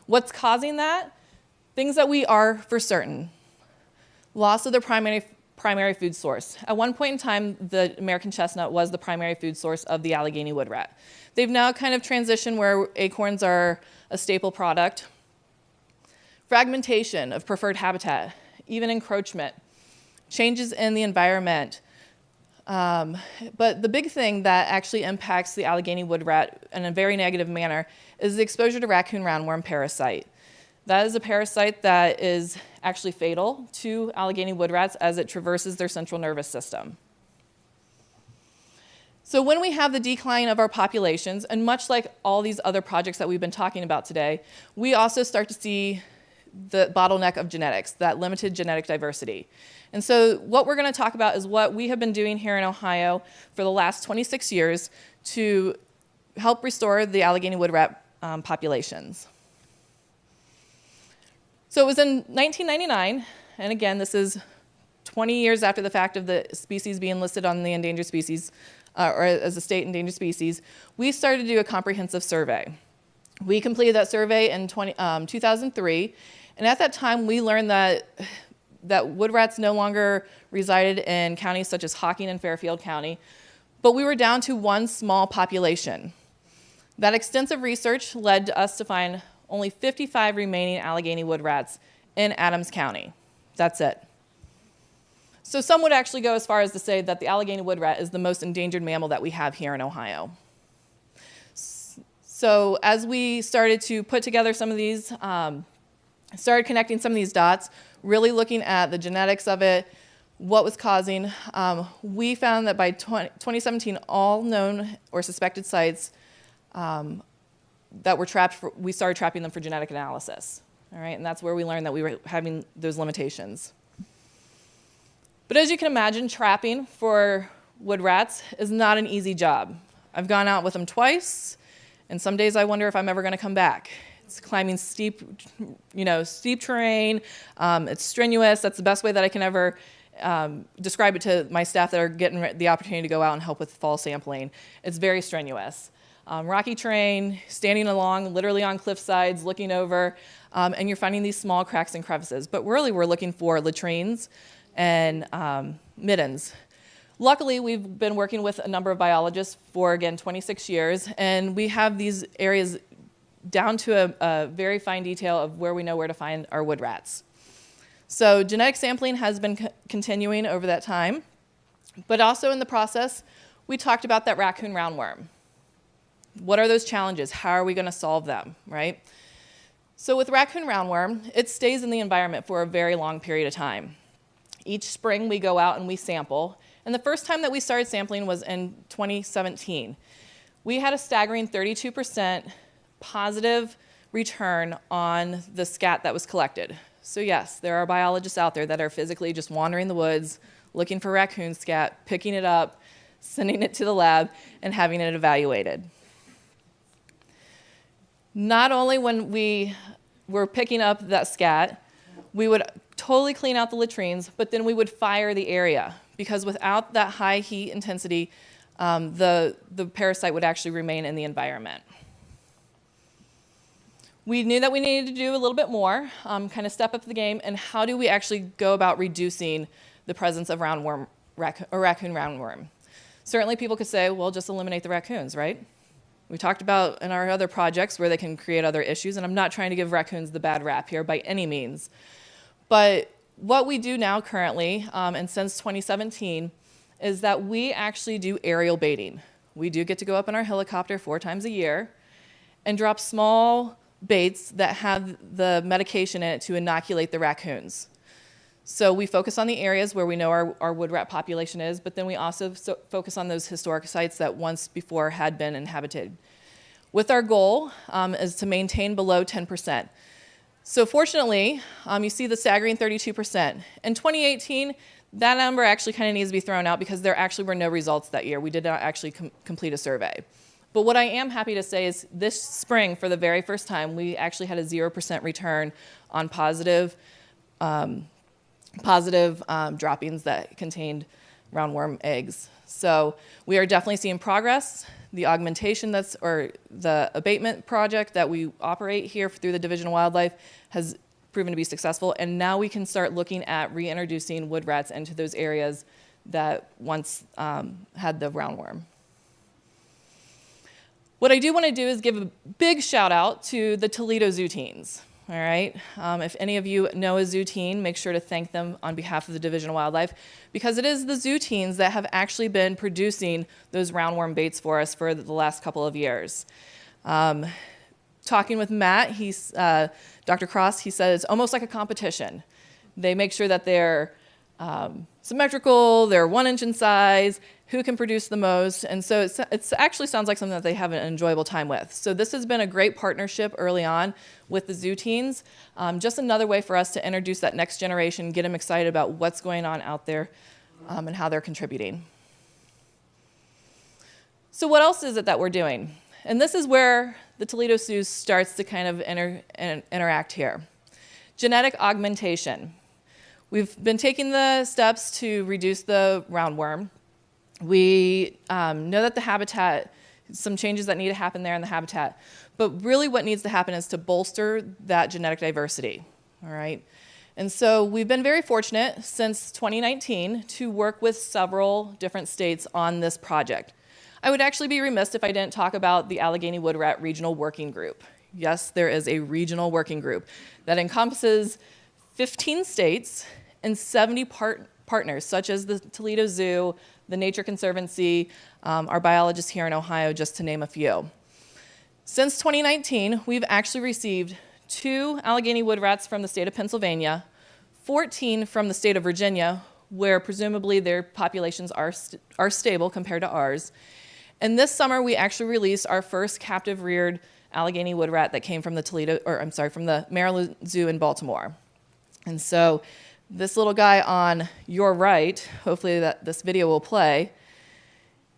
What's causing that? Things that we are for certain. Loss of their primary food source. At one point in time, the American chestnut was the primary food source of the Allegheny wood rat. They've now kind of transitioned where acorns are a staple product. Fragmentation of preferred habitat, even encroachment, changes in the environment. But the big thing that actually impacts the Allegheny wood rat in a very negative manner is the exposure to raccoon roundworm parasite. That is a parasite that is actually fatal to Allegheny wood rats as it traverses their central nervous system. So when we have the decline of our populations, and much like all these other projects that we've been talking about today, we also start to see the bottleneck of genetics, that limited genetic diversity. And so what we're going to talk about is what we have been doing here in Ohio for the last 26 years to help restore the Allegheny wood rat populations. So it was in 1999, and again, this is 20 years after the fact of the species being listed on the endangered species, or as a state endangered species, we started to do a comprehensive survey. We completed that survey in 2003, and at that time, we learned that wood rats no longer resided in counties such as Hocking and Fairfield County, but we were down to one small population. That extensive research led to us to find only 55 remaining Allegheny wood rats in Adams County. That's it. So some would actually go as far as to say that the Allegheny wood rat is the most endangered mammal that we have here in Ohio. So as we started to put together some of these, started connecting some of these dots, really looking at the genetics of it, what was causing, we found that by 2017, all known or suspected sites that were trapped, we started trapping them for genetic analysis. All right, and that's where we learned that we were having those limitations. But as you can imagine, trapping for wood rats is not an easy job. I've gone out with them twice, and some days I wonder if I'm ever going to come back. It's climbing steep terrain. It's strenuous. That's the best way that I can ever describe it to my staff that are getting the opportunity to go out and help with fall sampling. It's very strenuous. Rocky terrain, standing along, literally on cliff sides, looking over, and you're finding these small cracks and crevices. But really, we're looking for latrines and middens. Luckily, we've been working with a number of biologists for, again, 26 years, and we have these areas down to a very fine detail of where we know where to find our wood rats. So genetic sampling has been continuing over that time, but also in the process, we talked about that raccoon roundworm. What are those challenges? How are we going to solve them, right? So with raccoon roundworm, it stays in the environment for a very long period of time. Each spring, we go out and we sample. And the first time that we started sampling was in 2017. We had a staggering 32% positive return on the scat that was collected. So yes, there are biologists out there that are physically just wandering the woods, looking for raccoon scat, picking it up, sending it to the lab, and having it evaluated. Not only when we were picking up that scat, we would totally clean out the latrines, but then we would fire the area, because without that high heat intensity, the parasite would actually remain in the environment. We knew that we needed to do a little bit more, kind of step up the game, and how do we actually go about reducing the presence of raccoon roundworm? Certainly people could say, well, just eliminate the raccoons, right? We talked about in our other projects where they can create other issues, and I'm not trying to give raccoons the bad rap here by any means. But what we do now currently, and since 2017, is that we actually do aerial baiting. We do get to go up in our helicopter 4 times a year and drop small baits that have the medication in it to inoculate the raccoons. So we focus on the areas where we know our wood rat population is, but then we also focus on those historic sites that once before had been inhabited. With our goal is to maintain below 10%. So fortunately, you see the staggering 32%. In 2018, that number actually kind of needs to be thrown out because there actually were no results that year. We did not actually complete a survey. But what I am happy to say is this spring, for the very first time, we actually had a 0% return on positive droppings that contained roundworm eggs. So we are definitely seeing progress. The augmentation or the abatement project that we operate here through the Division of Wildlife has proven to be successful, and now we can start looking at reintroducing wood rats into those areas that once had the roundworm. What I do want to do is give a big shout out to the Toledo Zoo teens. All right. If any of you know a zoo teen, make sure to thank them on behalf of the Division of Wildlife, because it is the zoo teens that have actually been producing those roundworm baits for us for the last couple of years. Talking with Matt, Dr. Cross, he said it's almost like a competition. They make sure that they're symmetrical, they're 1 inch in size, who can produce the most, and so it actually sounds like something that they have an enjoyable time with. So this has been a great partnership early on with the zoo teens, just another way for us to introduce that next generation, get them excited about what's going on out there and how they're contributing. So what else is it that we're doing? And this is where the Toledo Zoo starts to kind of interact here. Genetic augmentation. We've been taking the steps to reduce the roundworm. We know that the habitat, some changes that need to happen there in the habitat, but really what needs to happen is to bolster that genetic diversity, all right? And so we've been very fortunate since 2019 to work with several different states on this project. I would actually be remiss if I didn't talk about the Allegheny Wood Rat Regional Working Group. Yes, there is a regional working group that encompasses 15 states and 70 partners, such as the Toledo Zoo, the Nature Conservancy, our biologists here in Ohio, just to name a few. Since 2019, we've actually received 2 Allegheny wood rats from the state of Pennsylvania, 14 from the state of Virginia, where presumably their populations are stable compared to ours. And this summer, we actually released our first captive reared Allegheny wood rat that came from from the Maryland Zoo in Baltimore. And so this little guy on your right, hopefully that this video will play,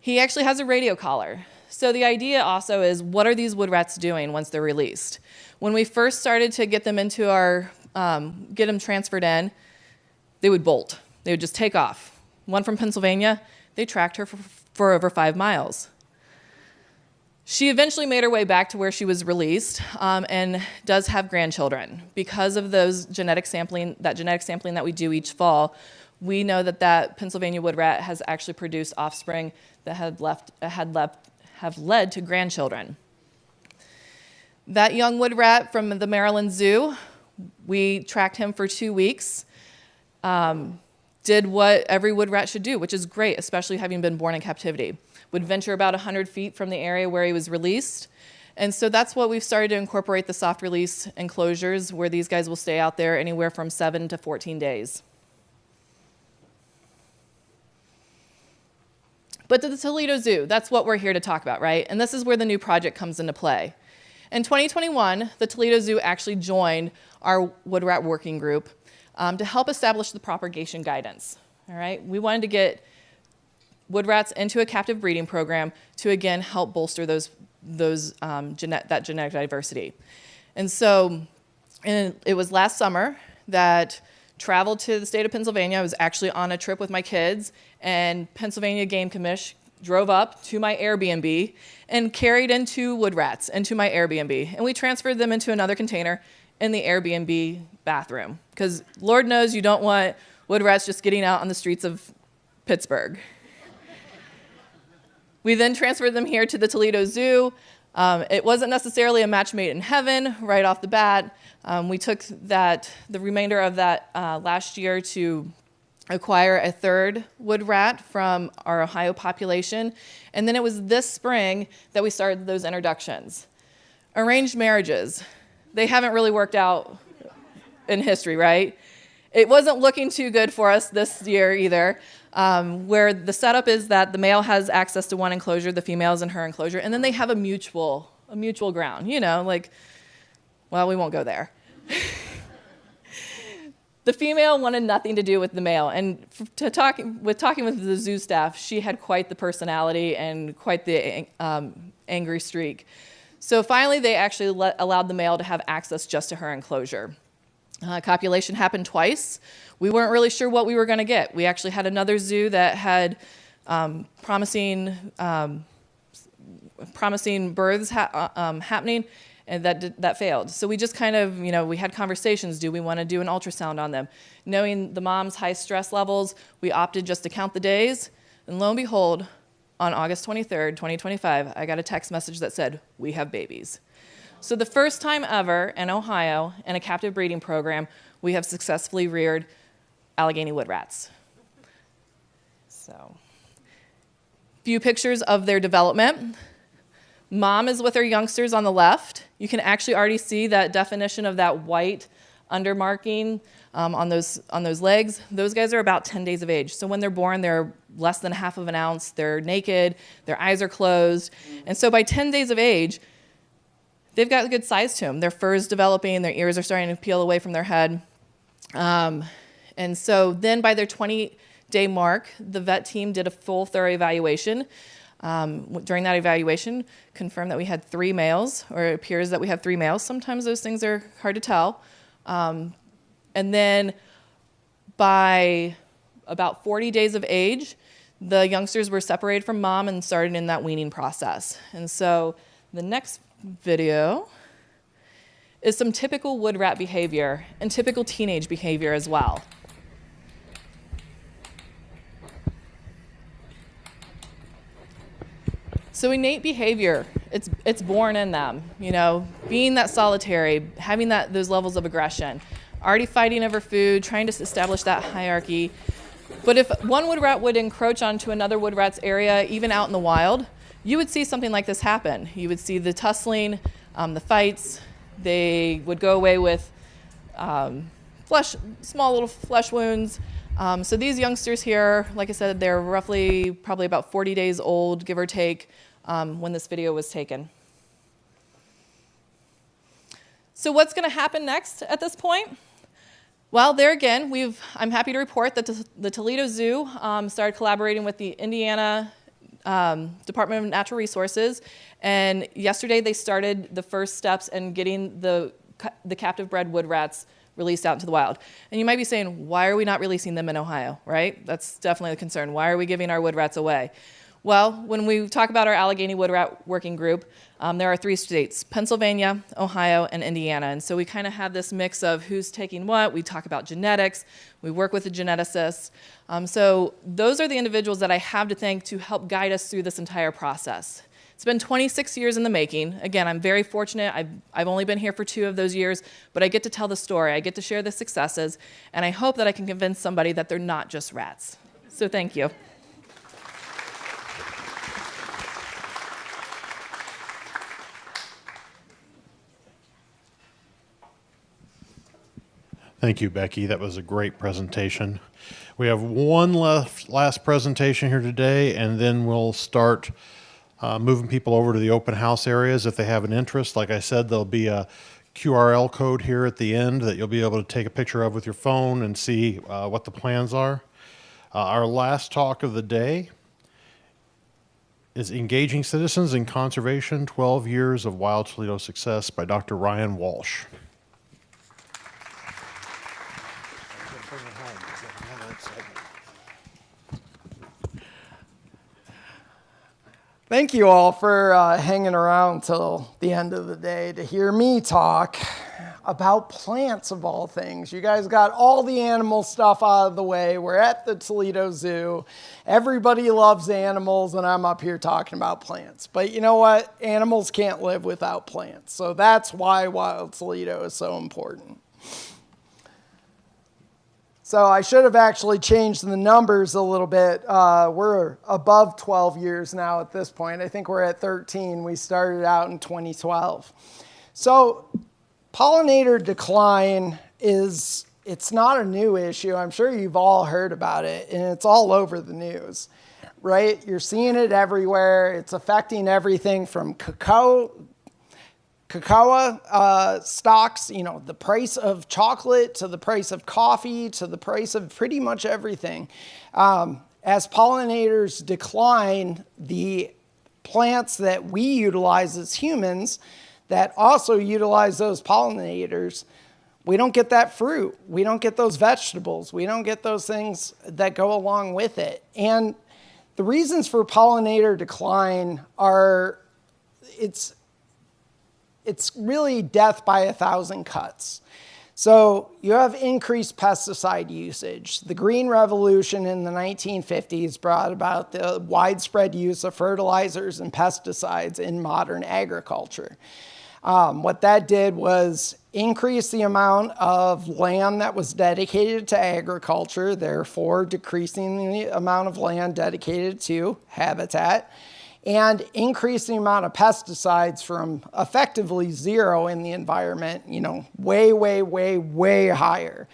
he actually has a radio collar. So the idea also is, what are these wood rats doing once they're released? When we first started to get them into our, get them transferred in, they would bolt. They would just take off. One from Pennsylvania, they tracked her for over 5 miles. She eventually made her way back to where she was released, and does have grandchildren. Because of those genetic sampling that we do each fall, we know that that Pennsylvania wood rat has actually produced offspring that have led to grandchildren. That young wood rat from the Maryland Zoo, we tracked him for 2 weeks. Did what every wood rat should do, which is great, especially having been born in captivity. Would venture about 100 feet from the area where he was released. And so that's what we've started to incorporate, the soft release enclosures, where these guys will stay out there anywhere from 7 to 14 days. But to the Toledo Zoo, that's what we're here to talk about, right? And this is where the new project comes into play. In 2021, the Toledo Zoo actually joined our wood rat working group to help establish the propagation guidance. All right, we wanted to get wood rats into a captive breeding program to again help bolster that genetic diversity. And so, it was last summer that traveled to the state of Pennsylvania. I was actually on a trip with my kids, and Pennsylvania Game Commission drove up to my Airbnb and carried in 2 wood rats into my Airbnb, and we transferred them into another container in the Airbnb bathroom, because Lord knows you don't want wood rats just getting out on the streets of Pittsburgh. We then transferred them here to the Toledo Zoo. It wasn't necessarily a match made in heaven right off the bat. We took the remainder of that last year to acquire a 3rd wood rat from our Ohio population. And then it was this spring that we started those introductions. Arranged marriages. They haven't really worked out in history, right? It wasn't looking too good for us this year either, where the setup is that the male has access to one enclosure, the female is in her enclosure, and then they have a mutual ground, like, well, we won't go there. The female wanted nothing to do with the male, and talking with the zoo staff, she had quite the personality and quite the angry streak. So finally, they actually allowed the male to have access just to her enclosure. Copulation happened twice. We weren't really sure what we were going to get. We actually had another zoo that had promising births happening, and that failed. So we just kind of, we had conversations. Do we want to do an ultrasound on them? Knowing the mom's high stress levels, we opted just to count the days. And lo and behold, on August 23rd, 2025, I got a text message that said, we have babies. So the first time ever in Ohio, in a captive breeding program, we have successfully reared Allegheny wood rats. So, few pictures of their development. Mom is with her youngsters on the left. You can actually already see that definition of that white undermarking on those legs. Those guys are about 10 days of age. So when they're born, they're less than 1/2 of an ounce. They're naked. Their eyes are closed. And so by 10 days of age, they've got a good size to them. Their fur's developing. Their ears are starting to peel away from their head. And so then by their 20-day mark, the vet team did a full, thorough evaluation. During that evaluation, confirmed that we had 3 males, or it appears that we have 3 males. Sometimes those things are hard to tell. And then by about 40 days of age, the youngsters were separated from mom and started in that weaning process. And so the next video is some typical wood rat behavior and typical teenage behavior as well. So innate behavior, it's born in them, being that solitary, having those levels of aggression, already fighting over food, trying to establish that hierarchy. But if one wood rat would encroach onto another wood rat's area, even out in the wild, you would see something like this happen. You would see the tussling, the fights. They would go away with small little flesh wounds. So these youngsters here, like I said, they're probably about 40 days old, give or take, when this video was taken. So what's going to happen next at this point? Well, there again, I'm happy to report that the Toledo Zoo started collaborating with the Indiana Department of Natural Resources, and yesterday they started the first steps in getting the captive bred wood rats released out into the wild. And you might be saying, why are we not releasing them in Ohio, right? That's definitely a concern. Why are we giving our wood rats away? Well, when we talk about our Allegheny Wood Rat Working Group, there are 3 states, Pennsylvania, Ohio, and Indiana. And so we kind of have this mix of who's taking what. We talk about genetics. We work with a geneticist. So those are the individuals that I have to thank to help guide us through this entire process. It's been 26 years in the making. Again, I'm very fortunate. I've only been here for 2 of those years, but I get to tell the story. I get to share the successes, and I hope that I can convince somebody that they're not just rats. So thank you. Thank you, Becky. That was a great presentation. We have one last presentation here today, and then we'll start moving people over to the open house areas if they have an interest. Like I said, there'll be a QRL code here at the end that you'll be able to take a picture of with your phone and see what the plans are. Our last talk of the day is Engaging Citizens in Conservation, 12 Years of Wild Toledo Success by Dr. Ryan Walsh. Thank you all for hanging around till the end of the day to hear me talk about plants of all things. You guys got all the animal stuff out of the way. We're at the Toledo Zoo. Everybody loves animals, and I'm up here talking about plants. But you know what? Animals can't live without plants. So that's why Wild Toledo is so important. So I should have actually changed the numbers a little bit. We're above 12 years now at this point. I think we're at 13. We started out in 2012. So pollinator decline it's not a new issue. I'm sure you've all heard about it, and it's all over the news, right? You're seeing it everywhere. It's affecting everything from cocoa stocks, the price of chocolate to the price of coffee to the price of pretty much everything. As pollinators decline, the plants that we utilize as humans that also utilize those pollinators, we don't get that fruit. We don't get those vegetables. We don't get those things that go along with it. And the reasons for pollinator decline are, it's really death by 1,000 cuts. So you have increased pesticide usage. The Green Revolution in the 1950s brought about the widespread use of fertilizers and pesticides in modern agriculture. What that did was increase the amount of land that was dedicated to agriculture, therefore decreasing the amount of land dedicated to habitat, and increase the amount of pesticides from effectively 0 in the environment, way, way, way, way higher.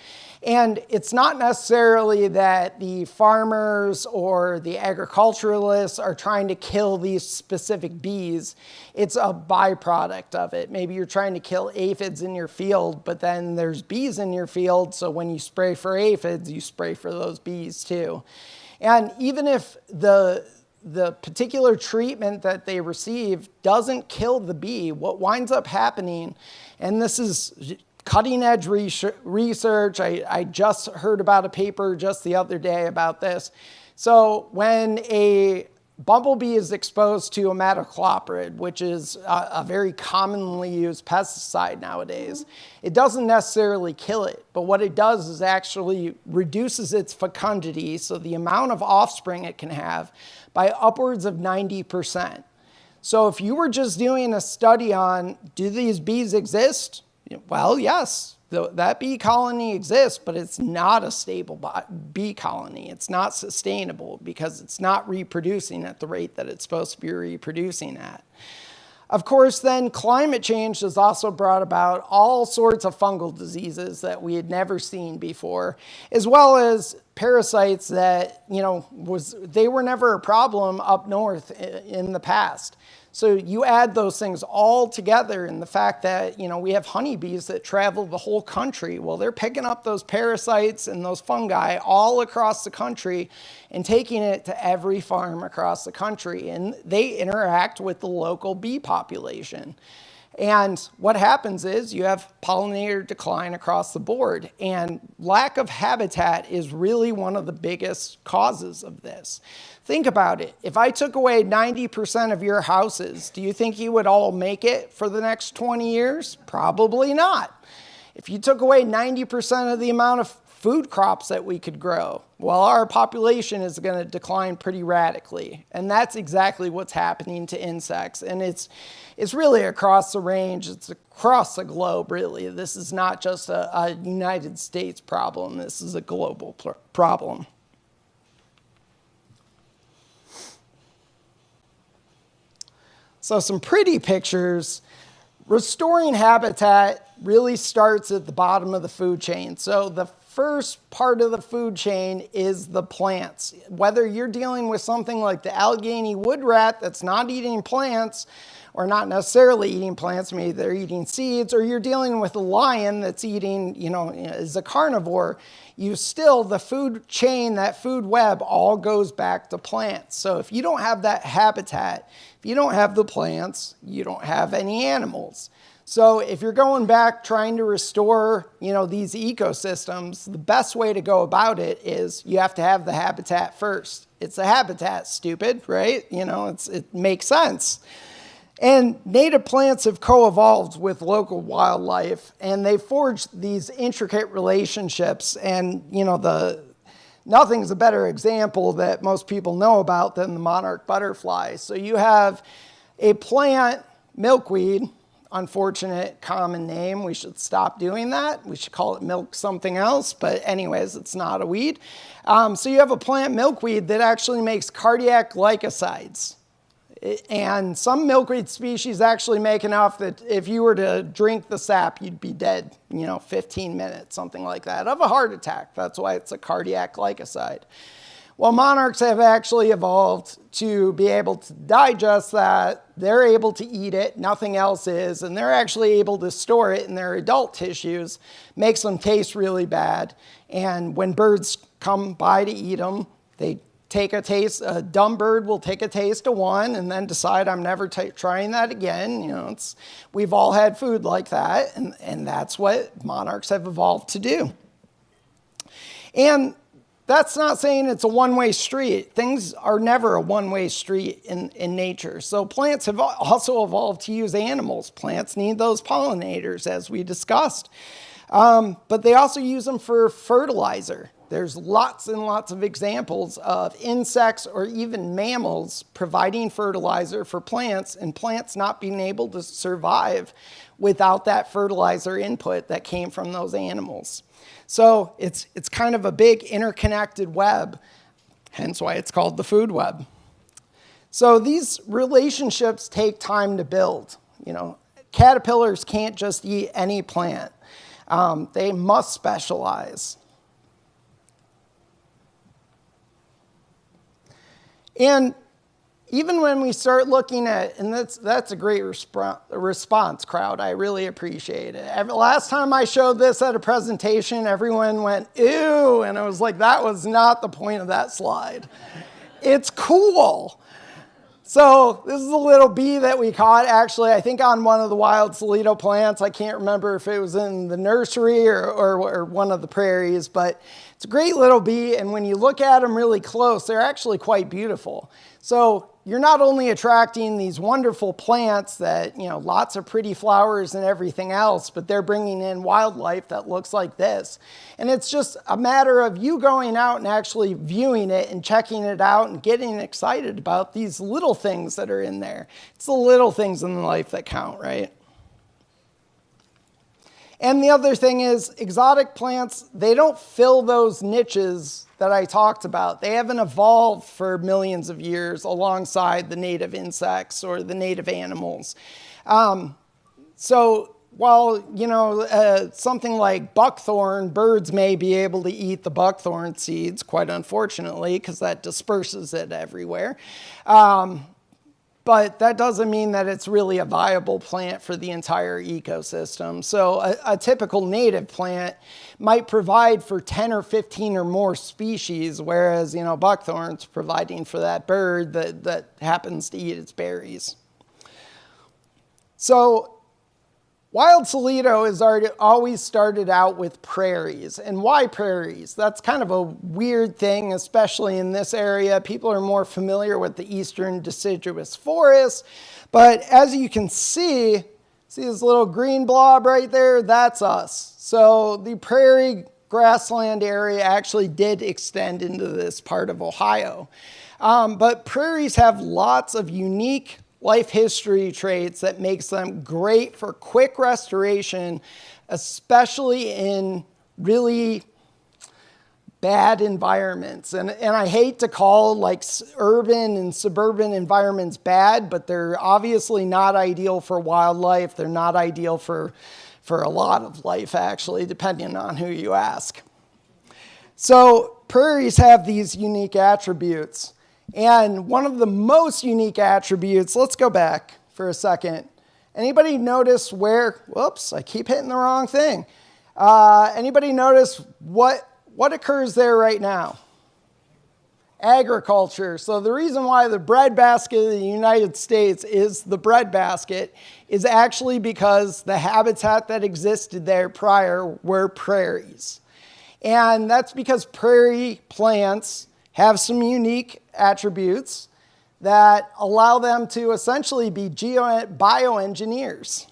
And it's not necessarily that the farmers or the agriculturalists are trying to kill these specific bees. It's a byproduct of it. Maybe you're trying to kill aphids in your field, but then there's bees in your field, so when you spray for aphids, you spray for those bees too. And even if the particular treatment that they receive doesn't kill the bee, what winds up happening, and this is cutting edge research, I just heard about a paper just the other day about this. So when a bumblebee is exposed to imidacloprid, which is a very commonly used pesticide nowadays, it doesn't necessarily kill it, but what it does is actually reduces its fecundity, so the amount of offspring it can have, by upwards of 90%. So if you were just doing a study on, do these bees exist? Well, yes, that bee colony exists, but it's not a stable bee colony. It's not sustainable because it's not reproducing at the rate that it's supposed to be reproducing at. Of course, then climate change has also brought about all sorts of fungal diseases that we had never seen before, as well as parasites that, they were never a problem up north in the past. So you add those things all together, and the fact that, we have honeybees that travel the whole country. Well, they're picking up those parasites and those fungi all across the country and taking it to every farm across the country. And they interact with the local bee population. And what happens is you have pollinator decline across the board. And lack of habitat is really one of the biggest causes of this. Think about it. If I took away 90% of your houses, do you think you would all make it for the next 20 years? Probably not. If you took away 90% of the amount of food crops that we could grow, well, our population is going to decline pretty radically. And that's exactly what's happening to insects. And it's really across the range. It's across the globe, really. This is not just a United States problem. This is a global problem. So some pretty pictures. Restoring habitat really starts at the bottom of the food chain. So the first part of the food chain is the plants. Whether you're dealing with something like the Allegheny wood rat that's not eating plants, or not necessarily eating plants, maybe they're eating seeds, or you're dealing with a lion that's eating, is a carnivore, the food chain, that food web all goes back to plants. So if you don't have that habitat, if you don't have the plants, you don't have any animals. So if you're going back trying to restore, these ecosystems, the best way to go about it is you have to have the habitat first. It's the habitat, stupid, right? It makes sense. And native plants have co-evolved with local wildlife, and they forged these intricate relationships. And, nothing's a better example that most people know about than the monarch butterfly. So you have a plant, milkweed, unfortunate common name. We should stop doing that. We should call it milk something else. But anyways, it's not a weed. So you have a plant, milkweed, that actually makes cardiac glycosides. And some milkweed species actually make enough that if you were to drink the sap, you'd be dead, 15 minutes, something like that, of a heart attack. That's why it's a cardiac glycoside. Well, monarchs have actually evolved to be able to digest that. They're able to eat it, nothing else is, and they're actually able to store it in their adult tissues, makes them taste really bad. And when birds come by to eat them, they take a taste. A dumb bird will take a taste of one and then decide, I'm never trying that again. We've all had food like that, and that's what monarchs have evolved to do. And that's not saying it's a one-way street. Things are never a one-way street in nature. So plants have also evolved to use animals. Plants need those pollinators, as we discussed. But they also use them for fertilizer. There's lots and lots of examples of insects or even mammals providing fertilizer for plants, and plants not being able to survive without that fertilizer input that came from those animals. So it's kind of a big interconnected web, hence why it's called the food web. So these relationships take time to build. Caterpillars can't just eat any plant. They must specialize. And even when we start looking at, and that's a great response, crowd. I really appreciate it. Last time I showed this at a presentation, everyone went, ew, and I was like, that was not the point of that slide. It's cool. So this is a little bee that we caught, actually, I think on one of the wild Toledo plants. I can't remember if it was in the nursery or one of the prairies, but it's a great little bee, and when you look at them really close, they're actually quite beautiful. So you're not only attracting these wonderful plants that, lots of pretty flowers and everything else, but they're bringing in wildlife that looks like this. And it's just a matter of you going out and actually viewing it and checking it out and getting excited about these little things that are in there. It's the little things in life that count, right? And the other thing is, exotic plants, they don't fill those niches that I talked about. They haven't evolved for millions of years alongside the native insects or the native animals. So while, something like buckthorn, birds may be able to eat the buckthorn seeds, quite unfortunately, because that disperses it everywhere. but that doesn't mean that it's really a viable plant for the entire ecosystem. So a typical native plant might provide for 10 or 15 or more species, whereas, buckthorn's providing for that bird that happens to eat its berries. So Wild Toledo has always started out with prairies. And why prairies? That's kind of a weird thing, especially in this area. People are more familiar with the eastern deciduous forest. But as you can see this little green blob right there? That's us. So the prairie grassland area actually did extend into this part of Ohio. But prairies have lots of unique life history traits that makes them great for quick restoration, especially in really bad environments. And I hate to call like urban and suburban environments bad, but they're obviously not ideal for wildlife. They're not ideal for a lot of life, actually, depending on who you ask. So prairies have these unique attributes. And one of the most unique attributes, let's go back for a second. Anybody notice where, whoops, I keep hitting the wrong thing. Anybody notice what occurs there right now? Agriculture. So the reason why the breadbasket of the United States is the breadbasket is actually because the habitat that existed there prior were prairies. And that's because prairie plants have some unique attributes that allow them to essentially be bioengineers.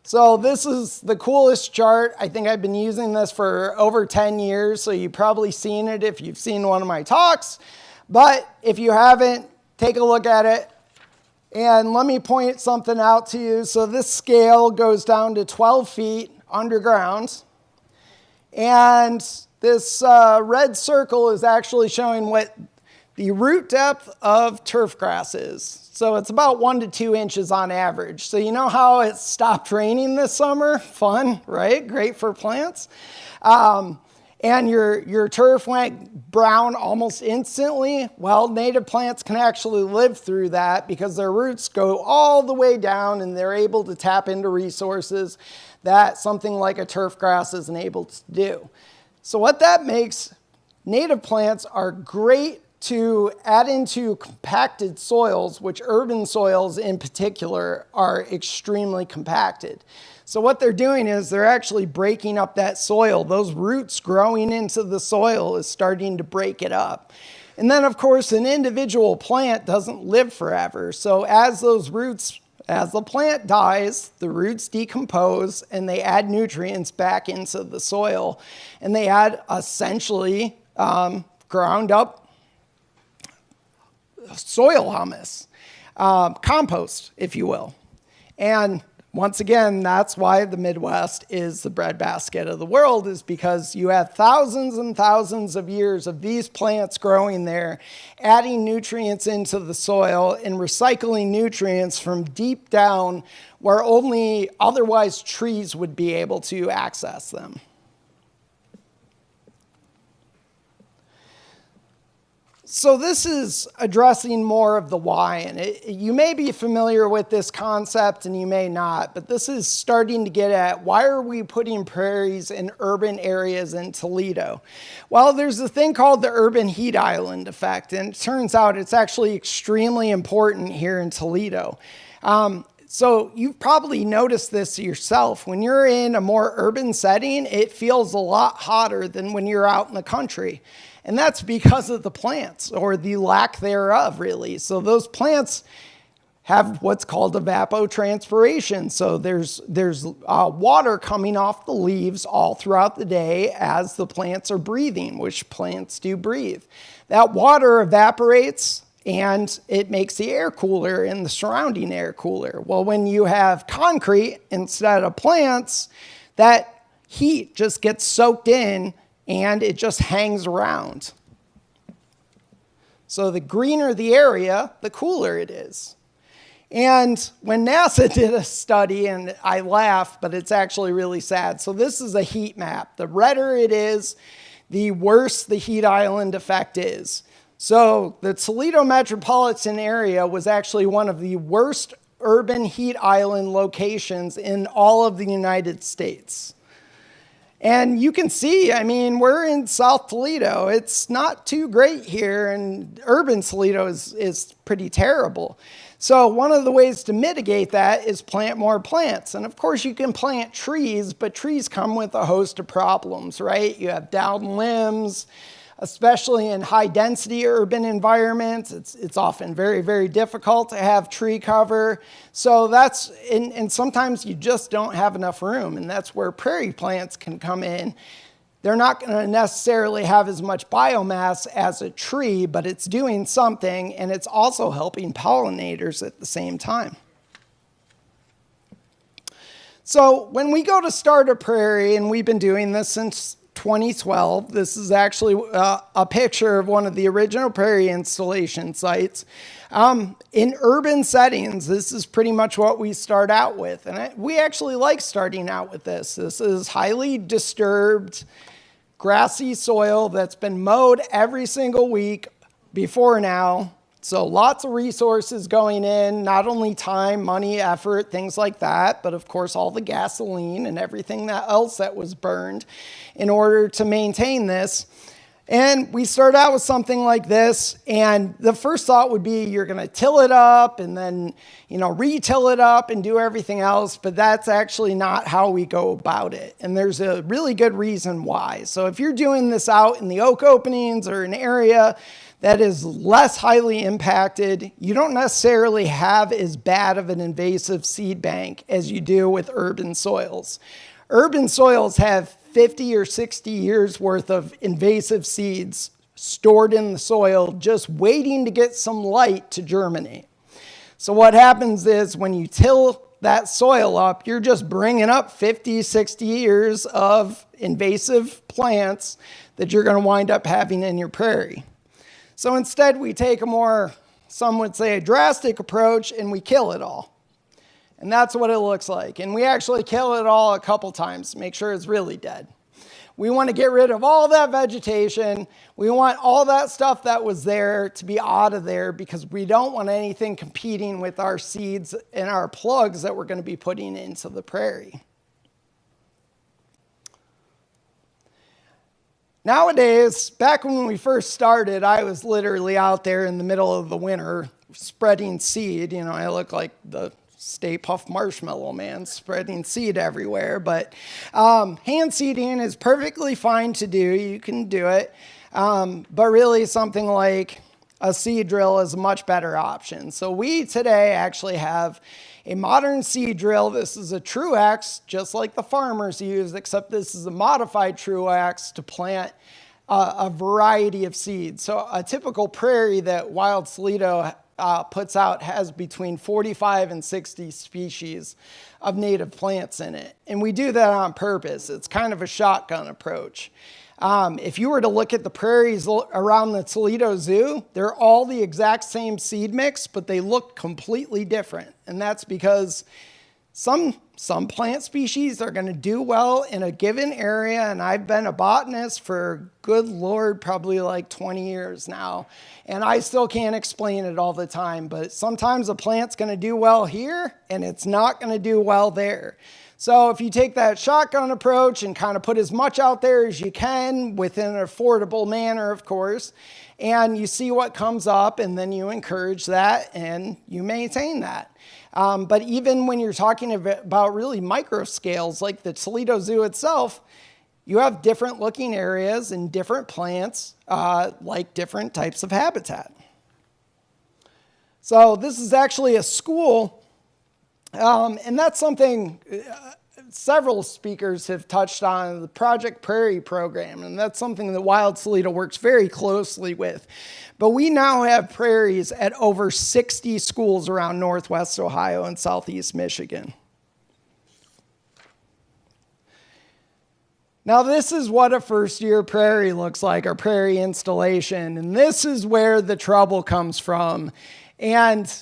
So this is the coolest chart. I think I've been using this for over 10 years, so you've probably seen it if you've seen one of my talks. But if you haven't, take a look at it. And let me point something out to you. So this scale goes down to 12 feet underground. And this red circle is actually showing what the root depth of turf grass is. So it's about 1 to 2 inches on average. So you know how it stopped raining this summer? Fun, right? Great for plants. And your turf went brown almost instantly. Well, native plants can actually live through that because their roots go all the way down and they're able to tap into resources that something like a turf grass isn't able to do. So what that makes, native plants are great to add into compacted soils, which urban soils in particular are extremely compacted. So what they're doing is they're actually breaking up that soil. Those roots growing into the soil is starting to break it up. And then of course an individual plant doesn't live forever. So as the plant dies, the roots decompose and they add nutrients back into the soil. And they add essentially ground up soil humus, compost, if you will. And once again, that's why the Midwest is the breadbasket of the world, is because you have thousands and thousands of years of these plants growing there, adding nutrients into the soil and recycling nutrients from deep down where only otherwise trees would be able to access them. So this is addressing more of the why, and you may be familiar with this concept and you may not, but this is starting to get at why are we putting prairies in urban areas in Toledo? Well, there's a thing called the urban heat island effect, and it turns out it's actually extremely important here in Toledo. So you've probably noticed this yourself. When you're in a more urban setting, it feels a lot hotter than when you're out in the country. And that's because of the plants, or the lack thereof, really. So those plants have what's called evapotranspiration. So there's water coming off the leaves all throughout the day as the plants are breathing, which plants do breathe. That water evaporates and it makes the air cooler and the surrounding air cooler. Well, when you have concrete instead of plants, that heat just gets soaked in and it just hangs around. So the greener the area, the cooler it is. And when NASA did a study, and I laugh, but it's actually really sad. So this is a heat map. The redder it is, the worse the heat island effect is. So the Toledo metropolitan area was actually one of the worst urban heat island locations in all of the United States. And you can see, I mean, we're in South Toledo. It's not too great here, and urban Toledo is pretty terrible. So one of the ways to mitigate that is plant more plants. And of course you can plant trees, but trees come with a host of problems, right? You have down limbs, especially in high density urban environments. It's often very, very difficult to have tree cover. So that's, and sometimes you just don't have enough room, and that's where prairie plants can come in. They're not going to necessarily have as much biomass as a tree, but it's doing something, and it's also helping pollinators at the same time. So when we go to start a prairie, and we've been doing this since 2012, this is actually a picture of one of the original prairie installation sites. In urban settings, this is pretty much what we start out with. And we actually like starting out with this. This is highly disturbed, grassy soil that's been mowed every single week before now. So lots of resources going in, not only time, money, effort, things like that, but of course all the gasoline and everything else that was burned in order to maintain this. And we start out with something like this, and the first thought would be you're going to till it up and then, re-till it up and do everything else, but that's actually not how we go about it. And there's a really good reason why. So if you're doing this out in the oak openings or an area that is less highly impacted, you don't necessarily have as bad of an invasive seed bank as you do with urban soils. Urban soils have 50 or 60 years worth of invasive seeds stored in the soil, just waiting to get some light to germinate. So what happens is when you till that soil up, you're just bringing up 50, 60 years of invasive plants that you're going to wind up having in your prairie. So instead, we take a more, some would say, a drastic approach, and we kill it all. And that's what it looks like. And we actually kill it all a couple times to make sure it's really dead. We want to get rid of all that vegetation. We want all that stuff that was there to be out of there, because we don't want anything competing with our seeds and our plugs that we're going to be putting into the prairie. Nowadays, back when we first started, I was literally out there in the middle of the winter spreading seed. I look like the Stay Puft Marshmallow Man, spreading seed everywhere. But hand seeding is perfectly fine to do. You can do it. But really something like a seed drill is a much better option. So we today actually have a modern seed drill. This is a Truax, just like the farmers use, except this is a modified Truax to plant a variety of seeds. So a typical prairie that Wild Toledo puts out has between 45 and 60 species of native plants in it. And we do that on purpose. It's kind of a shotgun approach. If you were to look at the prairies around the Toledo Zoo, they're all the exact same seed mix, but they look completely different. And that's because some plant species are going to do well in a given area, and I've been a botanist for, good Lord, probably like 20 years now, and I still can't explain it all the time, but sometimes a plant's going to do well here, and it's not going to do well there. So if you take that shotgun approach and kind of put as much out there as you can within an affordable manner, of course, and you see what comes up, and then you encourage that and you maintain that. But even when you're talking about really micro scales like the Toledo Zoo itself, you have different looking areas and different plants like different types of habitat. So this is actually a school, and that's something several speakers have touched on, the Project Prairie program, and that's something that Wild Toledo works very closely with. But we now have prairies at over 60 schools around Northwest Ohio and Southeast Michigan. Now this is what a first-year prairie looks like, our prairie installation, and this is where the trouble comes from. And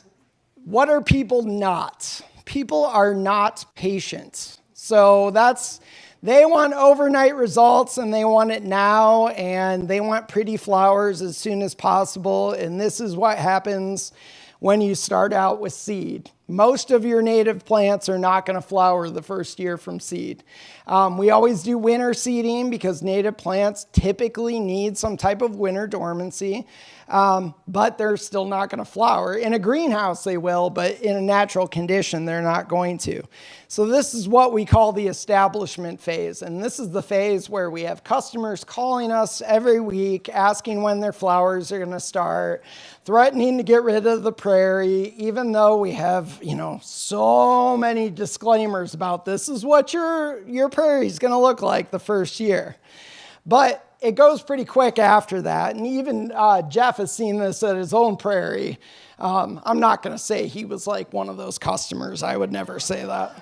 what are people not? People are not patient. So that's They want overnight results, and they want it now, and they want pretty flowers as soon as possible. And this is what happens when you start out with seed. Most of your native plants are not going to flower the first year from seed. We always do winter seeding because native plants typically need some type of winter dormancy, but they're still not going to flower. In a greenhouse they will, but in a natural condition they're not going to. So this is what we call the establishment phase, and this is the phase where we have customers calling us every week asking when their flowers are going to start, threatening to get rid of the prairie, even though we have, so many disclaimers about this is what your prairie is going to look like the first year. But it goes pretty quick after that, and even Jeff has seen this at his own prairie. I'm not going to say he was like one of those customers. I would never say that.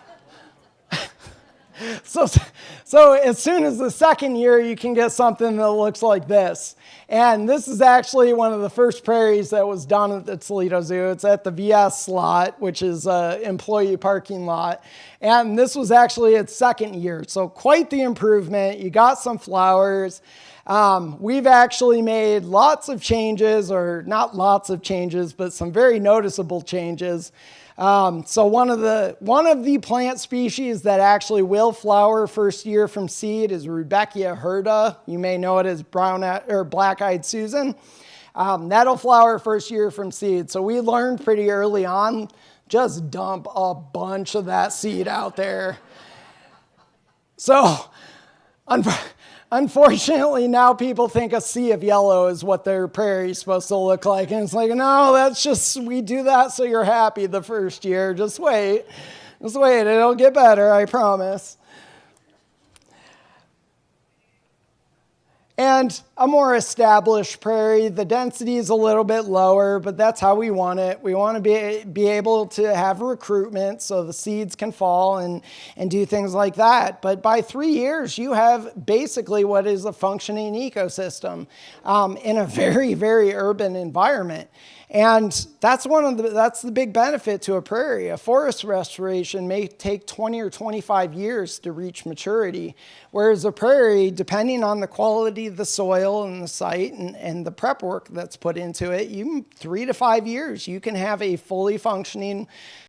So as soon as the second year, you can get something that looks like this. And this is actually one of the first prairies that was done at the Toledo Zoo. It's at the VS lot, which is an employee parking lot. And this was actually its second year. So quite the improvement. You got some flowers. We've actually made lots of changes, or not lots of changes, but some very noticeable changes. So one of the plant species that actually will flower first year from seed is Rudbeckia hirta. You may know it as black-eyed Susan. That'll flower first year from seed. So we learned pretty early on, just dump a bunch of that seed out there. So unfortunately, now people think a sea of yellow is what their prairie is supposed to look like. And it's like, no, that's just, we do that so you're happy the first year. Just wait. Just wait. It'll get better, I promise. And a more established prairie, the density is a little bit lower, but that's how we want it. We want to be able to have recruitment so the seeds can fall and do things like that. But by 3 years, you have basically what is a functioning ecosystem in a very, very urban environment. And that's the big benefit to a prairie. A forest restoration may take 20 or 25 years to reach maturity, whereas a prairie, depending on the quality of the soil and the site and the prep work that's put into it, 3 to 5 years, you can have a fully functioning